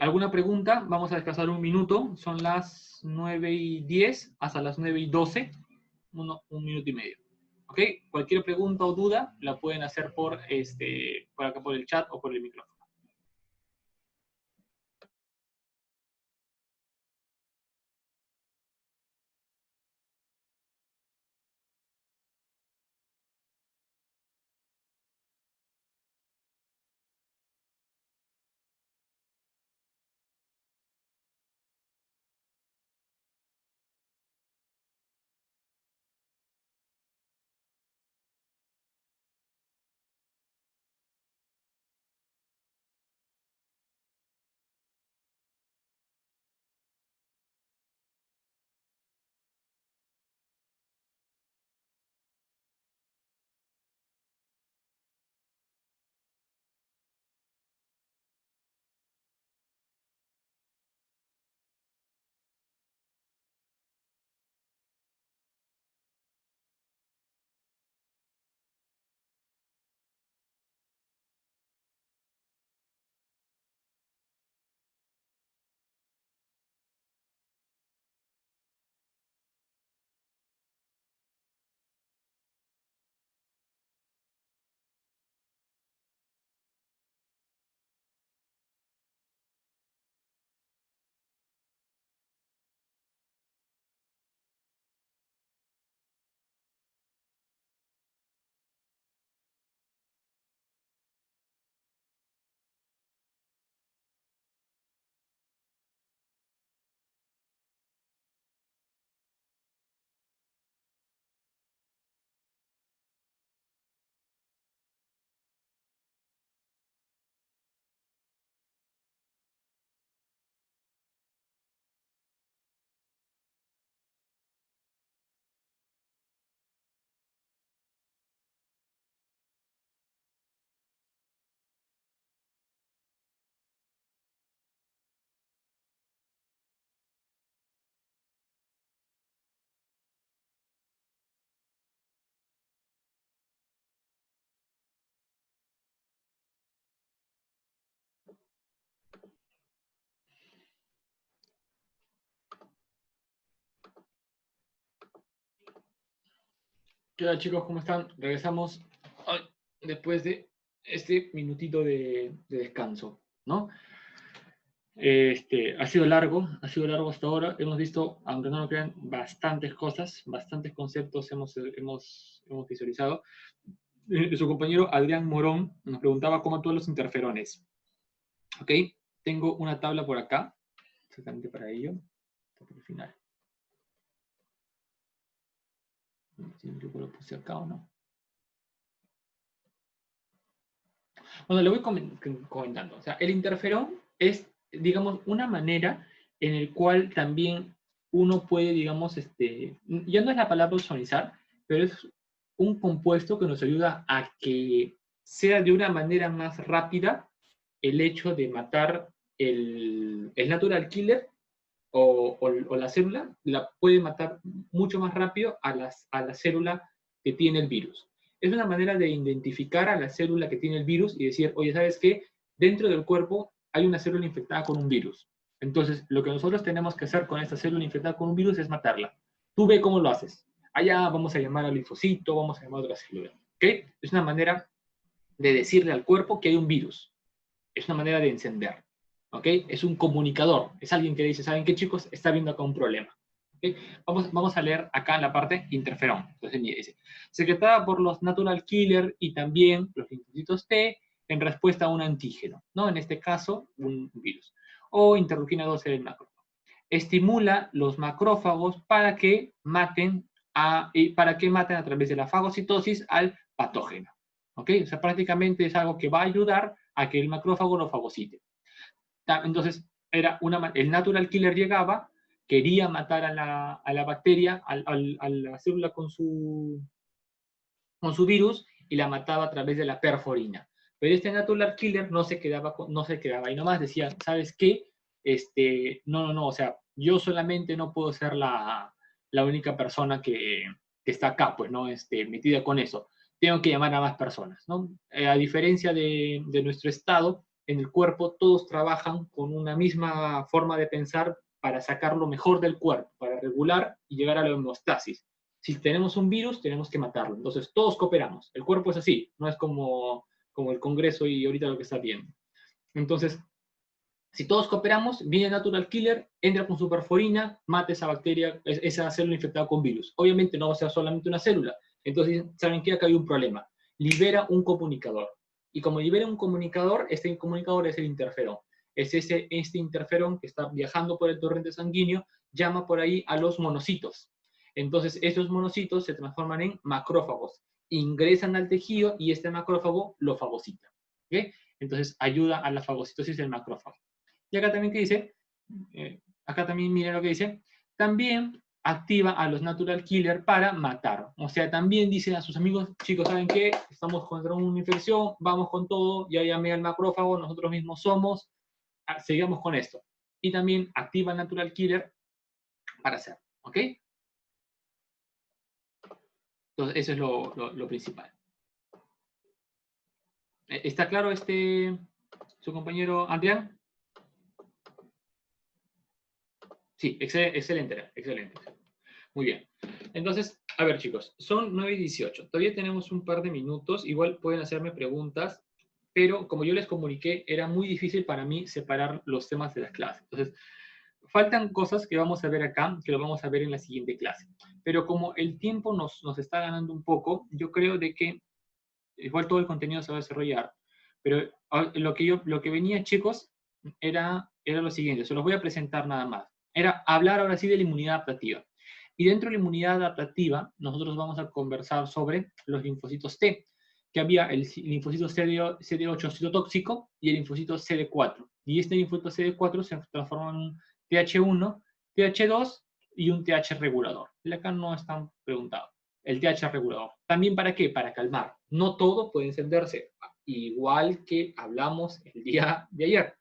¿Alguna pregunta? Vamos a descansar un minuto. Son las 9:10 hasta las 9:12. Un minuto y medio. ¿Ok? Cualquier pregunta o duda la pueden hacer por acá por el chat o por el micrófono. ¿Qué tal, chicos? ¿Cómo están? Regresamos después de este minutito de descanso, ¿no? Ha sido largo hasta ahora. Hemos visto, aunque no lo crean, bastantes cosas, bastantes conceptos hemos visualizado. Su compañero Adrián Morón nos preguntaba cómo actúan los interferones. ¿Ok? Tengo una tabla por acá, exactamente para ello, por el final. Si lo puse acá o no. Bueno, le voy comentando. O sea, el interferón es, digamos, una manera en el cual también uno puede, digamos, ya no es la palabra ozonizar, pero es un compuesto que nos ayuda a que sea de una manera más rápida el hecho de matar el natural killer o la célula, la puede matar mucho más rápido a la célula que tiene el virus. Es una manera de identificar a la célula que tiene el virus y decir, oye, ¿sabes qué? Dentro del cuerpo hay una célula infectada con un virus. Entonces, lo que nosotros tenemos que hacer con esta célula infectada con un virus es matarla. Tú ve cómo lo haces. Allá vamos a llamar al linfocito, vamos a llamar a otra célula. ¿Ok? Es una manera de decirle al cuerpo que hay un virus. Es una manera de encender. ¿Ok? Es un comunicador. Es alguien que dice, ¿saben qué, chicos? Está viendo acá un problema. ¿Okay? Vamos a leer acá en la parte interferón. Entonces, mire, dice, secretada por los natural killer y también los linfocitos T en respuesta a un antígeno, ¿no? En este caso, un virus. O interleuquina 12 del macrófago. Estimula los macrófagos para que maten a través de la fagocitosis al patógeno. ¿Ok? O sea, prácticamente es algo que va a ayudar a que el macrófago lo fagocite. Entonces, el natural killer llegaba, quería matar a la bacteria, a la célula con su virus, y la mataba a través de la perforina. Pero este natural killer no se quedaba ahí nomás, decía, ¿sabes qué? No, o sea, yo solamente no puedo ser la única persona que está acá, pues, ¿no? Metida con eso. Tengo que llamar a más personas, ¿no? A diferencia de nuestro estado, en el cuerpo todos trabajan con una misma forma de pensar para sacar lo mejor del cuerpo, para regular y llegar a la homeostasis. Si tenemos un virus, tenemos que matarlo. Entonces, todos cooperamos. El cuerpo es así, no es como el Congreso y ahorita lo que está viendo. Entonces, si todos cooperamos, viene el natural killer, entra con su perforina, mata esa bacteria, esa célula infectada con virus. Obviamente no va a ser solamente una célula. Entonces, ¿saben qué? Acá hay un problema. Libera un comunicador. Y como libera un comunicador, este comunicador es el interferón. Es este interferón que está viajando por el torrente sanguíneo, llama por ahí a los monocitos. Entonces, estos monocitos se transforman en macrófagos, ingresan al tejido y este macrófago lo fagocita. ¿Okay? Entonces, ayuda a la fagocitosis del macrófago. Y acá también que dice, acá también miren lo que dice, también activa a los natural killer para matar. O sea, también dicen a sus amigos, chicos, ¿saben qué? Estamos contra una infección, vamos con todo, ya llamé al macrófago, nosotros mismos somos, sigamos con esto. Y también activa al natural killer para hacer, ¿ok? Entonces, eso es lo principal. ¿Está claro su compañero Adrián? Sí, excelente, excelente. Muy bien. Entonces, a ver, chicos, son 9:18. Todavía tenemos un par de minutos. Igual pueden hacerme preguntas, pero como yo les comuniqué, era muy difícil para mí separar los temas de las clases. Entonces, faltan cosas que vamos a ver acá, que lo vamos a ver en la siguiente clase. Pero como el tiempo nos está ganando un poco, yo creo de que igual todo el contenido se va a desarrollar. Pero lo que venía, chicos, era lo siguiente. Se los voy a presentar nada más. Era hablar ahora sí de la inmunidad adaptativa. Y dentro de la inmunidad adaptativa, nosotros vamos a conversar sobre los linfocitos T, que había el linfocito CD8 citotóxico y el linfocito CD4. Y este linfocito CD4 se transforma en un TH1, TH2 y un TH regulador. Acá no están preguntados. El TH regulador. ¿También para qué? Para calmar. No todo puede encenderse. Igual que hablamos el día de ayer.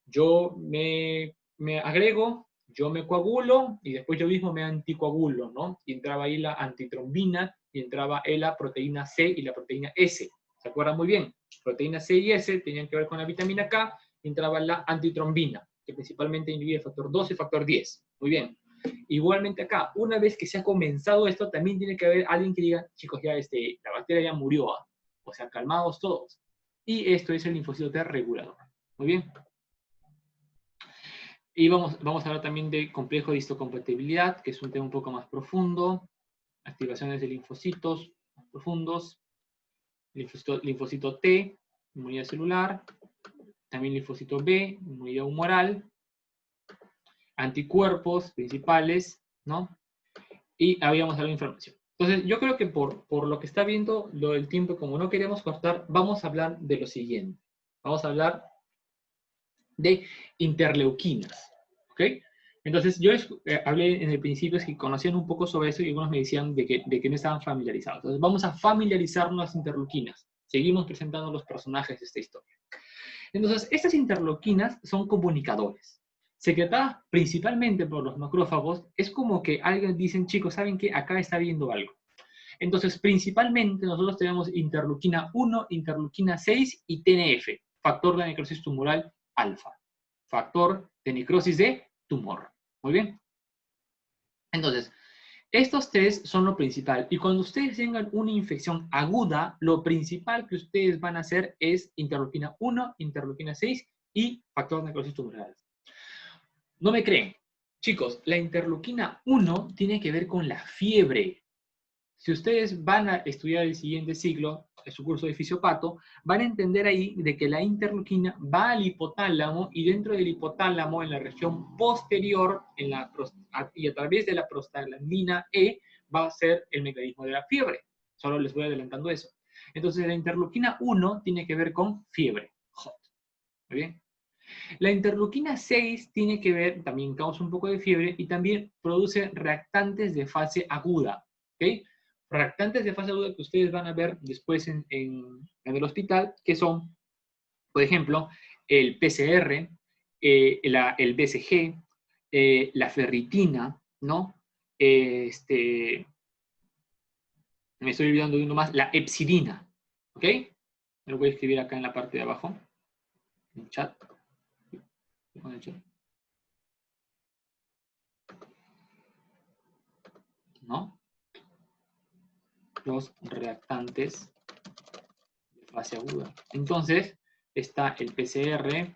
Yo me agrego, yo me coagulo y después yo mismo me anticoagulo, ¿no? Y entraba ahí la antitrombina y entraba la proteína C y la proteína S. ¿Se acuerdan muy bien? Proteína C y S tenían que ver con la vitamina K y entraba la antitrombina, que principalmente inhibía el factor 2 y el factor 10. Muy bien. Igualmente acá, una vez que se ha comenzado esto, también tiene que haber alguien que diga, chicos, ya la bacteria ya murió, o sea, calmados todos. Y esto es el linfocito T regulador. Muy bien. Y vamos a hablar también de complejo de histocompatibilidad, que es un tema un poco más profundo. Activaciones de linfocitos más profundos. Linfocito T, inmunidad celular. También linfocito B, inmunidad humoral. Anticuerpos principales, ¿no? Y habíamos dado información. Entonces, yo creo que por lo que está viendo lo del tiempo, como no queremos cortar, vamos a hablar de lo siguiente. Vamos a hablar de interleuquinas, ¿ok? Entonces, yo les hablé en el principio es que conocían un poco sobre eso y algunos me decían de que no estaban familiarizados. Entonces, vamos a familiarizarnos las interleuquinas. Seguimos presentando los personajes de esta historia. Entonces, estas interleuquinas son comunicadores. Secretadas principalmente por los macrófagos, es como que alguien dicen, chicos, ¿saben qué? Acá está viendo algo. Entonces, principalmente nosotros tenemos interleuquina 1, interleuquina 6 y TNF, factor de necrosis tumoral alfa. Factor de necrosis de tumor. Muy bien. Entonces, estos tres son lo principal. Y cuando ustedes tengan una infección aguda, lo principal que ustedes van a hacer es interleuquina 1, interleuquina 6 y factor de necrosis tumoral. No me creen. Chicos, la interleuquina 1 tiene que ver con la fiebre. Si ustedes van a estudiar el siguiente ciclo, en su curso de fisiopato, van a entender ahí de que la interleuquina va al hipotálamo y dentro del hipotálamo, en la región posterior, y a través de la prostaglandina E, va a ser el mecanismo de la fiebre. Solo les voy adelantando eso. Entonces, la interleuquina 1 tiene que ver con fiebre. Hot. ¿Muy bien? La interleuquina 6 tiene que ver, también causa un poco de fiebre y también produce reactantes de fase aguda. ¿Ok? reactantes de fase aguda que ustedes van a ver después en el hospital, que son, por ejemplo, el PCR, el BCG, la ferritina, ¿no? Me estoy olvidando de uno más, la epsidina, ¿ok? Lo voy a escribir acá en la parte de abajo, en el chat. ¿No? Los reactantes de fase aguda. Entonces, está el PCR.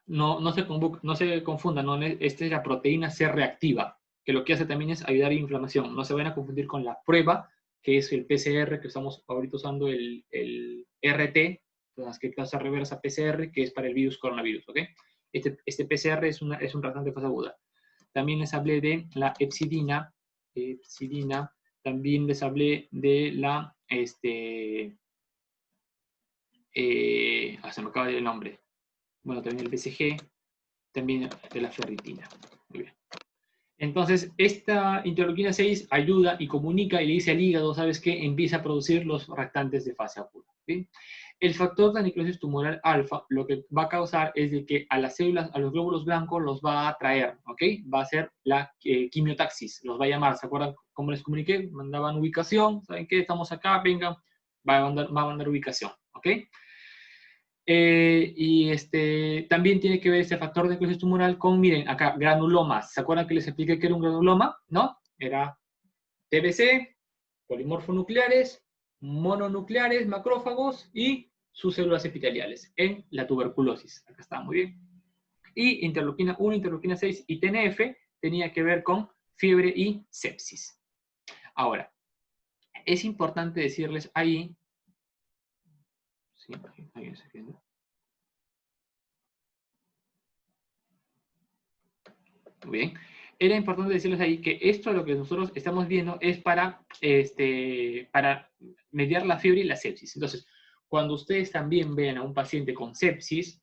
No se confundan, ¿no? Esta es la proteína C reactiva, que lo que hace también es ayudar a la inflamación. No se van a confundir con la prueba, que es el PCR, que estamos ahorita usando el RT, las que pasa reversa PCR, que es para el virus coronavirus, ¿ok? Este PCR es un reactante de fase aguda. También les hablé de la epsidina, también les hablé de la, se me acaba de ir el nombre. Bueno, también el BCG, también de la ferritina. Muy bien. Entonces, esta interleuquina 6 ayuda y comunica y le dice al hígado, ¿sabes qué? Empieza a producir los reactantes de fase aguda. ¿Sí? El factor de necrosis tumoral alfa lo que va a causar es de que a las células, a los glóbulos blancos los va a atraer, ¿ok? Va a ser la quimiotaxis, los va a llamar, ¿se acuerdan cómo les comuniqué? Mandaban ubicación, ¿saben qué? Estamos acá, vengan, va a mandar ubicación, ¿ok? También tiene que ver este factor de necrosis tumoral con, miren, acá, granulomas. ¿Se acuerdan que les expliqué que era un granuloma? ¿No? Era TBC, polimorfonucleares, mononucleares, macrófagos y sus células epiteliales en la tuberculosis. Acá está, muy bien. Y interleuquina 1, interleuquina 6 y TNF tenía que ver con fiebre y sepsis. Ahora, es importante decirles ahí, ¿sí? Ahí está escribiendo. Muy bien. Era importante decirles ahí que esto lo que nosotros estamos viendo es para mediar la fiebre y la sepsis. Entonces, cuando ustedes también vean a un paciente con sepsis,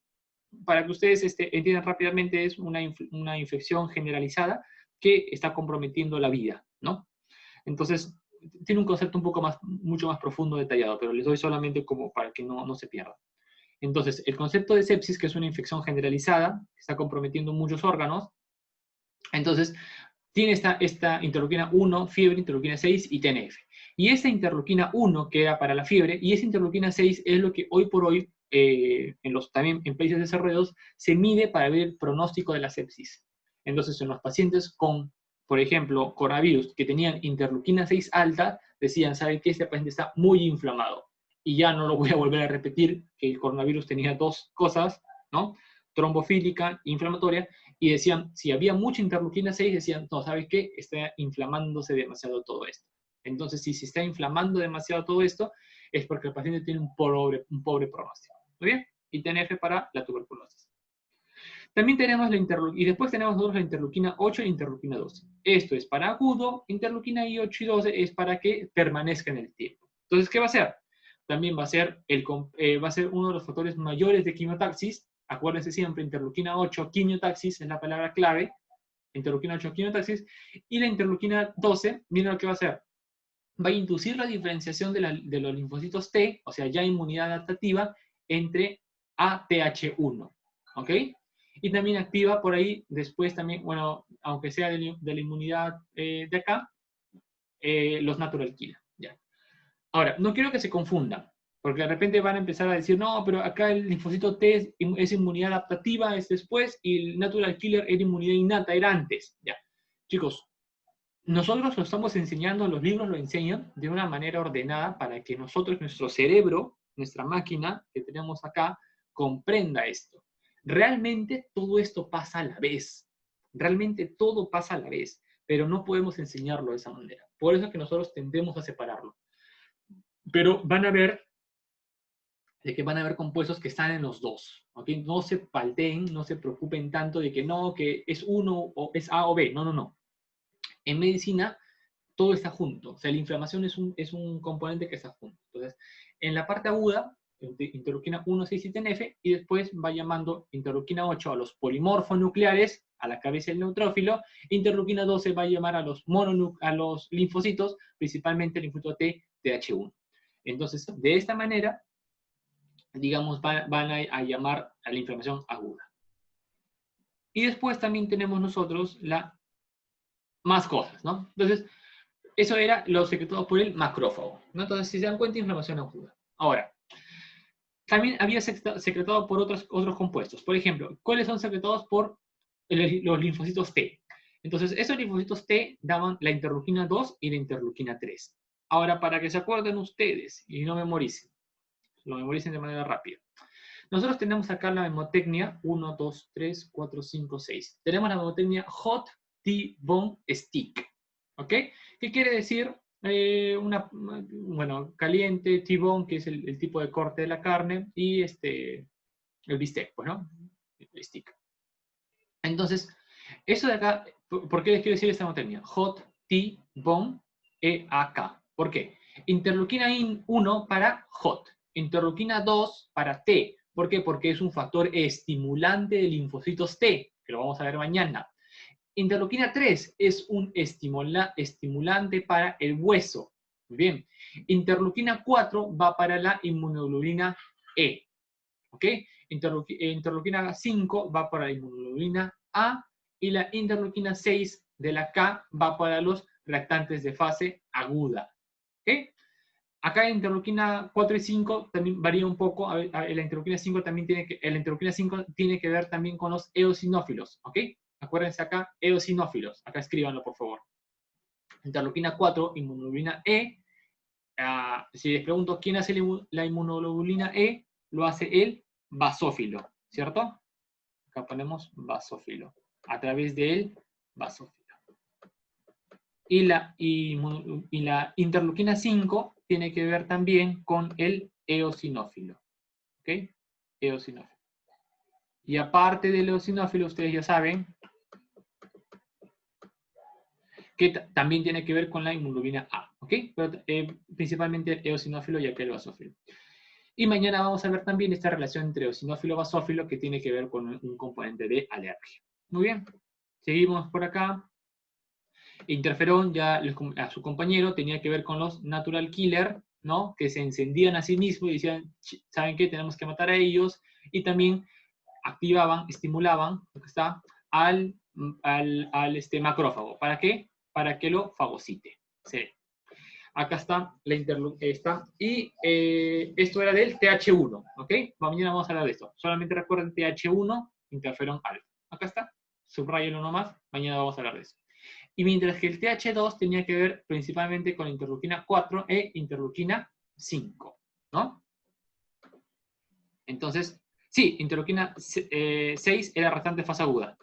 para que ustedes entiendan rápidamente, es una infección generalizada que está comprometiendo la vida, ¿no? Entonces, tiene un concepto un poco más, mucho más profundo, detallado, pero les doy solamente como para que no se pierda. Entonces, el concepto de sepsis, que es una infección generalizada, que está comprometiendo muchos órganos, entonces, tiene esta interleuquina 1, fiebre, interleuquina 6 y TNF. Y esta interleuquina 1, que era para la fiebre, y esta interleuquina 6 es lo que hoy por hoy, también en países desarrollados, se mide para ver el pronóstico de la sepsis. Entonces, en los pacientes con, por ejemplo, coronavirus, que tenían interleuquina 6 alta, decían, ¿saben qué? Este paciente está muy inflamado. Y ya no lo voy a volver a repetir, que el coronavirus tenía dos cosas, ¿no? Trombofílica, inflamatoria, y decían, si había mucha interleuquina 6, decían, no, ¿sabes qué? Está inflamándose demasiado todo esto. Entonces, si se está inflamando demasiado todo esto, es porque el paciente tiene un pobre pronóstico. ¿Muy bien? Y TNF para la tuberculosis. También tenemos y después tenemos nosotros la interleuquina 8 y interleuquina 12. Esto es para agudo, interleuquina 8 y 12 es para que permanezca en el tiempo. Entonces, ¿qué va a hacer? También va a ser uno de los factores mayores de quimiotaxis. Acuérdense siempre, interleuquina 8, quimiotaxis es la palabra clave. Interleuquina 8, quimiotaxis. Y la interleuquina 12, miren lo que va a hacer. Va a inducir la diferenciación de los linfocitos T, o sea, ya inmunidad adaptativa, entre ATH1. ¿Ok? Y también activa por ahí, después también, bueno, aunque sea de la inmunidad de acá, los natural killer. Ya. Ahora, no quiero que se confundan, porque de repente van a empezar a decir, no, pero acá el linfocito T es inmunidad adaptativa, es después, y el natural killer era inmunidad innata, era antes. Ya. Chicos, nosotros lo estamos enseñando, los libros lo enseñan de una manera ordenada para que nosotros, nuestro cerebro, nuestra máquina que tenemos acá, comprenda esto. Realmente todo esto pasa a la vez. Realmente todo pasa a la vez, pero no podemos enseñarlo de esa manera. Por eso es que nosotros tendemos a separarlo. Pero van a ver que van a haber compuestos que están en los dos. ¿Okay? No se palteen, no se preocupen tanto de que no, que es uno o es A o B. No, no, no. En medicina todo está junto. O sea, la inflamación es un componente que está junto. Entonces, en la parte aguda, interleuquina 1, 6 y TNF, y después va llamando interleuquina 8 a los polimorfonucleares, a la cabeza del neutrófilo. Interleuquina 12 va a llamar a los linfocitos, principalmente el linfocito T, TH1. Entonces, de esta manera, digamos, van a llamar a la inflamación aguda. Y después también tenemos nosotros más cosas, ¿no? Entonces, eso era lo secretado por el macrófago, ¿no? Entonces, si se dan cuenta, inflamación aguda. Ahora, también había secretado por otros compuestos. Por ejemplo, ¿cuáles son secretados por los linfocitos T? Entonces, esos linfocitos T daban la interleuquina 2 y la interleuquina 3. Ahora, para que se acuerden ustedes y no memoricen, lo memoricen de manera rápida. Nosotros tenemos acá la memotecnia 1, 2, 3, 4, 5, 6. Tenemos la memotecnia Hot T-Bone Stick. ¿Ok? ¿Qué quiere decir? Bueno, caliente, T-Bone, que es el tipo de corte de la carne, y el bistec, pues, ¿no? El stick. Entonces, eso de acá, ¿por qué les quiero decir esta memotecnia? Hot T-Bone EAK. ¿Por qué? Interleuquina 1 para Hot, interleuquina 2 para T. ¿Por qué? Porque es un factor estimulante de linfocitos T, que lo vamos a ver mañana. Interleuquina 3 es un estimulante para el hueso. Muy bien. Interleuquina 4 va para la inmunoglobulina E. ¿Ok? Interleuquina 5 va para la inmunoglobulina A y la interleuquina 6 de la K va para los reactantes de fase aguda. ¿Ok? Acá en interleuquina 4 y 5 también varía un poco. La interleuquina 5 también tiene que ver también con los eosinófilos, ¿ok? Acuérdense acá, eosinófilos. Acá escríbanlo, por favor. Interleuquina 4, inmunoglobulina E. Si les pregunto quién hace la inmunoglobulina E, lo hace el basófilo, ¿cierto? Acá ponemos basófilo. A través del basófilo. Y la interleuquina 5 tiene que ver también con el eosinófilo. ¿Ok? Eosinófilo. Y aparte del eosinófilo, ustedes ya saben que también tiene que ver con la inmunoglobulina A. ¿Ok? Pero principalmente el eosinófilo y aquel basófilo. Y mañana vamos a ver también esta relación entre eosinófilo y basófilo que tiene que ver con un componente de alergia. Muy bien. Seguimos por acá. Interferón, ya a su compañero, tenía que ver con los natural killer, ¿no? Que se encendían a sí mismos y decían, ¿saben qué? Tenemos que matar a ellos. Y también activaban, estimulaban, está, al macrófago. ¿Para qué? Para que lo fagocite. Sí. Acá está la interleuquina. Y esto era del TH1, ¿ok? Mañana vamos a hablar de esto. Solamente recuerden TH1, interferón alfa. Acá está. Subrayen uno más. Mañana vamos a hablar de eso. Y mientras que el TH2 tenía que ver principalmente con interleuquina 4 e interleuquina 5, ¿no? Entonces, sí, interleuquina 6 era reactante de fase aguda.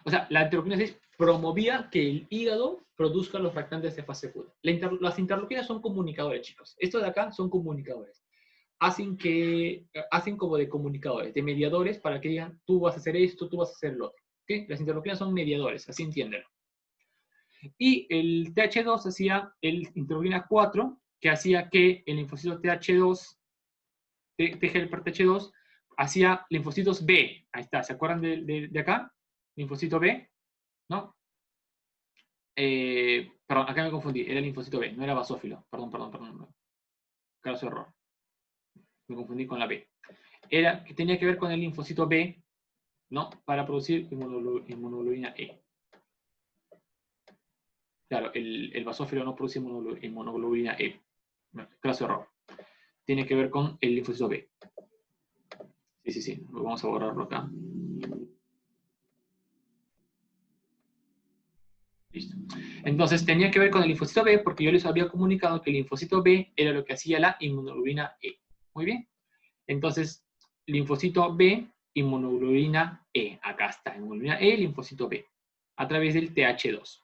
O sea, la interleuquina 6 promovía que el hígado produzca los reactantes de fase aguda. Las interleuquinas son comunicadores, chicos. Estos de acá son comunicadores. Hacen como de comunicadores, de mediadores, para que digan, tú vas a hacer esto, tú vas a hacer lo otro. ¿Okay? Las interleuquinas son mediadores, así entiéndelo. Y el TH2 hacía el interleuquina 4, que hacía que el linfocito TH2, T-helper TH2, hacía linfocitos B. Ahí está, ¿se acuerdan de acá? Linfocito B, ¿no? Perdón, acá me confundí, era el linfocito B, no era basófilo. Perdón. Caso error. Me confundí con la B. Que tenía que ver con el linfocito B, ¿no? Para producir inmunoglobulina E. Claro, el basófilo no produce inmunoglobulina E. Caso error. Tiene que ver con el linfocito B. Sí. Vamos a borrarlo acá. Listo. Entonces tenía que ver con el linfocito B porque yo les había comunicado que el linfocito B era lo que hacía la inmunoglobulina E. Muy bien. Entonces, linfocito B, inmunoglobulina E. Acá está, inmunoglobulina E, linfocito B. A través del TH2.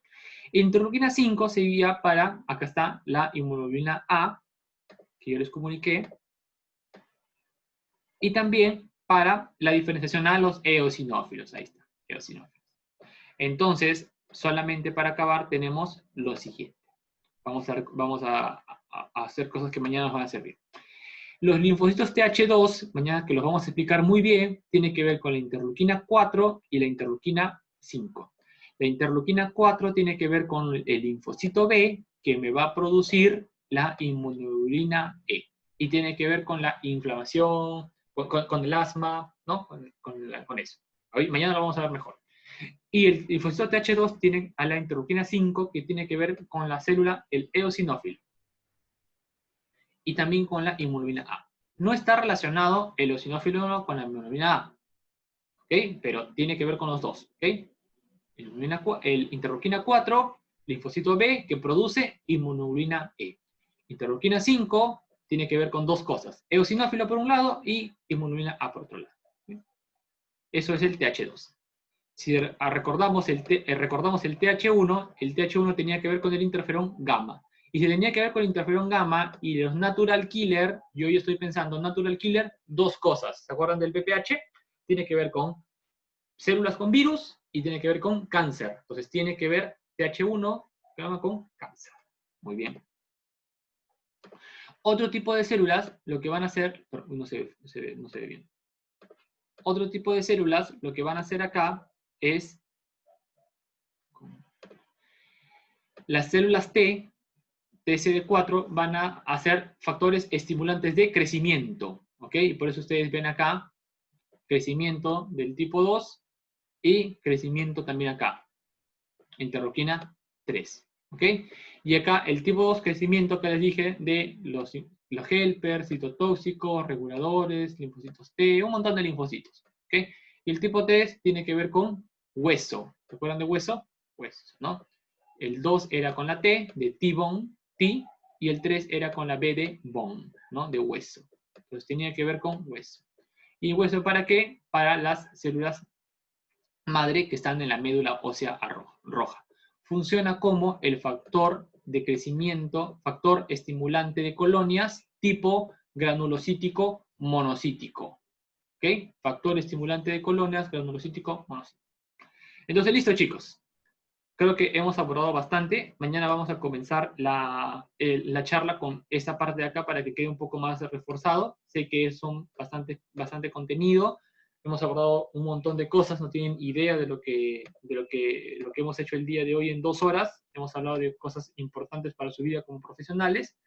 Interleuquina 5 seguía para, acá está, la inmunoglobulina A, que yo les comuniqué. Y también para la diferenciación a los eosinófilos. Ahí está, eosinófilos. Entonces, solamente para acabar tenemos lo siguiente. Vamos a hacer cosas que mañana nos van a servir. Los linfocitos TH2, mañana que los vamos a explicar muy bien, tiene que ver con la interleuquina 4 y la interleuquina 5. La interleuquina 4 tiene que ver con el linfocito B, que me va a producir la inmunoglobulina E. Y tiene que ver con la inflamación, con el asma, ¿no? Con eso. Hoy, mañana lo vamos a ver mejor. Y el linfocito TH2 tiene a la interleuquina 5, que tiene que ver con la célula, el eosinófilo. Y también con la inmunoglobulina A. No está relacionado el eosinófilo con la inmunoglobulina A, ¿ok? Pero tiene que ver con los dos, ¿ok? El interleuquina 4, linfocito B, que produce inmunoglobulina E. Interleuquina 5 tiene que ver con dos cosas, eosinófilo por un lado y inmunoglobulina A por otro lado. Eso es el TH2. Si recordamos el TH1, el TH1 tenía que ver con el interferón gamma. Y si tenía que ver con el interferón gamma y los natural killer, yo hoy estoy pensando, natural killer, dos cosas. ¿Se acuerdan del PPH? Tiene que ver con células con virus y tiene que ver con cáncer. Entonces tiene que ver TH1 gamma con cáncer. Muy bien. Otro tipo de células, lo que van a hacer, no se ve bien. Otro tipo de células, lo que van a hacer acá es las células T, TCD4, van a hacer factores estimulantes de crecimiento, ¿ok? Y por eso ustedes ven acá crecimiento del tipo 2 y crecimiento también acá, interleuquina 3, ¿ok? Y acá el tipo 2 crecimiento que les dije de los helpers, citotóxicos, reguladores, linfocitos T, un montón de linfocitos, ¿ok? Y el tipo 3 tiene que ver con hueso. ¿Se acuerdan de hueso? Huesos, ¿no? El 2 era con la T, de T-bone, T, y el 3 era con la B de bone, ¿no? De hueso. Entonces tenía que ver con hueso. ¿Y hueso para qué? Para las células madre que están en la médula ósea roja. Funciona como el factor de crecimiento, factor estimulante de colonias tipo granulocítico monocítico. ¿Ok? Factor estimulante de colonias granulocítico monocítico. Entonces, listo, chicos. Creo que hemos abordado bastante. Mañana vamos a comenzar la charla con esta parte de acá para que quede un poco más reforzado. Sé que son bastante contenido. Hemos abordado un montón de cosas, no tienen idea de lo que hemos hecho el día de hoy en 2 horas. Hemos hablado de cosas importantes para su vida como profesionales.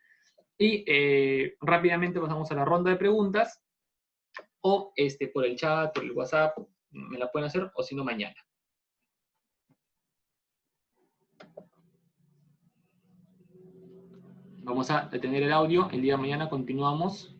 Y rápidamente pasamos a la ronda de preguntas. O por el chat, por el WhatsApp, me la pueden hacer, o si no, mañana. Vamos a detener el audio. El día de mañana continuamos